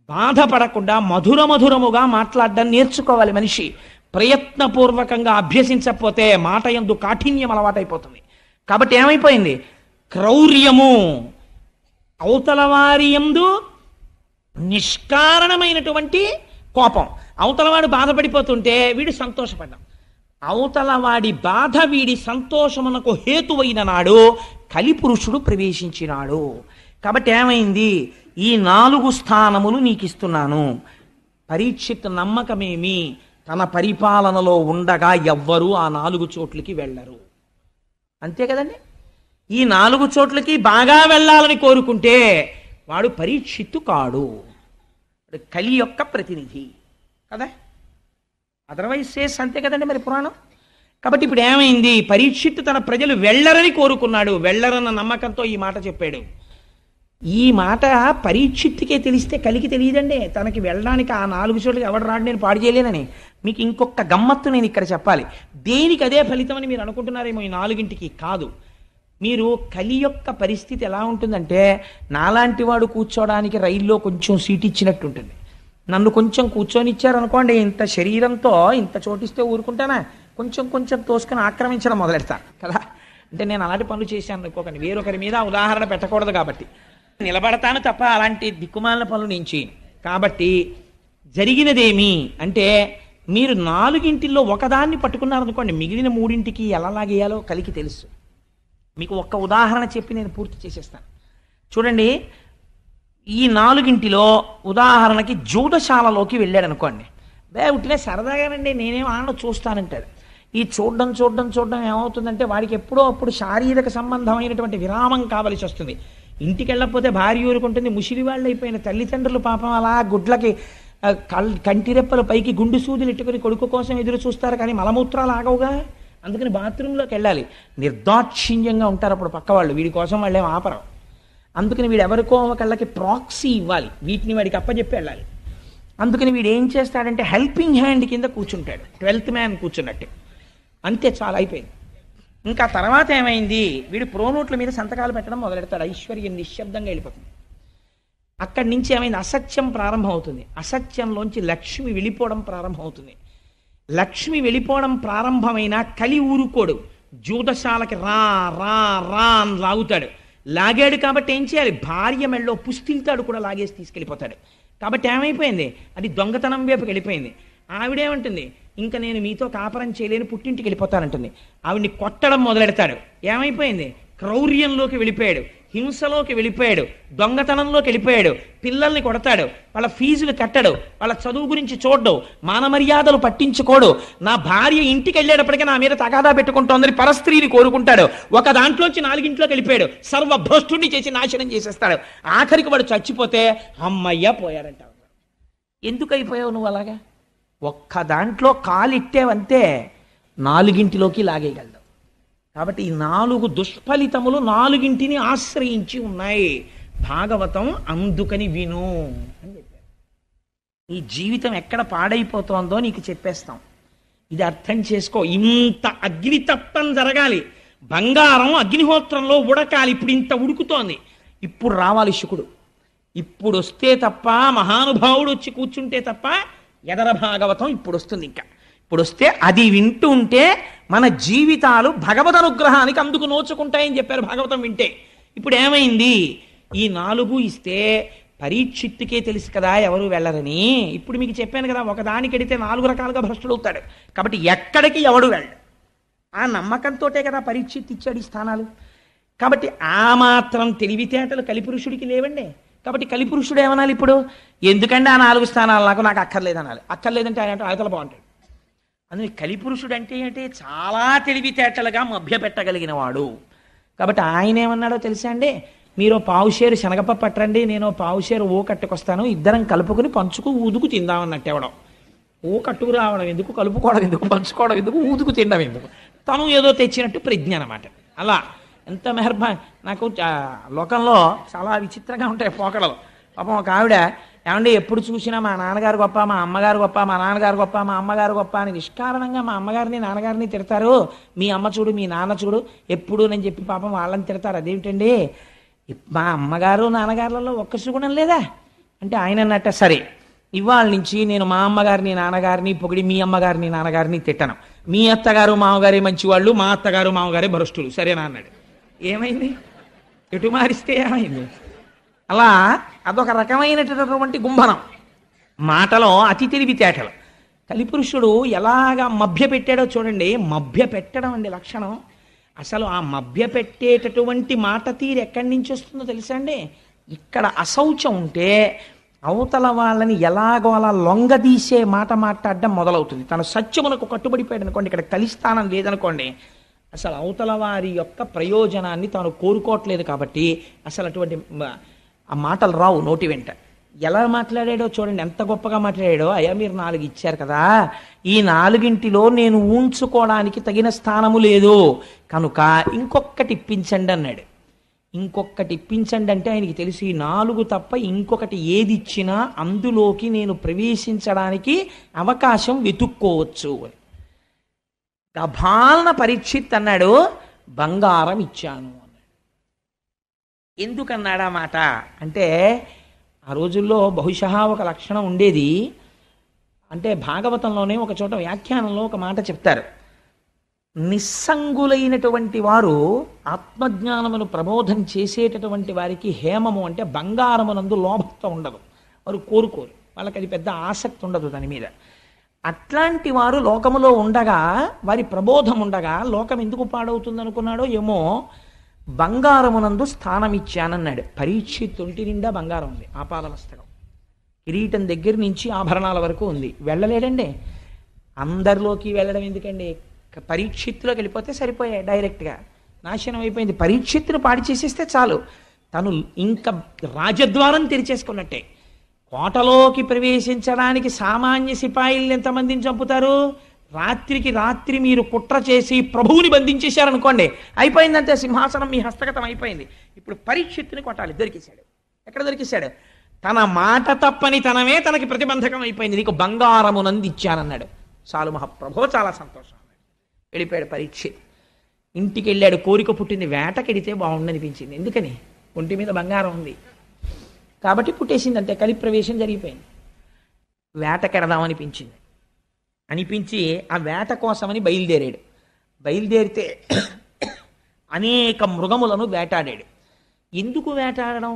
బాధపడకుండా మధురముగా మాట్లాడడం నేర్చుకోవాలి మనిషి. ప్రయత్నపూర్వకంగా అభ్యసించకపోతే మాట యందు కాఠిన్యం అలవాటైపోతుంది. కాబట్టి ఏమైపోయింది? క్రౌర్యము. అవతల వారి యందు నిష్కారణమైనటువంటి కోపం. అవతలవాడు బాధపడిపోతుంటే వీడు సంతోషపడ్డాం. అవతలవాడి బాధ వీడి సంతోషమునకు హేతువైన నాడు కలిపురుషుడు ప్రవేశించినాడు. కాబట్టి ఏమైంది? ఈ 4 స్థానములు నీకు ఇస్తున్నాను. పరీక్షిత్ నమ్మకమేమి? తన పరిపాలనలో ఉండగా ఎవ్వరూ ఆ 4 చోట్లకి వెళ్ళరు. అంతే కదండి. ఈ 4 చోట్లకి బాగా వెళ్ళాలని కోరుకుంటే వాడు పరీక్షిత్తు కాడు, కలి యొక్క ప్రతినిధి కదా. అదర్వైజ్ సేస్ అంతే కదండి మరి పురాణం. కాబట్టి ఇప్పుడు ఏమైంది? పరీక్షిత్తు తన ప్రజలు వెళ్ళరని కోరుకున్నాడు. వెళ్ళరన్న నమ్మకంతో ఈ మాట చెప్పాడు. ఈ మాట పరీక్షిత్తుకే తెలిస్తే కలికి తెలియదండి. తనకి వెళ్ళడానికి ఆ 4 చోట్లకి ఎవడు రాడు, నేను పాడు చేయలేనని. మీకు ఇంకొక గమ్మత్తు నేను ఇక్కడ చెప్పాలి. దేనికి అదే ఫలితం అని మీరు అనుకుంటున్నారేమో. ఈ 4ంటికి కాదు. మీరు కలి యొక్క పరిస్థితి ఎలా ఉంటుందంటే, నాలాంటి వాడు కూర్చోడానికి రైల్లో కొంచెం సీట్ ఇచ్చినట్టు ఉంటుంది. నన్ను కొంచెం కూర్చొనిచ్చారనుకోండి, ఇంత శరీరంతో ఇంత చోటిస్తే ఊరుకుంటానా? కొంచెం తోసుకొని ఆక్రమించడం మొదలెడతాను కదా. అంటే నేను అలాంటి పనులు చేశాను అనుకోకండి, వేరొకరి మీద ఉదాహరణ పెట్టకూడదు కాబట్టి. నిలబడతాను తప్ప అలాంటి దిక్కుమాలిన పనులు నేను చేయను. కాబట్టి జరిగినదేమి అంటే, మీరు 4ంటిల్లో ఒకదాన్ని పట్టుకున్నారనుకోండి, మిగిలిన 3ంటికి ఎలా లాగేయాలో కలికి తెలుసు. మీకు ఒక్క ఉదాహరణ చెప్పి నేను పూర్తి చేసేస్తాను. చూడండి, ఈ 4ంటిలో ఉదాహరణకి జూదశాలలోకి వెళ్ళాడు అనుకోండి. ఉట్టినే సరదాగానండి, నేనేం ఆడ చూస్తానంటాడు. ఈ చూడడం ఏమవుతుందంటే, వాడికి ఎప్పుడో అప్పుడు శారీరక సంబంధమైనటువంటి విరామం కావలసి వస్తుంది. ఇంటికి వెళ్ళకపోతే భార్య ఊరుకుంటుంది. ముసిలి వాళ్ళు అయిపోయిన తల్లిదండ్రులు పాపం అలా గుడ్లకి కంటిరెప్పల పైకి గుండు సూదులు ఎట్టుకుని కొడుకు కోసం ఎదురు చూస్తారు, కానీ మలమూత్రాలు ఆగవుగా. అందుకని బాత్రూంలోకి వెళ్ళాలి. నిర్దాక్షిణ్యంగా ఉంటారు అప్పుడు పక్క వాళ్ళు, వీడి కోసం వాళ్ళేం ఆపరం. అందుకని వీడు ఎవరికో ఒకళ్ళకి ప్రాక్సీ ఇవ్వాలి, వీటిని వాడికి అప్పచెప్పి వెళ్ళాలి. అందుకని వీడు ఏం చేస్తాడంటే హెల్పింగ్ హ్యాండ్ కింద కూర్చుంటాడు, 12th మ్యాన్ కూర్చున్నట్టు. అంతే, చాలా అయిపోయింది. ఇంకా తర్వాత ఏమైంది, వీడు ప్రోనోట్ల మీద సంతకాలు పెట్టడం మొదలెడతాడు. ఐశ్వర్యం నిశ్శబ్దంగా వెళ్ళిపోతుంది. అక్కడి నుంచి ఏమైంది, అసత్యం ప్రారంభం అవుతుంది. అసత్యంలోంచి లక్ష్మి వెళ్ళిపోవడం ప్రారంభం అవుతుంది. లక్ష్మి వెళ్ళిపోవడం ప్రారంభమైన కలి ఊరుకోడు, జూదశాలకి రా రా రా అని లాగుతాడు. లాగాడు కాబట్టి ఏం చేయాలి, భార్య మెళ్ళో పుస్తిల్తాడు కూడా లాగేసి తీసుకెళ్ళిపోతాడు. కాబట్టి ఏమైపోయింది, అది దొంగతనం వైపుకి వెళ్ళిపోయింది. ఆవిడేమంటుంది, ఇంకా నేను మీతో కాపురం చేయలేని పుట్టింటికి వెళ్ళిపోతానంటుంది. ఆవిడ్ని కొట్టడం మొదలెడతాడు. ఏమైపోయింది, క్రౌర్యంలోకి వెళ్ళిపోయాడు, హింసలోకి వెళ్ళిపోయాడు, దొంగతనంలోకి వెళ్ళిపోయాడు. పిల్లల్ని కొడతాడు, వాళ్ళ ఫీజులు కట్టడు, వాళ్ళ చదువు గురించి చూడడు, మానమర్యాదలు పట్టించుకోడు. నా భార్య ఇంటికి వెళ్ళేటప్పటికీ నా మీద తగాదా పెట్టుకుంటోందని పరస్త్రీని కోరుకుంటాడు. ఒక దాంట్లోంచి 4 గంటలోకి సర్వభ్రష్టుని చేసి నాశనం చేసేస్తాడు. ఆఖరికి వాడు చచ్చిపోతే అమ్మయ్య పోయారంట. ఎందుకు అయిపోయావు నువ్వు అలాగా? ఒక్క దాంట్లో కాలిట్టేవంతే 4 గంటలోకి లాగేయగలడు. కాబట్టి ఈ 4 దుష్ఫలితములు 4 ఆశ్రయించి ఉన్నాయి. భాగవతం అందుకని విను అని చెప్పారు. ఈ జీవితం ఎక్కడ పాడైపోతోందో నీకు చెప్పేస్తాం, ఇది అర్థం చేసుకో. ఇంత అగ్నితప్తం జరగాలి, బంగారం అగ్నిహోత్రంలో ఉడకాలి. ఇప్పుడు ఇంత ఉడుకుతోంది, ఇప్పుడు రావాలి శుకుడు. ఇప్పుడు వస్తే తప్ప, మహానుభావుడు వచ్చి కూర్చుంటే తప్ప ఎదర భాగవతం ఇప్పుడు వస్తుంది. ఇంకా ఇప్పుడు వస్తే అది వింటూ ఉంటే మన జీవితాలు భగవద్ అనుగ్రహానికి అందుకు నోచుకుంటాయని చెప్పారు భాగవతం వింటే. ఇప్పుడు ఏమైంది, ఈ 4 ఇస్తే పరీక్షిత్తుకే తెలుసు కదా ఎవరు వెళ్ళరని. ఇప్పుడు మీకు చెప్పాను కదా, ఒకదానికి ఎడితే 4 రకాలుగా భ్రష్టుడు అవుతాడు. కాబట్టి ఎక్కడికి ఎవడు వెళ్ళడు, ఆ నమ్మకంతోటే కదా పరీక్షిత్ ఇచ్చాడు ఈ స్థానాలు. కాబట్టి ఆ మాత్రం తెలివితేటలు కలిపురుషుడికి లేవండి. కాబట్టి కలిపురుషుడు ఏమనాలి ఇప్పుడు, ఎందుకంటే ఆ 4 స్థానాలు నాకు అక్కర్లేదనాలి. అక్కర్లేదంటే ఆయన ఆయతల బాగుంటాడు. అందుకే కలిపురుషుడు అంటే ఏంటి, చాలా తెలివితేటలుగా మభ్యపెట్టగలిగిన వాడు. కాబట్టి ఆయన ఏమన్నాడో తెలుసా అండి, మీరు పావుషేరు శనగపప్పు పట్టండి, నేను పావుషేరు ఓ కట్టుకొస్తాను, ఇద్దరం కలుపుకుని పంచుకు ఊదుకు తిందామన్నట్టు. ఎవడం ఓ కట్టుకు రావడం ఎందుకు, కలుపుకోవడం ఎందుకు, పంచుకోవడం ఎందుకు, ఊదుకు తినడం ఎందుకు, తను ఏదో తెచ్చినట్టు ప్రజ్ఞ అనమాట. అలా ఎంత మెహర్బా. నాకు లోకంలో చాలా విచిత్రంగా ఉంటాయి పోకడలు. పాపం ఒక ఆవిడ, ఏమంటే ఎప్పుడు చూసినా మా నాన్నగారు గొప్ప, మా అమ్మగారు గొప్ప, మా నాన్నగారు గొప్ప, మా అమ్మగారు గొప్ప అని నిష్కారణంగా మా అమ్మగారిని నాన్నగారిని తిడతారు. మీ అమ్మ చూడు, మీ నాన్న చూడు ఎప్పుడు అని చెప్పి పాపం వాళ్ళని తిడతారు. అదేమిటండి, మా అమ్మగారు నాన్నగారులలో ఒక్క సుగుణం లేదా అంటే ఆయన అన్నట్ట, సరే ఇవాళ నుంచి నేను మా అమ్మగారిని నాన్నగారిని పొగిడి మీ అమ్మగారిని నాన్నగారిని తిట్టను. మీ అత్తగారు మామగారే మంచివాళ్ళు, మా అత్తగారు మామగారే భ్రష్టులు, సరేనా అన్నాడు. ఏమైంది, ఎటు మారిస్తే ఏమైంది? అలా అదొక రకమైనటువంటి గుంభనం, మాటలో అతి తెలివితేటలు. కలిపురుషుడు ఎలాగా మభ్య పెట్టాడో చూడండి. మభ్య పెట్టడం అండి లక్షణం. అసలు ఆ మభ్య పెట్టేటటువంటి మాట తీరు ఎక్కడి నుంచి వస్తుందో తెలుసా అండి, ఇక్కడ అశౌచం ఉంటే అవతల వాళ్ళని ఎలాగో అలా లొంగదీసే మాట మాట్లాడడం మొదలవుతుంది. తన సత్యమునకు కట్టుబడిపోయాడు అనుకోండి, ఇక్కడ కలిస్థానం లేదనుకోండి, అసలు అవతల వారి యొక్క ప్రయోజనాన్ని తాను కోరుకోవట్లేదు. కాబట్టి అసలు అటువంటి ఆ మాటలు రావు నోటి వెంట. ఎలా మాట్లాడాడో చూడండి, ఎంత గొప్పగా మాట్లాడాడో. అయ్యా మీరు 4 ఇచ్చారు కదా, ఈ 4 నేను ఊంచుకోవడానికి తగిన స్థానము లేదు కనుక ఇంకొకటి ఇప్పించండి అన్నాడు. ఇంకొకటి ఇప్పించండి అంటే ఆయనకి తెలిసి 4 తప్ప ఇంకొకటి ఏది ఇచ్చినా అందులోకి నేను ప్రవేశించడానికి అవకాశం వెతుక్కోవచ్చు అని. గభాలన పరీక్షిత్ అన్నాడు, బంగారం ఇచ్చాను అన్నాడు. ఎందుకన్నాడా మాట అంటే, ఆ రోజుల్లో బహుశా ఒక లక్షణం ఉండేది. అంటే భాగవతంలోనే ఒక చోట వ్యాఖ్యానంలో ఒక మాట చెప్తారు, నిస్సంగులైనటువంటి వారు ఆత్మజ్ఞానమును ప్రబోధం చేసేటటువంటి వారికి హేమము అంటే బంగారమునందు లోభత్వం ఉండదు, వారు కోరుకోరు, వాళ్ళకి అది పెద్ద ఆసక్తి ఉండదు దాని మీద. అట్లాంటి వారు లోకములో ఉండగా, వారి ప్రబోధం ఉండగా లోకం ఎందుకు పాడవుతుంది అనుకున్నాడో ఏమో, బంగారమునందు స్థానం ఇచ్చానన్నాడు. పరీక్షిత్ ఒంటి నిండా బంగారం ఉంది, ఆపాదమస్తకం, కిరీటం దగ్గర నుంచి ఆభరణాల వరకు ఉంది. వెళ్ళలేడండి, అందరిలోకి వెళ్ళడం ఎందుకండి, పరీక్షిత్తులోకి వెళ్ళిపోతే సరిపోయాయి, డైరెక్ట్గా నాశనం అయిపోయింది. పరీక్షిత్తును పాడి చేసేస్తే చాలు, తను ఇంకా రాజద్వారం తెరిచేసుకున్నట్టే. కోటలోకి ప్రవేశించడానికి సామాన్య సిపాయిల్ని ఎంతమందిని చంపుతారు? రాత్రికి రాత్రి మీరు కుట్ర చేసి ప్రభువుని బంధించేశారనుకోండి, అయిపోయిందంటే సింహాసనం మీ హస్తగతం అయిపోయింది. ఇప్పుడు పరీక్షిత్తుని కొట్టాలి, దొరికేశాడు. ఎక్కడ దొరికేశాడు? తన మాట తప్పని తనమే తనకి ప్రతిబంధకం అయిపోయింది. నీకు బంగారమునంది ఇచ్చానన్నాడు. చాలు మహాప్రభో, చాలా సంతోషం అన్నాడు. వెళ్ళిపోయాడు పరీక్షిత్. ఇంటికి వెళ్ళాడు. కోరిక పుట్టింది, వేటకెడితే బాగుండనిపించింది. ఎందుకని? ఒంటి మీద బంగారం ఉంది కాబట్టి పుట్టేసింది, అంతే. కలి ప్రవేశం జరిగిపోయింది. వేటకెడదామనిపించింది. అనిపించి ఆ వేట కోసమని బయలుదేరాడు. బయలుదేరితే అనేక మృగములను వేటాడాడు. ఎందుకు వేటాడడం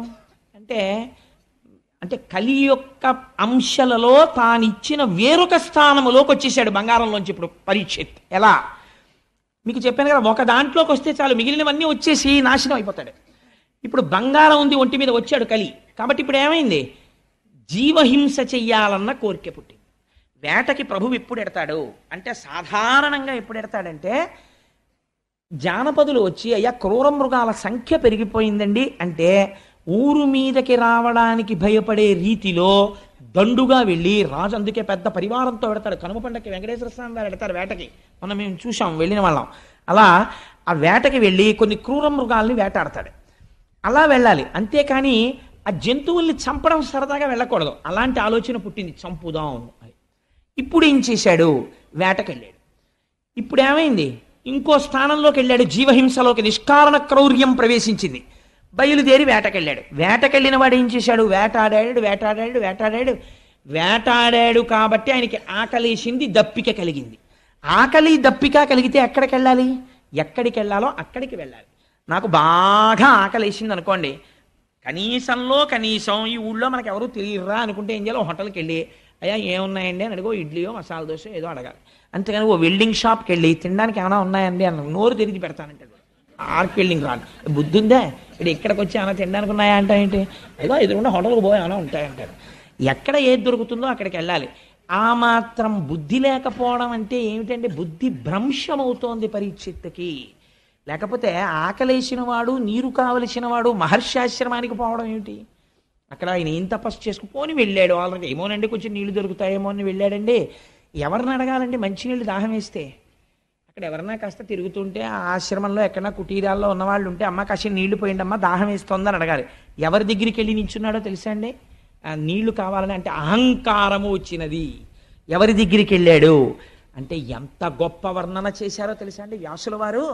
అంటే, కలి యొక్క అంశాలలో తానిచ్చిన వేరొక స్థానములోకి వచ్చేసాడు బంగారంలోంచి. ఇప్పుడు పరీక్షిత్ ఎలా? మీకు చెప్పాను కదా, ఒక దాంట్లోకి వస్తే చాలు, మిగిలినవన్నీ వచ్చేసి నాశనం అయిపోతాడు. ఇప్పుడు బంగారం ఉంది ఒంటి మీద, వచ్చాడు కలి. కాబట్టి ఇప్పుడు ఏమైంది? జీవహింస చెయ్యాలన్న కోరిక పుట్టింది. వేటకి ప్రభువు ఎప్పుడు ఎడతాడు అంటే, సాధారణంగా ఎప్పుడు ఎడతాడంటే, జానపదులు వచ్చి అయ్యా క్రూర మృగాల సంఖ్య పెరిగిపోయిందండి అంటే, ఊరు మీదకి రావడానికి భయపడే రీతిలో దండుగా వెళ్ళి, రాజు అందుకే పెద్ద పరివారంతో పెడతాడు. కనుమ పండగకి వెంకటేశ్వర స్వామి వారు పెడతారు వేటకి. మనం మేము చూసాం, వెళ్ళిన వాళ్ళం. అలా ఆ వేటకి వెళ్ళి కొన్ని క్రూర మృగాల్ని వేటాడతాడు. అలా వెళ్ళాలి, అంతేకాని ఆ జంతువుల్ని చంపడం సరదాగా వెళ్ళకూడదు. అలాంటి ఆలోచన పుట్టింది, చంపుదాం అని. ఇప్పుడు ఏం చేశాడు? వేటకెళ్ళాడు. ఇప్పుడు ఏమైంది? ఇంకో స్థానంలోకి వెళ్ళాడు, జీవహింసలోకి. నిష్కారణ క్రౌర్యం ప్రవేశించింది. బయలుదేరి వేటకెళ్ళాడు. వేటకెళ్ళిన వాడు ఏం చేశాడు? వేటాడాడు కాబట్టి ఆయనకి ఆకలేసింది, దప్పిక కలిగింది. ఆకలి దప్పిక కలిగితే ఎక్కడికి వెళ్ళాలి? ఎక్కడికి వెళ్ళాలో అక్కడికి వెళ్ళాలి. నాకు బాగా ఆకలేసింది అనుకోండి, కనీసంలో కనీసం ఈ ఊళ్ళో మనకు ఎవరు తెలియరా అనుకుంటే ఏం చేయాలి? హోటల్కి వెళ్ళి, అయ్యా ఏమున్నాయండి అని అడిగో, ఇడ్లీయో మసాలా దోశ ఏదో అడగాలి. అంతేగాని ఓ వెల్డింగ్ షాప్కి వెళ్ళి తినడానికి ఏమైనా ఉన్నాయండి అన్న, నోరు తిరిగి పెడతానంటే ఆర్క్ వెల్డింగ్ రాదు. బుద్ధి ఉందా? ఇప్పుడు ఇక్కడికి వచ్చి ఏమైనా తినడానికి ఉన్నాయా అంటే ఏంటి? ఏదో ఎదురుకుండా హోటల్కి పోయి ఏమైనా ఉంటాయంటారు. ఎక్కడ ఏది దొరుకుతుందో అక్కడికి వెళ్ళాలి. ఆ మాత్రం బుద్ధి లేకపోవడం అంటే ఏమిటంటే, బుద్ధి భ్రంశమవుతోంది పరీక్షిత్తుకి. లేకపోతే ఆకలేసిన వాడు, నీరు కావలసిన వాడు మహర్షాశ్రమానికి పోవడం ఏమిటి? అక్కడ ఆయన ఏం తపస్సు చేసుకుని వెళ్ళాడు. ఆల్రెడీ ఏమోనండి కొంచెం నీళ్లు దొరుకుతాయేమో అని వెళ్ళాడండి. ఎవరిని అడగాలండి మంచినీళ్ళు దాహం వేస్తే? అక్కడ ఎవరన్నా కాస్త తిరుగుతుంటే, ఆ ఆశ్రమంలో ఎక్కడన్నా కుటీరాల్లో ఉన్నవాళ్ళు ఉంటే, అమ్మ కాసిన నీళ్లు పోయిండి అమ్మ దాహం వేస్తోందని అడగాలి. ఎవరి దగ్గరికి వెళ్ళి నించున్నాడో తెలుసా అండి? ఆ నీళ్లు కావాలని అంటే అహంకారము వచ్చినది. ఎవరి దగ్గరికి వెళ్ళాడు అంటే, ఎంత గొప్ప వర్ణన చేశారో తెలుసా అండి వ్యాసుల వారు?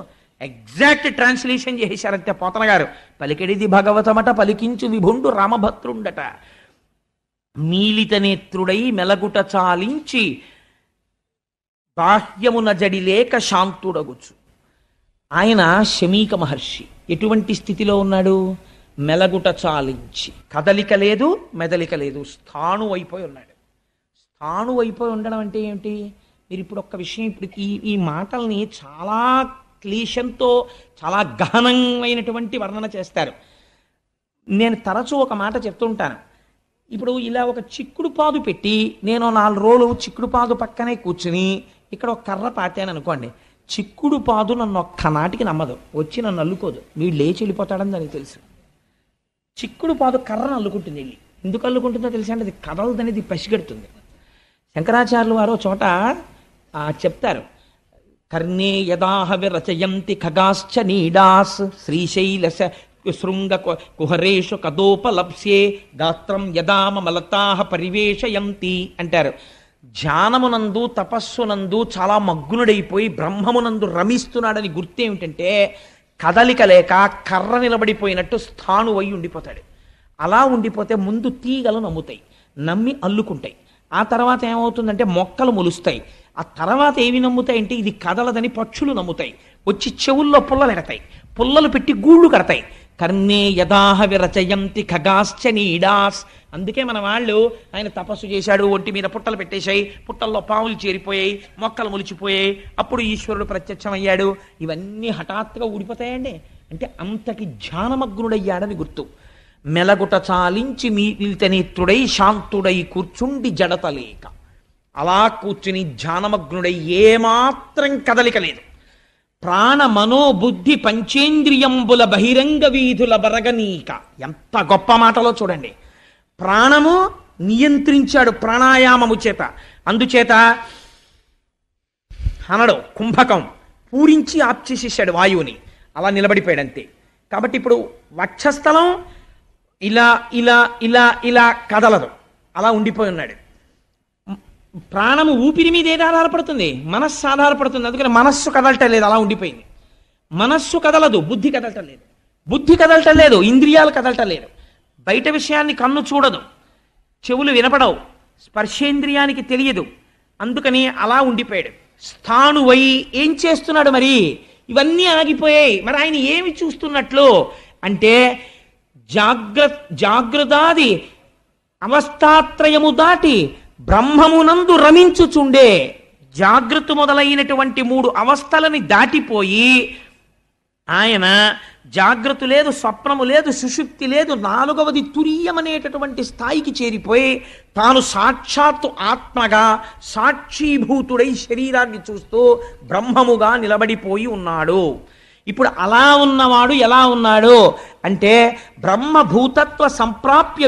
ఎగ్జాక్ట్ ట్రాన్స్లేషన్ చేశారంతే పోతన గారు. పలికెడిది భగవతమట పలికించు విభుండు రామభద్రుండట. మీలిత నేత్రుడై మెలగుట చాలించి బాహ్యమున జడిలేక శాంతుడగుచు. ఆయన శమీక మహర్షి. ఎటువంటి స్థితిలో ఉన్నాడు? మెలగుట చాలించి, కదలిక లేదు, మెదలిక లేదు, స్థాణు అయిపోయి ఉన్నాడు. స్థాణు అయిపోయి ఉండడం అంటే ఏమిటి? మీరు ఇప్పుడు ఒక్క విషయం, ఇప్పుడు ఈ మాటల్ని చాలా క్లీశంతో, చాలా గహనమైనటువంటి వర్ణన చేస్తారు. నేను తరచూ ఒక మాట చెప్తుంటాను. ఇప్పుడు ఇలా ఒక చిక్కుడు పాదు పెట్టి, నేను 4 రోజులు చిక్కుడు పాదు పక్కనే కూర్చుని ఇక్కడ ఒక కర్ర పాతాను అనుకోండి, చిక్కుడు పాదు నన్ను ఒక్కనాటికి నమ్మదు, వచ్చి నన్ను అల్లుకోదు, వీడు లేచి వెళ్ళిపోతాడని దానికి తెలుసు. చిక్కుడు పాదు కర్రను అల్లుకుంటుంది వెళ్ళి. ఎందుకు అల్లుకుంటుందో తెలుసా అంటే, అది కదలదనేది పసిగడుతుంది. శంకరాచార్యులు వారు చోట చెప్తారు, కర్ణే యదాహ విరచయంతి ఖగాశ్చ నీడాస్ శ్రీశైలస శృంగ కుహరేషు కదోపలప్స్యే గాత్రం యదామలతాహ పరివేషయంతి అంటారు. ధ్యానమునందు తపస్సునందు చాలా మగ్నుడైపోయి బ్రహ్మమునందు రమిస్తున్నాడని గుర్తేమిటంటే, కదలిక లేక కర్ర నిలబడిపోయినట్టు స్థాణువై ఉండిపోతాడు. అలా ఉండిపోతే ముందు తీగలు నమ్ముతాయి, నమ్మి అల్లుకుంటాయి. ఆ తర్వాత ఏమవుతుందంటే మొక్కలు మొలుస్తాయి. ఆ తర్వాత ఏవి నమ్ముతాయంటే, ఇది కదలదని పక్షులు నమ్ముతాయి, వచ్చి చెవుల్లో పుల్లలు ఎడతాయి, పుల్లలు పెట్టి గూళ్ళు కడతాయి. కర్ణే యదాహ విరచయంతి ఖగాశ్చ నీడాస్. అందుకే మన వాళ్ళు, ఆయన తపస్సు చేశాడు, ఒంటి మీద పుట్టలు పెట్టేశాయి, పుట్టల్లో పాములు చేరిపోయాయి, మొక్కలు మొలిచిపోయాయి, అప్పుడు ఈశ్వరుడు ప్రత్యక్షమయ్యాడు. ఇవన్నీ హఠాత్తుగా ఊడిపోతాయండి. అంటే అంతటి ధ్యానమగ్నుడయ్యాడని గుర్తు. మెలగుట చాలించి మీలితనేత్రుడై శాంతుడై కూర్చుండి జడతలేక. అలా కూర్చుని ధ్యానమగ్నుడై ఏమాత్రం కదలిక లేదు. ప్రాణ మనోబుద్ధి పంచేంద్రియంబుల బహిరంగ వీధుల బరగనీక. ఎంత గొప్ప మాటలో చూడండి. ప్రాణము నియంత్రించాడు ప్రాణాయామము చేత. అందుచేత అనడు కుంభకం పూరించి ఆప్ చేసేసాడు వాయువుని, అలా నిలబడిపోయాడు అంతే. కాబట్టి ఇప్పుడు వక్షస్థలం ఇలా ఇలా ఇలా ఇలా కదలదు, అలా ఉండిపోయి ఉన్నాడు. ప్రాణము ఊపిరి మీద ఏది ఆధారపడుతుంది? మనస్సు ఆధారపడుతుంది. అందుకని మనస్సు కదలటం లేదు, అలా ఉండిపోయింది. మనస్సు కదలదు, బుద్ధి కదలటం లేదు. బుద్ధి కదలటం లేదు, ఇంద్రియాలు కదలటం లేదు. బయట విషయాన్ని కన్ను చూడదు, చెవులు వినపడవు, స్పర్శేంద్రియానికి తెలియదు. అందుకని అలా ఉండిపోయాడు. స్థాణువై ఏం చేస్తున్నాడు మరి? ఇవన్నీ ఆగిపోయాయి. మరి ఆయన ఏమి చూస్తున్నట్లు అంటే జాగ్రత్తాది అవస్థాత్రయము దాటి బ్రహ్మమునందు రమించుచుండే, జాగ్రత్త మొదలైనటువంటి 3 అవస్థలని దాటిపోయి ఆయన జాగ్రత్త లేదు, స్వప్నము లేదు, సుషుప్తి లేదు, 4వది తురీయమనేటటువంటి స్థాయికి చేరిపోయి తాను సాక్షాత్తు ఆత్మగా సాక్షీభూతుడై శరీరాన్ని చూస్తూ బ్రహ్మముగా నిలబడిపోయి ఉన్నాడు. ఇప్పుడు అలా ఉన్నవాడు ఎలా ఉన్నాడు అంటే బ్రహ్మభూతత్వ సంప్రాప్య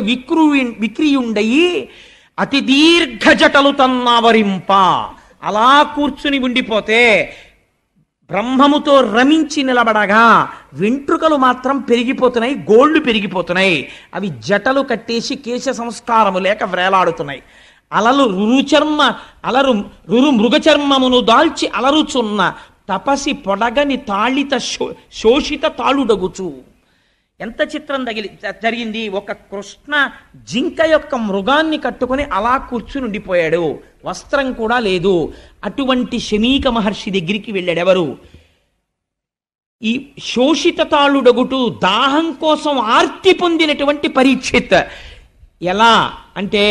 విక్రియుండయి అతి దీర్ఘ జటలు తన్నావరింప. అలా కూర్చుని ఉండిపోతే బ్రహ్మముతో రమించి నిలబడగా వెంట్రుకలు మాత్రం పెరిగిపోతున్నాయి, గోళ్లు పెరిగిపోతున్నాయి. అవి జటలు కట్టేసి కేశ సంస్కారము లేక వ్రేలాడుతున్నాయి. రురు మృగచర్మమును దాల్చి అలరుచున్న తపసి పొడగని తాళిత శోషిత తాళుడగుచు. ఎంత చిత్రం జరిగింది! ఒక కృష్ణ జింక యొక్క మృగాన్ని కట్టుకుని అలా కూర్చుని ఉండిపోయాడు, వస్త్రం కూడా లేదు. అటువంటి శమీక మహర్షి దగ్గరికి వెళ్ళాడు. ఎవరు? ఈ శోషిత తాళుడగుటు, దాహం కోసం ఆర్తి పొందినటువంటి పరీక్షిత్. ఎలా అంటే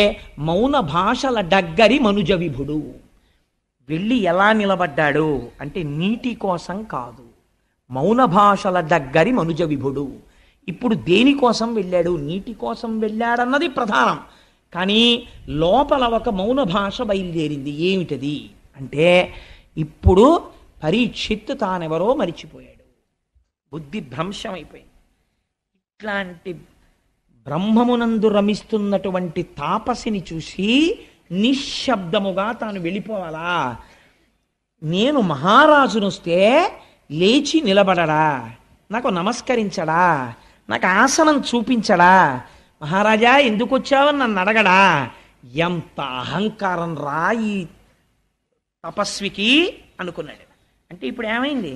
మౌన భాషల డగ్గరి మనుజ విభుడు. వెళ్ళి ఎలా నిలబడ్డాడు అంటే నీటి కోసం కాదు, మౌన భాషల దగ్గరి మనుజ విభుడు. ఇప్పుడు దేనికోసం వెళ్ళాడు? నీటి కోసం వెళ్ళాడన్నది ప్రధానం. కానీ లోపల ఒక మౌన భాష బయలుదేరింది. ఏమిటది అంటే ఇప్పుడు పరీక్షిత్ తానెవరో మరిచిపోయాడు, బుద్ధి భ్రంశమైపోయింది. ఇట్లాంటి బ్రహ్మమునందు రమిస్తున్నటువంటి తాపసిని చూసి నిశ్శబ్దముగా తాను వెళ్ళిపోవాలా? నేను మహారాజునొస్తే లేచి నిలబడడా, నాకు నమస్కరించడా, నాకు ఆసనం చూపించడా, మహారాజా ఎందుకు వచ్చావని నన్ను అడగడా? ఎంత అహంకారం రా ఈ తపస్వికి అనుకున్నాడు. అంటే ఇప్పుడు ఏమైంది?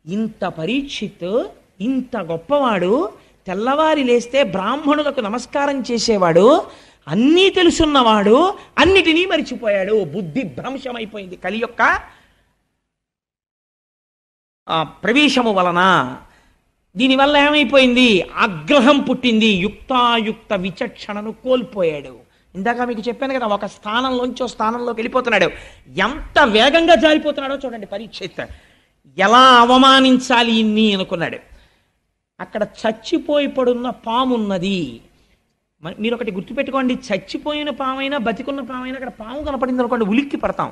ఇంత పరీక్షిత్, ఇంత గొప్పవాడు, తెల్లవారి లేస్తే బ్రాహ్మణులకు నమస్కారం చేసేవాడు, అన్నీ తెలుసున్నవాడు, అన్నిటినీ మరిచిపోయాడు. బుద్ధి భ్రంశమైపోయింది కలి యొక్క ప్రవేశము వలన. దీనివల్ల ఏమైపోయింది? ఆగ్రహం పుట్టింది. యుక్తాయుక్త విచక్షణను కోల్పోయాడు. ఇందాక మీకు చెప్పాను కదా, ఒక స్థానంలోంచి ఓ స్థానంలోకి వెళ్ళిపోతున్నాడు. ఎంత వేగంగా జారిపోతున్నాడో చూడండి పరీక్షిత్. ఎలా అవమానించాలి ఇన్ని అనుకున్నాడు. అక్కడ చచ్చిపోయి పడున్న పామున్నది. మీరు ఒకటి గుర్తుపెట్టుకోండి, చచ్చిపోయిన పామైనా బతికున్న పామైనా అక్కడ పాము కనపడింది అనుకోండి ఉలిక్కి పడతాం.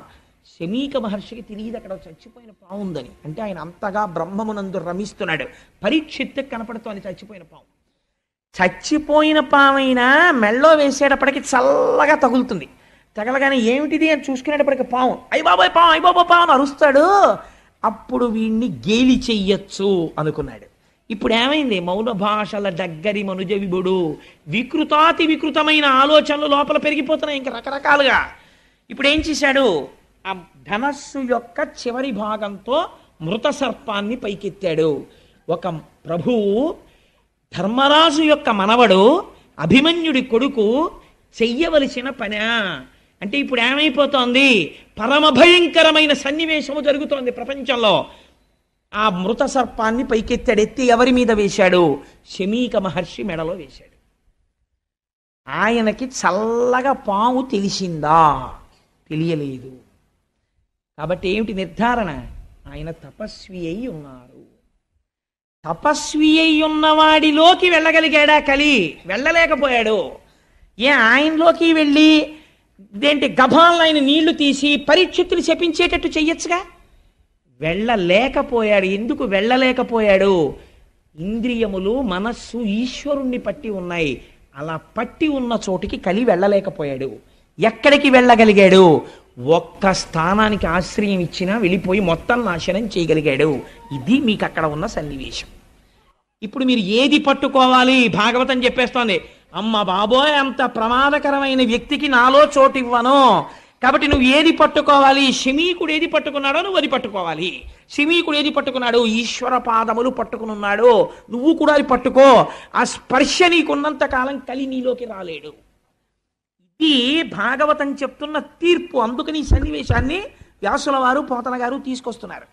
శమీక మహర్షికి తెలియదు అక్కడ చచ్చిపోయిన పాము ఉందని. అంటే ఆయన అంతగా బ్రహ్మమునందు రమిస్తున్నాడు. పరీక్షిత్ కనపడుతోంది చచ్చిపోయిన పాము. చచ్చిపోయిన పామైనా మెళ్ళో వేసేటప్పటికి చల్లగా తగులుతుంది. తగలగానే ఏమిటిది అని చూసుకునేటప్పటికి పాము, అయ్య బాబాయ్ పాము, అయ్య బాబా పాము అని అరుస్తాడు. అప్పుడు వీడిని గేలి చెయ్యొచ్చు అనుకున్నాడు. ఇప్పుడు ఏమైంది? మౌన భాషల దగ్గరి మనుజ విభుడు. వికృతాతి వికృతమైన ఆలోచనలు లోపల పెరిగిపోతున్నాయి ఇంకా రకరకాలుగా. ఇప్పుడు ఏం చేశాడు? ఆ ధనస్సు యొక్క చివరి భాగంతో మృత సర్పాన్ని పైకెత్తాడు. ఒక ప్రభువు ధర్మరాజు యొక్క మనవడు, అభిమన్యుడి కొడుకు చెయ్యవలసిన పని. అంటే ఇప్పుడు ఏమైపోతోంది? పరమ భయంకరమైన సన్నివేశము జరుగుతోంది ప్రపంచంలో. ఆ మృత సర్పాన్ని పైకెత్తాడు. ఎత్తి ఎవరి మీద వేశాడు? శమీక మహర్షి మెడలో వేశాడు. ఆయనకి చల్లగా పాము తెలిసిందా? తెలియలేదు. కాబట్టి ఏమిటి నిర్ధారణ? ఆయన తపస్వి అయి ఉన్నారు. తపస్వి అయి ఉన్నవాడిలోకి వెళ్ళగలిగాడా కలి? వెళ్ళలేకపోయాడు. ఆయనలోకి వెళ్ళి ఇదేంటి గభాలను ఆయన నీళ్లు తీసి పరీక్షిత్తులు శపించేటట్టు చెయ్యొచ్చుగా. వెళ్ళలేకపోయాడు. ఎందుకు వెళ్ళలేకపోయాడు? ఇంద్రియములు, మనస్సు ఈశ్వరుణ్ణి పట్టి ఉన్నాయి. అలా పట్టి ఉన్న చోటికి కలి వెళ్ళలేకపోయాడు. ఎక్కడికి వెళ్ళగలిగాడు? ఒక్క స్థానానికి ఆశ్రయం ఇచ్చినా వెళ్ళిపోయి మొత్తం నాశనం చేయగలిగాడు. ఇది మీకు అక్కడ ఉన్న సన్నివేశం. ఇప్పుడు మీరు ఏది పట్టుకోవాలి? భాగవతం చెప్పేస్తోంది, అమ్మ బాబోయ్ అంత ప్రమాదకరమైన వ్యక్తికి నాలో చోటు ఇవ్వను, కాబట్టి నువ్వు ఏది పట్టుకోవాలి? శమీకుడు ఏది పట్టుకున్నాడో నువ్వు అది పట్టుకోవాలి. శమీకుడు ఏది పట్టుకున్నాడు? ఈశ్వర పాదములు పట్టుకున్నాడు. నువ్వు కూడా అది పట్టుకో. ఆ స్పర్శ నీకున్నంత కాలం కలి నీలోకి రాలేడు. ఇది భాగవతం చెప్తున్న తీర్పు. అందుకని ఈ సన్నివేశాన్ని వ్యాసుల వారు పోతన గారు తీసుకొస్తున్నారు.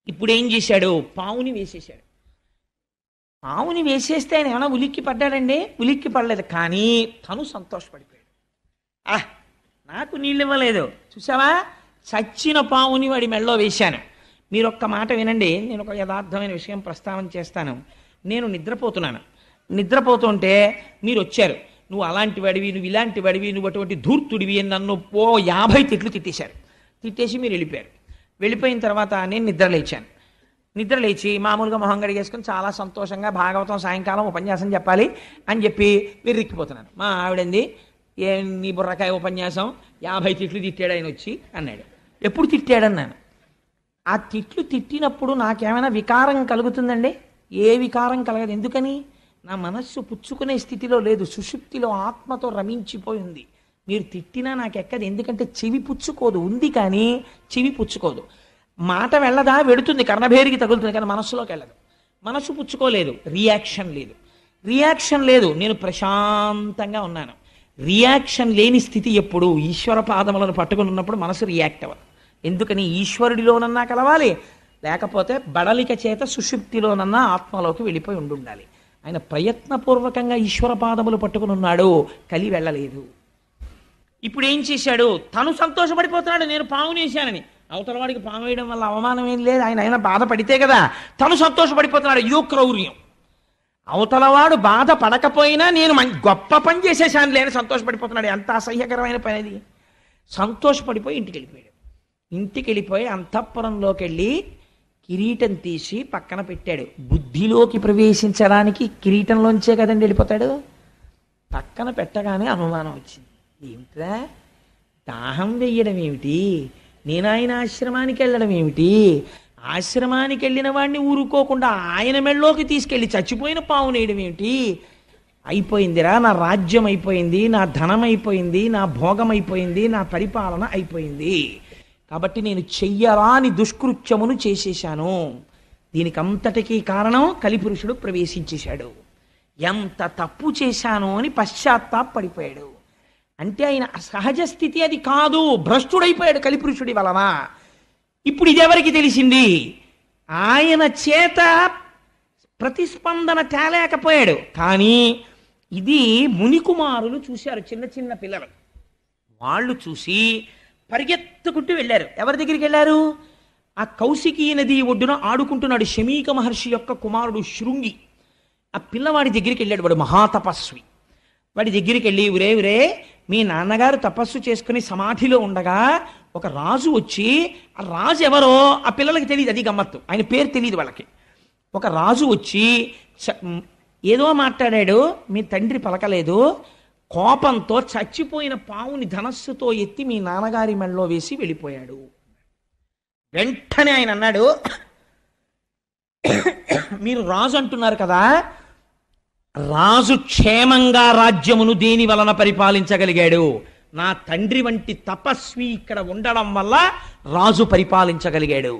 ఇప్పుడు ఏం చేశాడు? పావుని వేసేశాడు. పావుని వేసేస్తే ఆయన ఏమైనా ఉలిక్కి పడ్డాడండి? ఉలిక్కి పడలేదు. కానీ తను సంతోషపడిపోయాడు. నాకు నీళ్ళు ఇవ్వలేదు చూసావా, చచ్చిన పావుని వాడి మెళ్ళో వేశాను. మీరు ఒక్క మాట వినండి, నేను ఒక యథార్థమైన విషయం ప్రస్తావన చేస్తాను. నేను నిద్రపోతున్నాను. నిద్రపోతుంటే మీరు వచ్చారు, నువ్వు అలాంటి వాడివి, నువ్వు ఇలాంటి వాడివి, నువ్వు అటువంటి ధూర్తుడివి అని నన్ను 50 తిట్లు తిట్టేశారు. తిట్టేసి మీరు వెళ్ళిపోయారు. వెళ్ళిపోయిన తర్వాత నేను నిద్రలేచాను. నిద్రలేచి మామూలుగా మొహం గడిగేసుకుని చాలా సంతోషంగా భాగవతం సాయంకాలం ఉపన్యాసం చెప్పాలి అని చెప్పి విర్రిక్కిపోతున్నాను. మా ఆవిడంది, నీ బుర్రకాయ ఉపన్యాసం 50 తిట్లు తిట్టాడు ఆయన వచ్చి అన్నాడు. ఎప్పుడు తిట్టాడన్నాను. ఆ తిట్లు తిట్టినప్పుడు నాకేమైనా వికారం కలుగుతుందండి? ఏ వికారం కలగదు. ఎందుకని? నా మనస్సు పుచ్చుకునే స్థితిలో లేదు, సుషుప్తిలో ఆత్మతో రమించిపోయింది. మీరు తిట్టినా నాకెక్కదు, ఎందుకంటే చెవి పుచ్చుకోదు. ఉంది కానీ చెవి పుచ్చుకోదు. మాట వెళ్ళదా? వెడుతుంది, కర్ణభేరికి తగులుతుంది, కానీ మనస్సులోకి వెళ్ళదు. మనస్సు పుచ్చుకోలేదు, రియాక్షన్ లేదు. రియాక్షన్ లేదు, నేను ప్రశాంతంగా ఉన్నాను. రియాక్షన్ లేని స్థితి ఎప్పుడు? ఈశ్వర పాదములను పట్టుకుని ఉన్నప్పుడు మనసు రియాక్ట్ అవ్వదు. ఎందుకని? ఈశ్వరుడిలోనన్నా కలవాలి, లేకపోతే బడలిక చేత సుషుప్తిలోనన్నా ఆత్మలోకి వెళ్ళిపోయి ఉండాలి. ఆయన ప్రయత్నపూర్వకంగా ఈశ్వర పాదములు పట్టుకుని ఉన్నాడు, కలి వెళ్ళలేదు. ఇప్పుడు ఏం చేశాడు? తను సంతోషపడిపోతున్నాడు, నేను పాము వేశానని. అవతల వాడికి పాము వేయడం వల్ల అవమానం ఏం లేదు, ఆయన బాధపడితే కదా. తను సంతోషపడిపోతున్నాడు, ఇదో క్రౌర్యం. అవతలవాడు బాధ పడకపోయినా నేను గొప్ప పని చేసేసాను లేని సంతోషపడిపోతున్నాడు. ఎంత అసహ్యకరమైన పని అది. సంతోషపడిపోయి ఇంటికి వెళ్ళిపోయాడు. ఇంటికి వెళ్ళిపోయి అంతఃపురంలోకి వెళ్ళి కిరీటం తీసి పక్కన పెట్టాడు. బుద్ధిలోకి ప్రవేశించడానికి కిరీటంలోంచే కదండి వెళ్ళిపోతాడు. పక్కన పెట్టగానే అనుమానం వచ్చింది. ఏమిట్రా, దాహం వెయ్యడం ఏమిటి, నేను ఆయన ఆశ్రమానికి వెళ్ళడం ఏమిటి, ఆశ్రమానికి వెళ్ళిన వాడిని ఊరుకోకుండా ఆయన మెళ్ళలోకి తీసుకెళ్ళి చచ్చిపోయిన పావును వేయడం ఏమిటి? అయిపోయిందిరా, నా రాజ్యం అయిపోయింది, నా ధనం అయిపోయింది, నా భోగం అయిపోయింది, నా పరిపాలన అయిపోయింది. కాబట్టి నేను చెయ్యరాని దుష్కృత్యమును చేసేశాను. దీనికి అంతటికీ కారణం కలిపురుషుడు ప్రవేశించేశాడు. ఎంత తప్పు చేశాను అని పశ్చాత్తాపడిపోయాడు. అంటే ఆయన సహజ స్థితి అది కాదు, భ్రష్టుడైపోయాడు కలిపురుషుడి వలన. ఇప్పుడు ఇదెవరికి తెలిసింది? ఆయన చేత ప్రతిస్పందన తేలేకపోయాడు. కానీ ఇది మునికుమారులు చూశారు, చిన్న చిన్న పిల్లలు. వాళ్ళు చూసి పరిగెత్తుకుంటూ వెళ్ళారు. ఎవరి దగ్గరికి వెళ్ళారు? ఆ కౌశికీ నది ఒడ్డున ఆడుకుంటున్నాడు శమీక మహర్షి యొక్క కుమారుడు శృంగి. ఆ పిల్లవాడి దగ్గరికి వెళ్ళాడు. వాడు మహాతపస్వి. వాడి దగ్గరికి వెళ్ళి, ఉరే మీ నాన్నగారు తపస్సు చేసుకుని సమాధిలో ఉండగా ఒక రాజు వచ్చి, ఆ రాజు ఎవరో ఆ పిల్లలకి తెలియదు, అది గమ్మత్తు, ఆయన పేరు తెలియదు వాళ్ళకి. ఒక రాజు వచ్చి ఏదో మాట్లాడాడు, మీ తండ్రి పలకలేదు, కోపంతో చచ్చిపోయిన పావుని ధనస్సుతో ఎత్తి మీ నాన్నగారి మెడలో వేసి వెళ్ళిపోయాడు. వెంటనే ఆయన అన్నాడు, మీరు రాజు అంటున్నారు కదా, రాజు క్షేమంగా రాజ్యమును దేని వలన పరిపాలించగలిగాడు? నా తండ్రి వంటి తపస్వి ఇక్కడ ఉండడం వల్ల రాజు పరిపాలించగలిగాడు.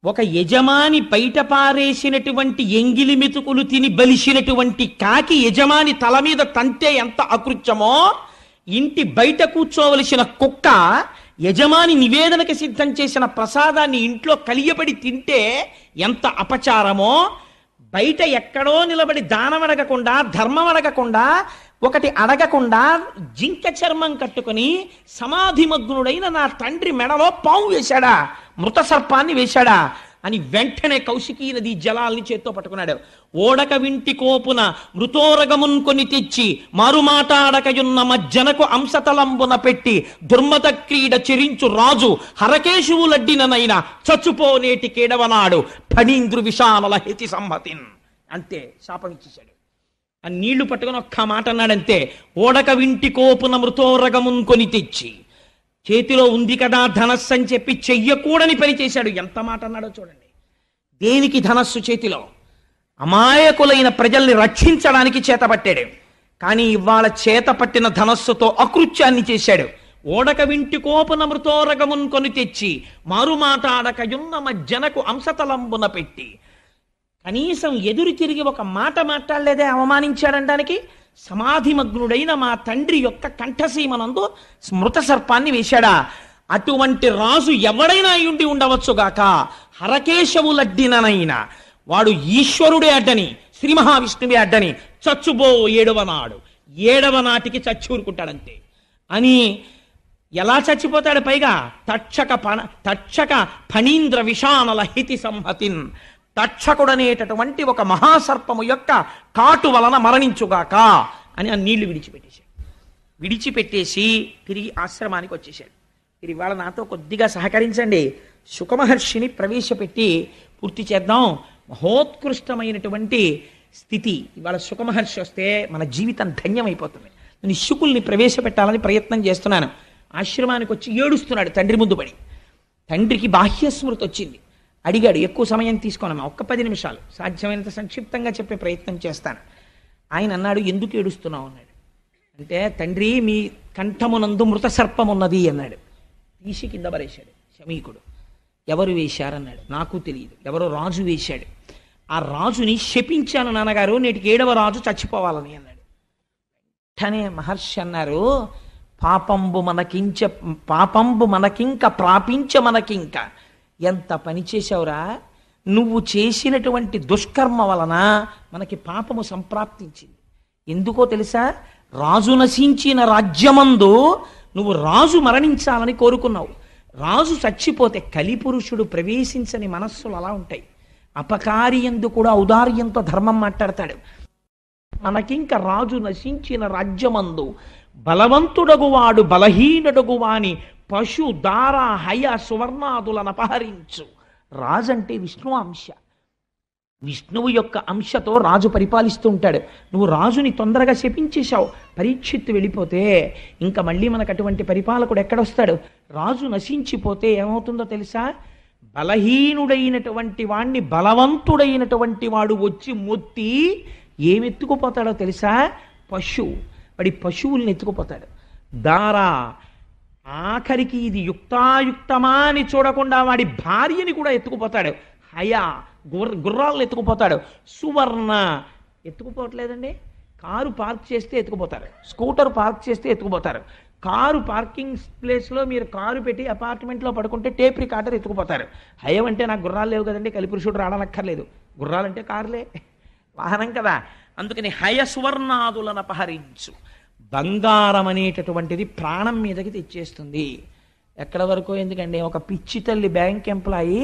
ఒక యజమాని బయట పారేసినటువంటి ఎంగిలి మెతుకులు తిని బలిసినటువంటి కాకి యజమాని తల మీద తంతే ఎంత అకృత్యమో, ఇంటి బయట కూర్చోవలసిన కుక్క యజమాని నివేదనకి సిద్ధం చేసిన ప్రసాదాన్ని ఇంట్లో కలియబడి తింటే ఎంత అపచారమో, బయట ఎక్కడో నిలబడి దానం అడగకుండా, ధర్మం అడగకుండా, ఒకటి అడగకుండా జింక చర్మం కట్టుకుని సమాధిమగ్నుడైన నా తండ్రి మెడలో పాము వేశాడా, మృత సర్పాన్ని వేశాడా అని వెంటనే కౌశికీ నది జలాల్ని చేత్తో పట్టుకున్నాడు. ఓడక వింటి కోపున మృతోరగమున్ కొని తెచ్చి మారుమాటాడకయున్న మజ్జనకు అంశతలంబున పెట్టి దుర్మత క్రీడ చెరించు రాజు హరకేశువులడ్డిననైనా చచ్చుపోనేటి కేడవనాడు ఫణీంద్రు విషానల హేతి సమ్మతిన్. అంతే, శాపం ఇచ్చేశాడు. ఆ నీళ్లు పట్టుకొని ఒక్క మాట అన్నాడంతే. ఓడక వింటి కోపున మృతోరగమున్ కొని తెచ్చి, చేతిలో ఉంది కదా ధనస్సు అని చెప్పి చెయ్యకూడని పని చేశాడు. ఎంత మాట అన్నాడో చూడండి. దేనికి ధనస్సు చేతిలో? అమాయకులైన ప్రజల్ని రక్షించడానికి చేతపట్టాడు. కానీ ఇవాళ చేత పట్టిన ధనస్సుతో అకృత్యాన్ని చేశాడు. ఓడక వింటి కోపున మృతోరగమున్ కొని తెచ్చి, మారుమాటాడకయున్న మజ్జనకు అంశతలంబున పెట్టి, కనీసం ఎదురు తిరిగి ఒక మాట మాట్లాడలేదే అవమానించాడనడానికి. సమాధిమగ్నుడైన మా తండ్రి యొక్క కంఠసీమనందు స్మృత సర్పాన్ని వేశాడా? అటువంటి రాజు ఎవడైనా ఉండి ఉండవచ్చుగాక, హరకేశవులడ్డిననైనా వాడు ఈశ్వరుడే అడ్డని, శ్రీ మహావిష్ణువే అడ్డని చచ్చుబో 7వ నాడు, 7వ నాటికి చచ్చూరుకుంటాడంతే అని. ఎలా చచ్చిపోతాడు? పైగా తక్షక ఫణీంద్ర విషానల హితి సంహతిన్, తక్షకుడనేటటువంటి ఒక మహాసర్పము యొక్క కాటు వలన మరణించుగాక అని ఆ నీళ్లు విడిచిపెట్టేశాడు. విడిచిపెట్టేసి తిరిగి ఆశ్రమానికి వచ్చేశాడు. మీరు ఇవాళ నాతో కొద్దిగా సహకరించండి, శుకమహర్షిని ప్రవేశపెట్టి పూర్తి చేద్దాం. మహోత్కృష్టమైనటువంటి స్థితి. ఇవాళ శుకమహర్షి వస్తే మన జీవితం ధన్యమైపోతుంది. నేను శుకుల్ని ప్రవేశపెట్టాలని ప్రయత్నం చేస్తున్నాను. ఆశ్రమానికి వచ్చి ఏడుస్తున్నాడు తండ్రి ముందు పడి. తండ్రికి బాహ్యస్మృతి వచ్చింది. అడిగాడు, ఎక్కువ సమయం తీసుకోనమ్మా, ఒక్క 10 నిమిషాలు, సాధ్యమైనంత సంక్షిప్తంగా చెప్పే ప్రయత్నం చేస్తాను. ఆయన అన్నాడు, ఎందుకు ఏడుస్తున్నావు అన్నాడు. అంటే తండ్రి మీ కంఠమునందు మృత సర్పం ఉన్నది అన్నాడు. తీసి కింద పరేశాడు శమీకుడు. ఎవరు వేశారన్నాడు. నాకు తెలియదు, ఎవరో రాజు వేశాడు. ఆ రాజుని శపించాను నాన్నగారు, నేటికి 7వ రాజు చచ్చిపోవాలని అన్నాడు. వెంటనే మహర్షి అన్నారు, పాపంబు మనకింక ప్రాపించ మనకింక. ఎంత పని చేశావురా నువ్వు. చేసినటువంటి దుష్కర్మ వలన మనకి పాపము సంప్రాప్తించింది. ఎందుకో తెలుసా? రాజు నశించిన రాజ్యమందు నువ్వు రాజు మరణించాలని కోరుకున్నావు. రాజు చచ్చిపోతే కలిపురుషుడు ప్రవేశించని మనస్సులు అలా ఉంటాయి. అపకారి యందు కూడా ఔదార్యంతో ధర్మం మాట్లాడతాడు. మనకింక రాజు నశించిన రాజ్యమందు బలవంతుడగువాడు బలహీనుడగువాని పశు దార హయ సువర్ణాదులను అపహరించు. రాజు అంటే విష్ణు అంశ. విష్ణువు యొక్క అంశతో రాజు పరిపాలిస్తూ ఉంటాడు. నువ్వు రాజుని తొందరగా శపించేశావు. పరీక్షిత్తు వెళ్ళిపోతే ఇంకా మళ్ళీ మనకు అటువంటి పరిపాలకుడు ఎక్కడొస్తాడు? రాజు నశించిపోతే ఏమవుతుందో తెలుసా? బలహీనుడైనటువంటి వాణ్ణి బలవంతుడైనటువంటి వాడు వచ్చి మొత్తి ఏమెత్తుకుపోతాడో తెలుసా? వాడి పశువుల్ని ఎత్తుకుపోతాడు. దారా, ఆఖరికి ఇది యుక్తాయుక్తమా అని చూడకుండా వాడి భార్యని కూడా ఎత్తుకుపోతాడు. హయా, గుర్రాలను ఎత్తుకుపోతాడు. సువర్ణ, ఎత్తుకుపోవట్లేదండి. కారు పార్క్ చేస్తే ఎత్తుకుపోతారు, స్కూటర్ పార్క్ చేస్తే ఎత్తుకుపోతారు. కారు పార్కింగ్ ప్లేస్లో మీరు కారు పెట్టి అపార్ట్మెంట్లో పడుకుంటే టేప్ రికార్డర్ ఎత్తుకుపోతారు. హయం అంటే నాకు గుర్రాలు లేవు కదండి, కలిపురుషుడు రావనక్కర్లేదు. గుర్రాలంటే కారులే, వాహనం కదా. అందుకని హయ సువర్ణాదులను అపహరించు. బంగారం అనేటటువంటిది ప్రాణం మీదకి తెచ్చేస్తుంది. ఎక్కడ వరకు ఎందుకండి? ఒక పిచ్చి తల్లి బ్యాంక్ ఎంప్లాయీ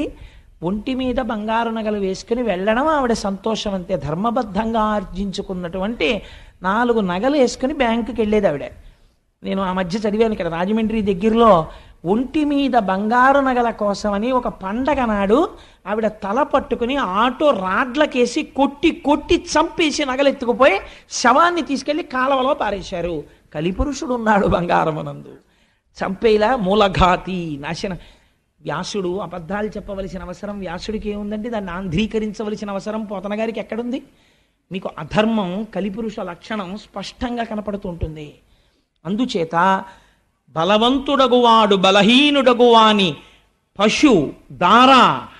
ఒంటి మీద బంగారు నగలు వేసుకుని వెళ్ళడం ఆవిడ సంతోషం అంతే. ధర్మబద్ధంగా ఆర్జించుకున్నటువంటి 4 నగలు వేసుకుని బ్యాంకుకి వెళ్ళేది ఆవిడ. నేను ఆ మధ్య చదివాను ఇక్కడ రాజమండ్రి దగ్గరలో, ఒంటి మీద బంగారు నగల కోసమని ఒక పండగ నాడు ఆవిడ తల పట్టుకుని ఆటో రాడ్లకేసి కొట్టి చంపేసి నగలెత్తుకుపోయి శవాన్ని తీసుకెళ్లి కాలవలో పారేశారు. కలిపురుషుడు ఉన్నాడు బంగారమునందు. చంపేలా మూలఘాతి, నాశనం. వ్యాసుడు అబద్ధాలు చెప్పవలసిన అవసరం వ్యాసుడికి ఏముందండి? దాన్ని ఆంధ్రీకరించవలసిన అవసరం పోతన గారికి ఎక్కడుంది? మీకు అధర్మం, కలిపురుష లక్షణం స్పష్టంగా కనపడుతుంటుంది. అందుచేత బలవంతుడగువాడు బలహీనుడగువాని పశు దార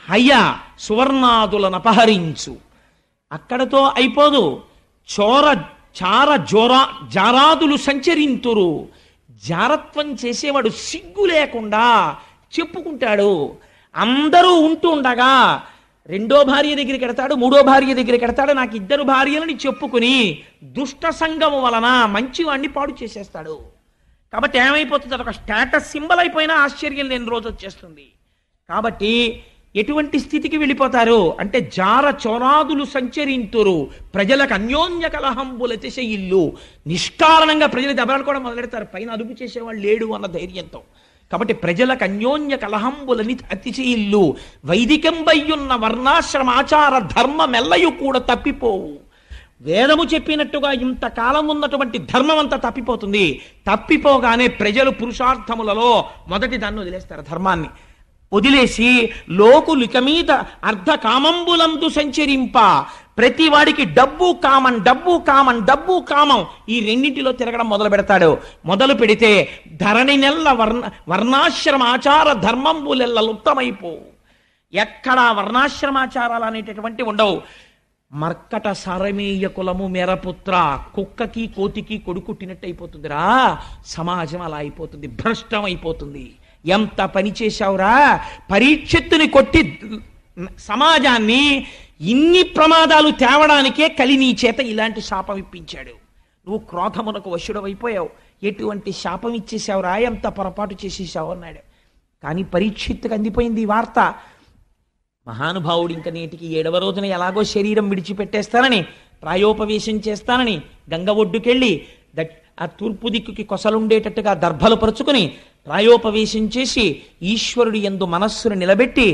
హయ సువర్ణాదులను అపహరించు. అక్కడతో అయిపోదు. జారాదులు సంచరింతురు. జారత్వం చేసేవాడు సిగ్గు లేకుండా చెప్పుకుంటాడు. అందరూ ఉంటూ ఉండగా 2వ భార్య దగ్గరికి ఎడతాడు, 3వ భార్య దగ్గరికి ఎడతాడు. నాకు 2 భార్యలని చెప్పుకుని దుష్ట సంగము వలన మంచివాడిని పాడు చేసేస్తాడు. కాబట్టి ఏమైపోతుంది? అదొక స్టేటస్ సింబల్ అయిపోయినా ఆశ్చర్యం లేని రోజు వచ్చేస్తుంది. కాబట్టి ఎటువంటి స్థితికి వెళ్ళిపోతారు అంటే, చోరాదులు సంచరింతురు, ప్రజలకు అన్యోన్య కలహంబుల ఇల్లు. నిష్కారణంగా ప్రజలు దెబ్బలాడుకోవడం మొదలెడతారు, పైన అదుపు చేసేవాళ్ళు లేడు అన్న ధైర్యంతో. కాబట్టి ప్రజలకు అన్యోన్య కలహంబులని ఇల్లు. వైదికంబయ్యున్న వర్ణాశ్రమాచార ధర్మమెల్లయు కూడా తప్పిపోవు. వేదము చెప్పినట్టుగా ఇంతకాలం ఉన్నటువంటి ధర్మం అంతా తప్పిపోతుంది. తప్పిపోగానే ప్రజలు పురుషార్థములలో మొదటి దాన్ని వదిలేస్తారు. ధర్మాన్ని వదిలేసి లోకులిక మీద అర్ధ కామంబులందు సంచరింప, ప్రతి వాడికి డబ్బు కామం, డబ్బు కామం, డబ్బు కామం, ఈ రెండింటిలో తిరగడం మొదలు పెడతాడు. మొదలు పెడితే ధరణి నెల్ల వర్ణాశ్రమాచార ధర్మంబులెల్ల లుప్తమైపో. ఎక్కడా వర్ణాశ్రమాచారాలు అనేటటువంటి ఉండవు. మర్కట సారమేయ కులము మెరపుత్ర, కుక్కకి కోతికి కొడుకుట్టినట్టు అయిపోతుందిరా. సమాజం అలా అయిపోతుంది, భ్రష్టం అయిపోతుంది. ఎంత పని చేశావురా, పరీక్షిత్తుని కొట్టి సమాజాన్ని ఇన్ని ప్రమాదాలు తేవడానికే కలి నీ చేత ఇలాంటి శాపం ఇప్పించాడు. నువ్వు క్రోధమునకు వశుడవైపోయావు, ఎటువంటి శాపం ఇచ్చేసావురా, ఎంత పొరపాటు చేసేసావు అన్నాడు. కానీ పరీక్షిత్తుకు అందిపోయింది ఈ వార్త. మహానుభావుడు ఇంక నేటికి 7వ రోజున ఎలాగో శరీరం విడిచిపెట్టేస్తానని, ప్రాయోపవేశం చేస్తానని గంగ ఒడ్డుకెళ్ళి ఆ తూర్పు దిక్కుకి కొసలుండేటట్టుగా దర్భలు పరుచుకుని ప్రాయోపవేశం చేసి ఈశ్వరుడు యందు మనస్సును నిలబెట్టి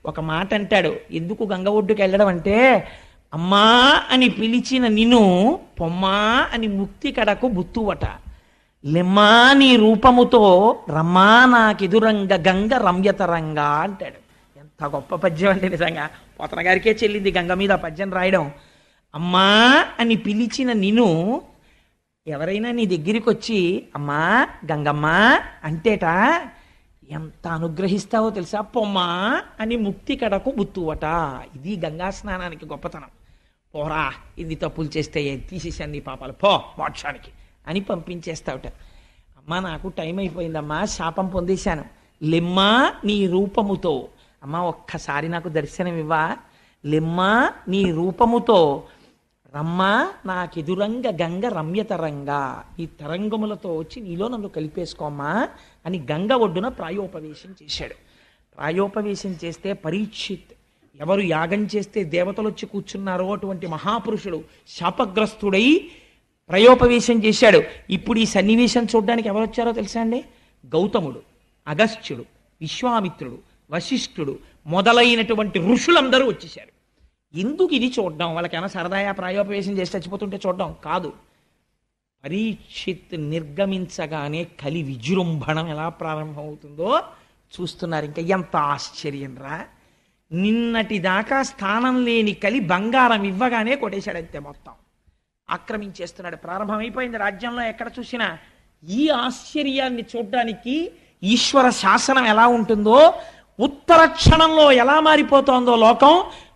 ఒక మాట అంటాడు. ఎందుకు గంగ ఒడ్డుకి వెళ్ళడం అంటే, అమ్మా అని పిలిచిన నిన్ను పొమ్మా అని ముక్తి కడకు బుత్తువట, లెమ్మా నీ రూపముతో రమ్మా నాకెదురంగ గంగ రమ్యతరంగా అంటాడు. ఎంత గొప్ప పద్యం అంటే నిజంగా పోతన గారికే చెల్లింది గంగ మీద పద్యం రాయడం. అమ్మా అని పిలిచిన నిన్ను ఎవరైనా నీ దగ్గరికి వచ్చి అమ్మా గంగమ్మ అంటేట ఎంత అనుగ్రహిస్తావో తెలుసా, పొమ్మా అని ముక్తి కడకు బుత్తువట. ఇది గంగా స్నానానికి గొప్పతనం. పోరా, ఇది తప్పులు చేస్తే తీసేసాను నీ పాపాలు, పో మోక్షానికి అని పంపించేస్తావుట. అమ్మా నాకు టైం అయిపోయిందమ్మా, శాపం పొందేశాను, లెమ్మా నీ రూపముతో, అమ్మా ఒక్కసారి నాకు దర్శనం ఇవ్వా, లెమ్మా నీ రూపముతో, రమ్మా నాకెదురంగ గంగ రమ్యతరంగా, ఈ తరంగములతో వచ్చి నీలో నన్ను కలిపేసుకోమ్మా అని గంగ ఒడ్డున ప్రాయోపవేశం చేశాడు. ప్రాయోపవేశం చేస్తే పరీక్షిత్, ఎవరు యాగం చేస్తే దేవతలు వచ్చి కూర్చున్నారో అటువంటి మహాపురుషుడు శాపగ్రస్తుడై ప్రయోపవేశం చేశాడు. ఇప్పుడు ఈ సన్నివేశం చూడడానికి ఎవరు వచ్చారో తెలుసా అండి? గౌతముడు, అగస్త్యుడు, విశ్వామిత్రుడు, వశిష్ఠుడు మొదలైనటువంటి ఋషులందరూ వచ్చేశారు. ఎందుకు ఇది చూడడం? వాళ్ళకైనా సరదాయా ప్రాయోపవేశం చేసి చచ్చిపోతుంటే చూడడం కాదు. పరీక్షిత్ నిర్గమించగానే కలి విజృంభణం ఎలా ప్రారంభమవుతుందో చూస్తున్నారు. ఇంకా ఎంత ఆశ్చర్యం రా! నిన్నటి దాకా స్థానం లేని కలి బంగారం ఇవ్వగానే కొట్టేశాడు, అంతే మొత్తం ఆక్రమించేస్తున్నాడు. ప్రారంభమైపోయింది రాజ్యంలో ఎక్కడ చూసినా. ఈ ఆశ్చర్యాన్ని చూడడానికి ఈశ్వర శాసనం ఎలా ఉంటుందో, ఉత్తర క్షణంలో ఎలా మారిపోతోందో లోకం,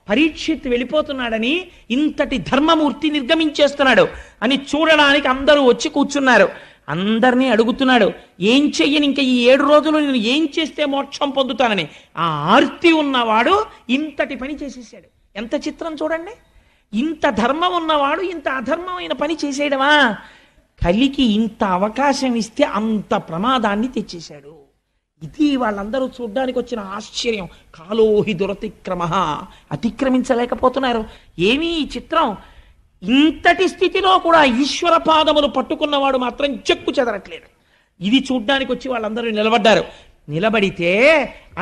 పరీక్షిత్ వెళ్ళిపోతున్నాడని, ఇంతటి ధర్మమూర్తి నిర్గమించేస్తున్నాడు అని చూడడానికి అందరూ వచ్చి కూర్చున్నారు. అందరినీ అడుగుతున్నాడు, ఏం చెయ్యని ఇంకా ఈ 7 రోజులు నేను ఏం చేస్తే మోక్షం పొందుతానని. ఆ ఆర్తి ఉన్నవాడు ఇంతటి పని చేసేసాడు. ఎంత చిత్రం చూడండి! ఇంత ధర్మం ఉన్నవాడు ఇంత అధర్మమైన పని చేసేయడమా? కలికి ఇంత అవకాశం ఇస్తే అంత ప్రమాదాన్ని తెచ్చేశాడు. ఇది వాళ్ళందరూ చూడ్డానికి వచ్చిన ఆశ్చర్యం. కాలోహి దురతిక్రమ, అతిక్రమించలేకపోతున్నారు. ఏమీ ఈ చిత్రం! ఇంతటి స్థితిలో కూడా ఈశ్వర పాదములు పట్టుకున్నవాడు మాత్రం చెక్కు చెదరట్లేదు. ఇది చూడ్డానికి వచ్చి వాళ్ళందరూ నిలబడ్డారు. నిలబడితే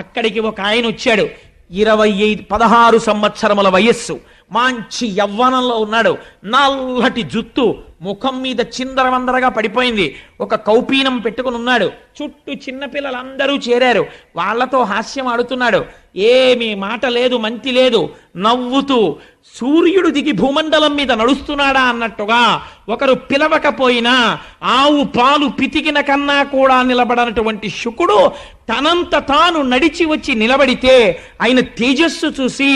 అక్కడికి ఒక ఆయన వచ్చాడు. 16 సంవత్సరముల వయస్సు, మంచి యవ్వనంలో ఉన్నాడు. నల్లటి జుత్తు, ముఖం మీద చిందరవందరగా పడిపోయింది. ఒక కౌపీనం పెట్టుకుని ఉన్నాడు. చుట్టూ చిన్నపిల్లలందరూ చేరారు. వాళ్లతో హాస్యం ఆడుతున్నాడు. ఏమీ మాట లేదు, మంతి లేదు. నవ్వుతూ సూర్యుడు దిగి భూమండలం మీద నడుస్తున్నాడా అన్నట్టుగా, ఒకరు పిలవకపోయినా ఆవు పాలు పితికిన కన్నా కూడా నిలబడనటువంటి శుకుడు తనంత తాను నడిచి వచ్చి నిలబడితే ఆయన తేజస్సు చూసి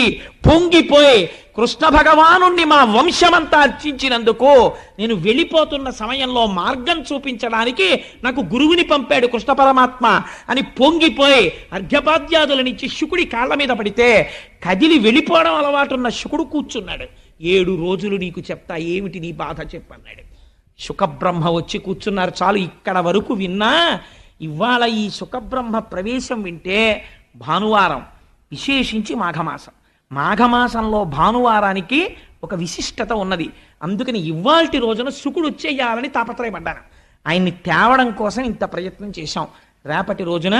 పొంగిపోయి, కృష్ణ భగవాను మా వంశమంతా అర్చించినందుకు నేను వెళ్ళిపోతున్న సమయంలో మార్గం చూపించడానికి నాకు గురువుని పంపాడు కృష్ణ పరమాత్మ అని పొంగిపోయి అర్ఘ్యపాద్యాదులనిచ్చి శుకుడి కాళ్ళ మీద పడితే కదిలి వెళ్ళిపోవడం అలవాటున్న శుకుడు కూర్చున్నాడు. 7 రోజులు నీకు చెప్తా, ఏమిటి నీ బాధ చెప్పన్నాడు. శుకబ్రహ్మ వచ్చి కూర్చున్నారు. చాలు, ఇక్కడ వరకు విన్నా. ఇవాళ ఈ శుకబ్రహ్మ ప్రవేశం వింటే భానువారం, విశేషించి మాఘమాసం. మాఘమాసంలో భానువారానికి ఒక విశిష్టత ఉన్నది. అందుకని ఇవాల్టి రోజున శుకుడు వచ్చేయాలని తాపత్రయపడ్డాను. ఆయన్ని తేవడం కోసం ఇంత ప్రయత్నం చేశాం. రేపటి రోజున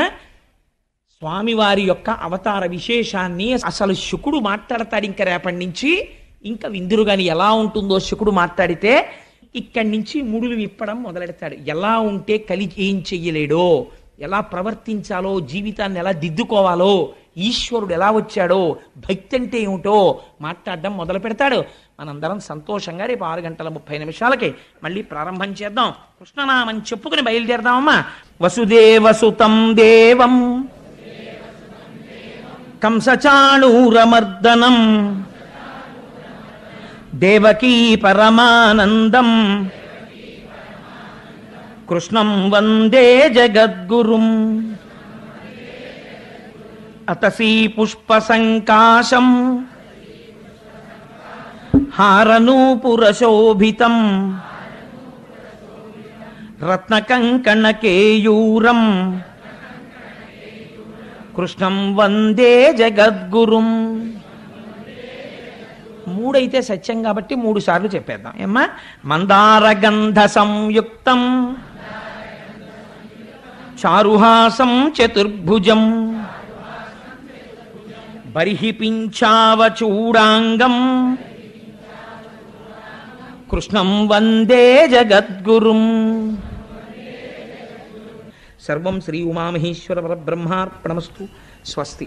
స్వామివారి యొక్క అవతార విశేషాన్ని అసలు శుకుడు మాట్లాడతాడు. ఇంకా రేపటి నుంచి ఇంకా విందురు గాని ఎలా ఉంటుందో శకుడు మాట్లాడితే ఇక్కడి నుంచి ముడులు విప్పడం మొదలెడతాడు. ఎలా ఉంటే కలి ఏం చెయ్యలేడో, ఎలా ప్రవర్తించాలో, జీవితాన్ని ఎలా దిద్దుకోవాలో, ఈశ్వరుడు ఎలా వచ్చాడో, భక్తి అంటే ఏమిటో మాట్లాడడం మొదలు పెడతాడు. మనందరం సంతోషంగా రేపు 6:30 మళ్ళీ ప్రారంభం చేద్దాం. కృష్ణనామం చెప్పుకుని బయలుదేరదామమ్మా. వసుదేవసుతం దేవం కంసచాణూరమర్దనం దేవకీ పరమానందం కృష్ణం వందే జగద్గురుం అతసీ పుష్పసంకాశం హారనూపురశోభితం రత్నకంకణకేయూరం కృష్ణం వందే జగద్గురుం. 3 అయితే సత్యం కాబట్టి 3 సార్లు చెప్పేద్దాం ఏమ్మా. మందారగంధ సంయుక్తం చారుహాసం చతుర్భుజం బర్హి పింఛావచూడాంగం కృష్ణం వందే జగద్గురుం. సర్వం శ్రీ ఉమామహేశ్వర పరబ్రహ్మార్పణమస్తు. స్వస్తి.